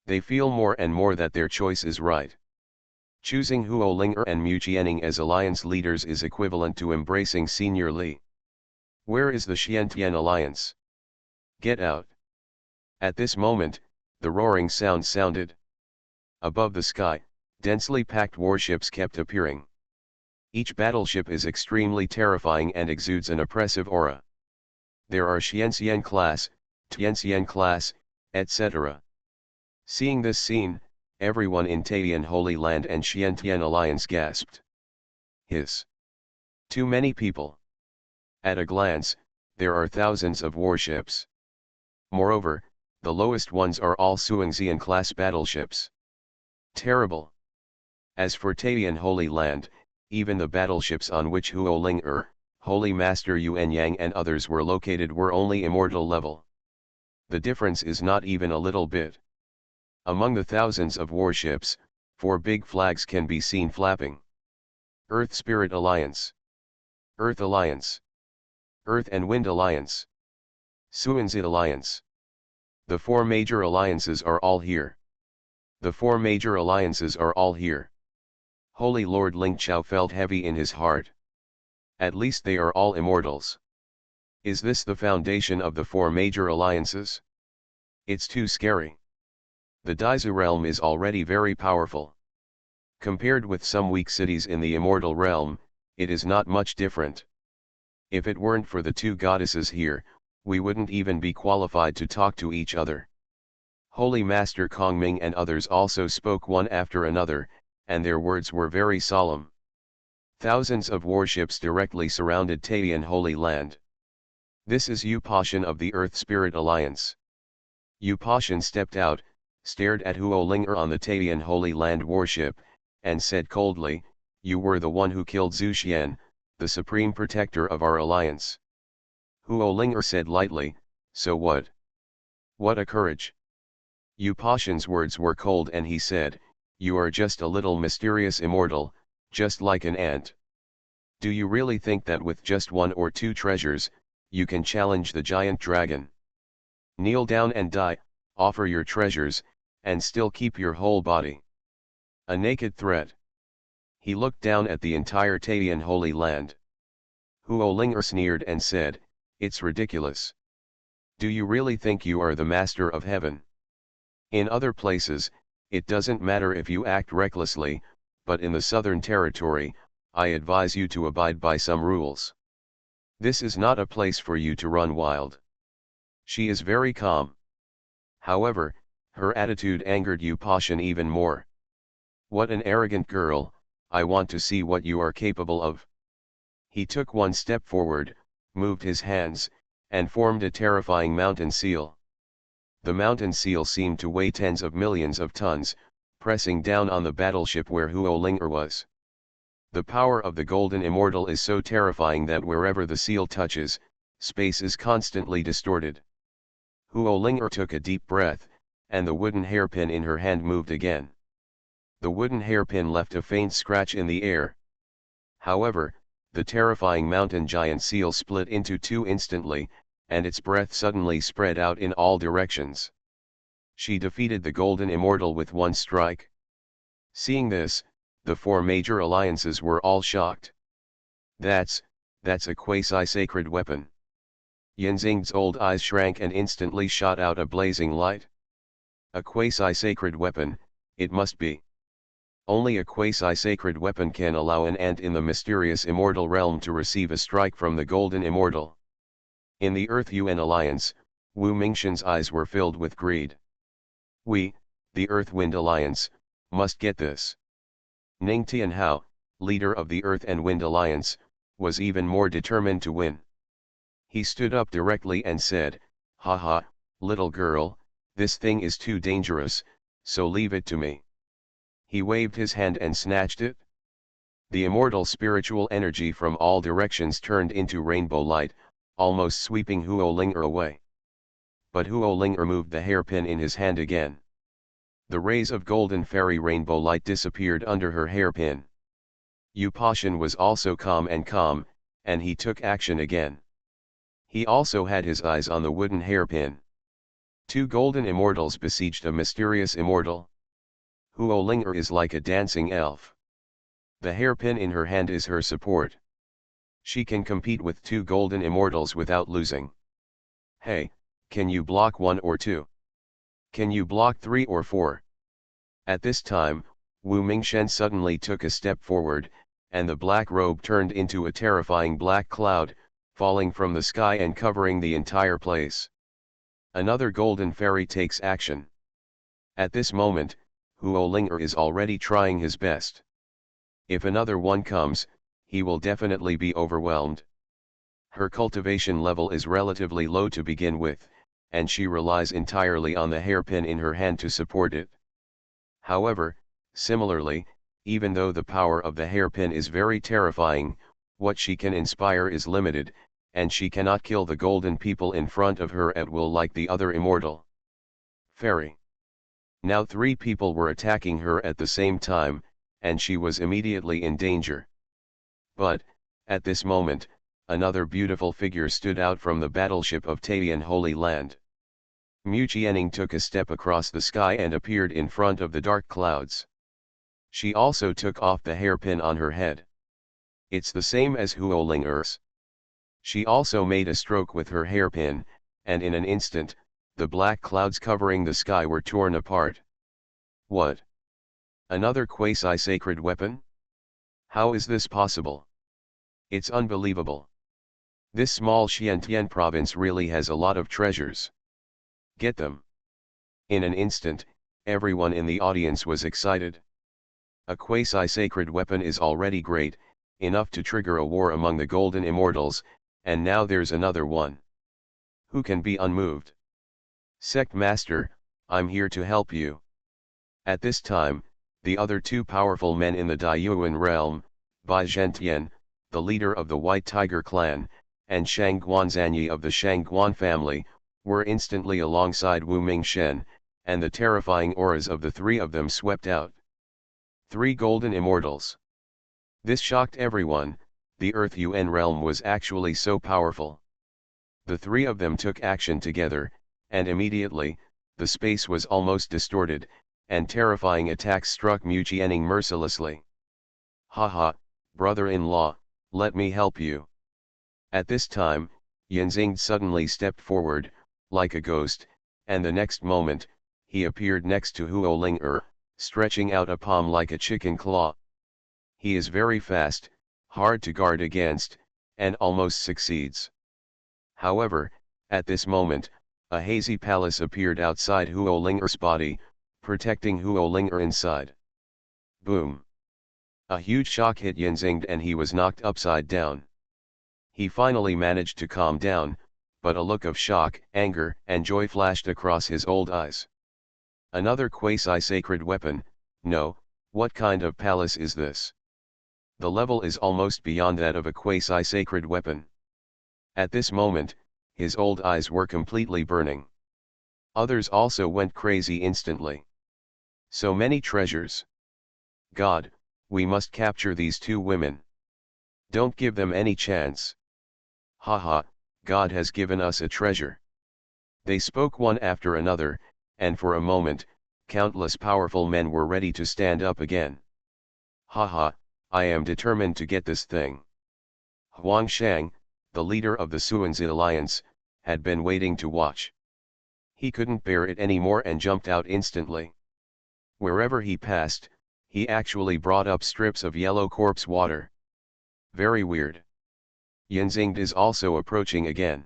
They feel more and more that their choice is right. Choosing Huo Linger and Mu Qianning as alliance leaders is equivalent to embracing Senior Li. Where is the Xiantian alliance? Get out. At this moment, the roaring sound sounded. Above the sky, densely packed warships kept appearing. Each battleship is extremely terrifying and exudes an oppressive aura. There are Xianxian class, Tianxian class, etc. Seeing this scene, everyone in Taiyan Holy Land and Xiantian Alliance gasped. Hiss. Too many people. At a glance, there are thousands of warships. Moreover, the lowest ones are all Xuanxian class battleships. Terrible. As for Taiyan Holy Land, even the battleships on which Huo Linger, Holy Master Yuan Yang and others were located were only immortal level. The difference is not even a little bit. Among the thousands of warships, 4 big flags can be seen flapping. Earth Spirit Alliance. Earth Alliance. Earth and Wind Alliance. Xuanzi Alliance. The 4 major alliances are all here. The 4 major alliances are all here. Holy Lord Ling Chao felt heavy in his heart. At least they are all immortals. Is this the foundation of the 4 major alliances? It's too scary. The Daizu realm is already very powerful. Compared with some weak cities in the immortal realm, it is not much different. If it weren't for the 2 goddesses here, we wouldn't even be qualified to talk to each other. Holy Master Kongming and others also spoke one after another, and their words were very solemn. Thousands of warships directly surrounded Taiyan Holy Land. This is Yu Pashan of the Earth Spirit Alliance. Yu Pashan stepped out, stared at Huo Linger on the Taiyan Holy Land warship, and said coldly, you were the one who killed Zhu Xian, the supreme protector of our alliance. Huo Linger said lightly, so what? What a courage. Yu Pashan's words were cold and he said, you are just a little mysterious immortal, just like an ant. Do you really think that with just 1 or 2 treasures, you can challenge the giant dragon? Kneel down and die, offer your treasures, and still keep your whole body. A naked threat. He looked down at the entire Taiyan Holy Land. Huo Linger sneered and said, it's ridiculous. Do you really think you are the master of heaven? In other places, it doesn't matter if you act recklessly, but in the Southern Territory, I advise you to abide by some rules. This is not a place for you to run wild. She is very calm. However, her attitude angered Yu Pashan even more. What an arrogant girl, I want to see what you are capable of. He took 1 step forward, moved his hands, and formed a terrifying mountain seal. The mountain seal seemed to weigh tens of millions of tons, pressing down on the battleship where Huo Linger was. The power of the Golden Immortal is so terrifying that wherever the seal touches, space is constantly distorted. Huo Linger took a deep breath, and the wooden hairpin in her hand moved again. The wooden hairpin left a faint scratch in the air. However, the terrifying mountain giant seal split into 2 instantly, and its breath suddenly spread out in all directions. She defeated the Golden Immortal with 1 strike. Seeing this, the 4 major alliances were all shocked. That's a quasi-sacred weapon. Yanzing's old eyes shrank and instantly shot out a blazing light. A quasi-sacred weapon, it must be. Only a quasi-sacred weapon can allow an ant in the mysterious immortal realm to receive a strike from the Golden Immortal. In the Earth-UN Alliance, Wu Mingshan's eyes were filled with greed. We, the Earth-Wind Alliance, must get this. Ning Tianhao, leader of the Earth and Wind Alliance, was even more determined to win. He stood up directly and said, "Haha, little girl, this thing is too dangerous, so leave it to me." He waved his hand and snatched it. The immortal spiritual energy from all directions turned into rainbow light, almost sweeping Huo Ling'er away. But Huo Ling'er moved the hairpin in his hand again. The rays of golden fairy rainbow light disappeared under her hairpin. Yu Pashan was also calm, and he took action again. He also had his eyes on the wooden hairpin. Two golden immortals besieged a mysterious immortal. Huo Ling'er is like a dancing elf. The hairpin in her hand is her support. She can compete with two golden immortals without losing. Hey, can you block 1 or 2? Can you block 3 or 4? At this time, Wu Mingshen suddenly took a step forward, and the black robe turned into a terrifying black cloud, falling from the sky and covering the entire place. Another golden fairy takes action. At this moment, Huo Ling'er is already trying his best. If another one comes, he will definitely be overwhelmed. Her cultivation level is relatively low to begin with, and she relies entirely on the hairpin in her hand to support it. However, similarly, even though the power of the hairpin is very terrifying, what she can inspire is limited, and she cannot kill the golden people in front of her at will like the other immortal fairy. Now 3 people were attacking her at the same time, and she was immediately in danger. But, at this moment, another beautiful figure stood out from the battleship of Taiyan Holy Land. Mu Qianning took a step across the sky and appeared in front of the dark clouds. She also took off the hairpin on her head. It's the same as Huo Ling'er's. She also made a stroke with her hairpin, and in an instant, the black clouds covering the sky were torn apart. What? Another quasi-sacred weapon? How is this possible? It's unbelievable. This small Xiantian province really has a lot of treasures. Get them. In an instant, everyone in the audience was excited. A quasi-sacred weapon is already great, enough to trigger a war among the golden immortals, and now there's another one. Who can be unmoved? Sect Master, I'm here to help you. At this time, the other 2 powerful men in the Daiyuan realm, Bai Zhentian, the leader of the White Tiger clan, and Shang Guanzanyi of the Shang Guan family, were instantly alongside Wu Mingshen, and the terrifying auras of the 3 of them swept out. 3 golden immortals. This shocked everyone. The Earth Yuan realm was actually so powerful. The 3 of them took action together, and immediately, the space was almost distorted, and terrifying attacks struck Mu Qianning mercilessly. Haha, brother-in-law, let me help you. At this time, Yanzing suddenly stepped forward, like a ghost, and the next moment, he appeared next to Huo Ling'er, stretching out a palm like a chicken claw. He is very fast, hard to guard against, and almost succeeds. However, at this moment, a hazy palace appeared outside Huo Ling'er's body, protecting Huo Ling'er inside. Boom! A huge shock hit Yanzing and he was knocked upside down. He finally managed to calm down, but a look of shock, anger, and joy flashed across his old eyes. Another quasi-sacred weapon? No, what kind of palace is this? The level is almost beyond that of a quasi-sacred weapon. At this moment, his old eyes were completely burning. Others also went crazy instantly. So many treasures. God, we must capture these 2 women. Don't give them any chance. Haha, God has given us a treasure. They spoke one after another, and for a moment, countless powerful men were ready to stand up again. Haha, I am determined to get this thing. Huang Shang, the leader of the Xuanzi alliance, had been waiting to watch. He couldn't bear it anymore and jumped out instantly. Wherever he passed, he actually brought up strips of yellow corpse water. Very weird. Yanzing is also approaching again.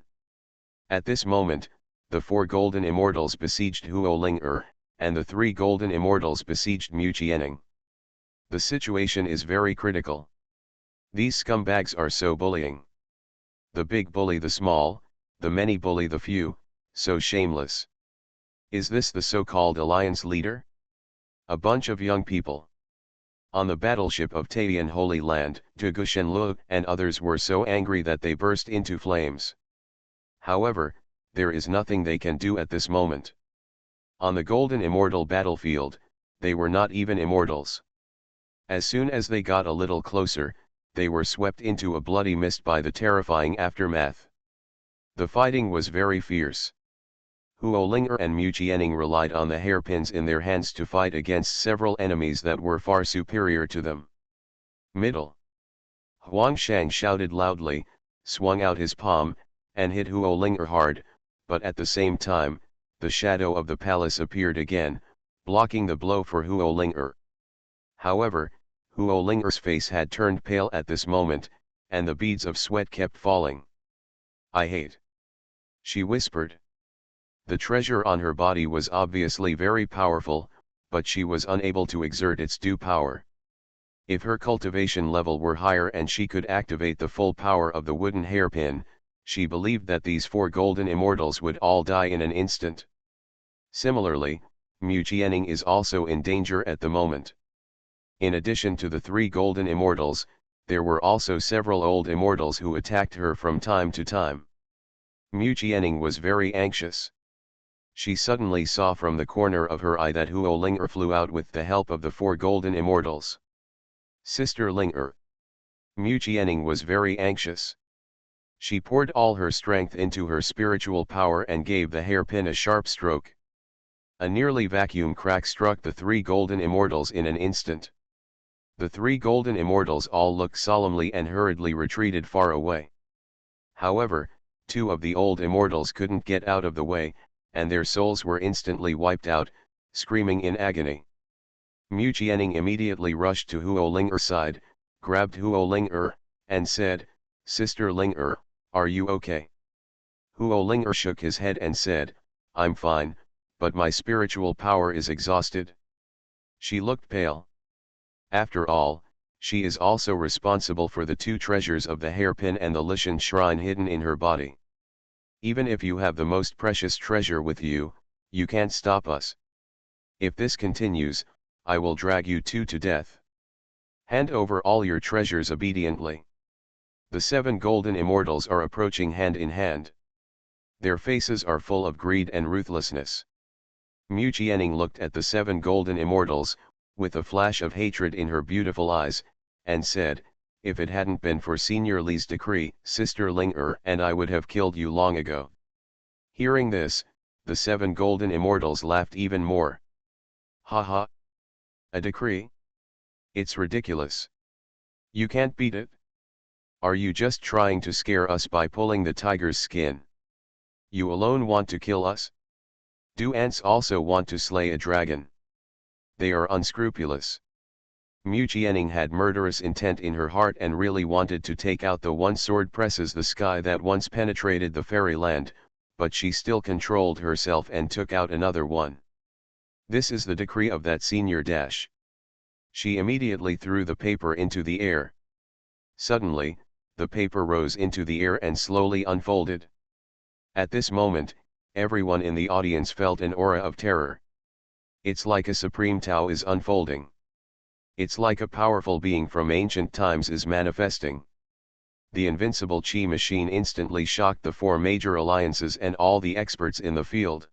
At this moment, the 4 golden immortals besieged Huo Ling'er, and the 3 golden immortals besieged Mu Qianning. The situation is very critical. These scumbags are so bullying. The big bully the small, the many bully the few, so shameless. Is this the so-called alliance leader? A bunch of young people. On the battleship of Taiyan Holy Land, Xuanhuan and others were so angry that they burst into flames. However, there is nothing they can do at this moment. On the golden immortal battlefield, they were not even immortals. As soon as they got a little closer, they were swept into a bloody mist by the terrifying aftermath. The fighting was very fierce. Huolinger and Mu Jianing relied on the hairpins in their hands to fight against several enemies that were far superior to them. Middle. Huang Shang shouted loudly, swung out his palm, and hit Huolinger hard, but at the same time, the shadow of the palace appeared again, blocking the blow for Huolinger. However, Huolinger's face had turned pale at this moment, and the beads of sweat kept falling. "I hate," she whispered. The treasure on her body was obviously very powerful, but she was unable to exert its due power. If her cultivation level were higher and she could activate the full power of the wooden hairpin, she believed that these 4 golden immortals would all die in an instant. Similarly, Mu Jianing is also in danger at the moment. In addition to the 3 golden immortals, there were also several old immortals who attacked her from time to time. Mu Jianing was very anxious. She suddenly saw from the corner of her eye that Huolinger flew out with the help of the 4 golden immortals. Sister Linger. Mu Jianing was very anxious. She poured all her strength into her spiritual power and gave the hairpin a sharp stroke. A nearly vacuum crack struck the 3 golden immortals in an instant. The 3 golden immortals all looked solemnly and hurriedly retreated far away. However, 2 of the old immortals couldn't get out of the way, and their souls were instantly wiped out, screaming in agony. Mu Jianing immediately rushed to Huolinger's side, grabbed Huolinger, and said, "Sister Linger, are you okay?" Huolinger shook his head and said, "I'm fine, but my spiritual power is exhausted." She looked pale. After all, she is also responsible for the 2 treasures of the hairpin and the Lishan shrine hidden in her body. Even if you have the most precious treasure with you, you can't stop us. If this continues, I will drag you 2 to death. Hand over all your treasures obediently. The 7 golden immortals are approaching hand in hand. Their faces are full of greed and ruthlessness. Mu Jianing looked at the 7 golden immortals, with a flash of hatred in her beautiful eyes, and said, "If it hadn't been for Senior Li's decree, Sister Linger and I would have killed you long ago." Hearing this, the 7 golden immortals laughed even more. "Ha ha! A decree? It's ridiculous. You can't beat it? Are you just trying to scare us by pulling the tiger's skin? You alone want to kill us? Do ants also want to slay a dragon? They are unscrupulous." Mu Jianing had murderous intent in her heart and really wanted to take out the one sword presses the sky that once penetrated the fairyland, but she still controlled herself and took out another one. "This is the decree of that senior dash." She immediately threw the paper into the air. Suddenly, the paper rose into the air and slowly unfolded. At this moment, everyone in the audience felt an aura of terror. It's like a supreme Tao is unfolding. It's like a powerful being from ancient times is manifesting. The invincible Qi machine instantly shocked the 4 major alliances and all the experts in the field.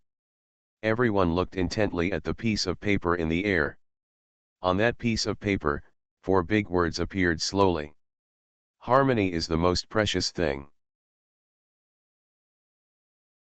Everyone looked intently at the piece of paper in the air. On that piece of paper, 4 big words appeared slowly. "Harmony is the most precious thing."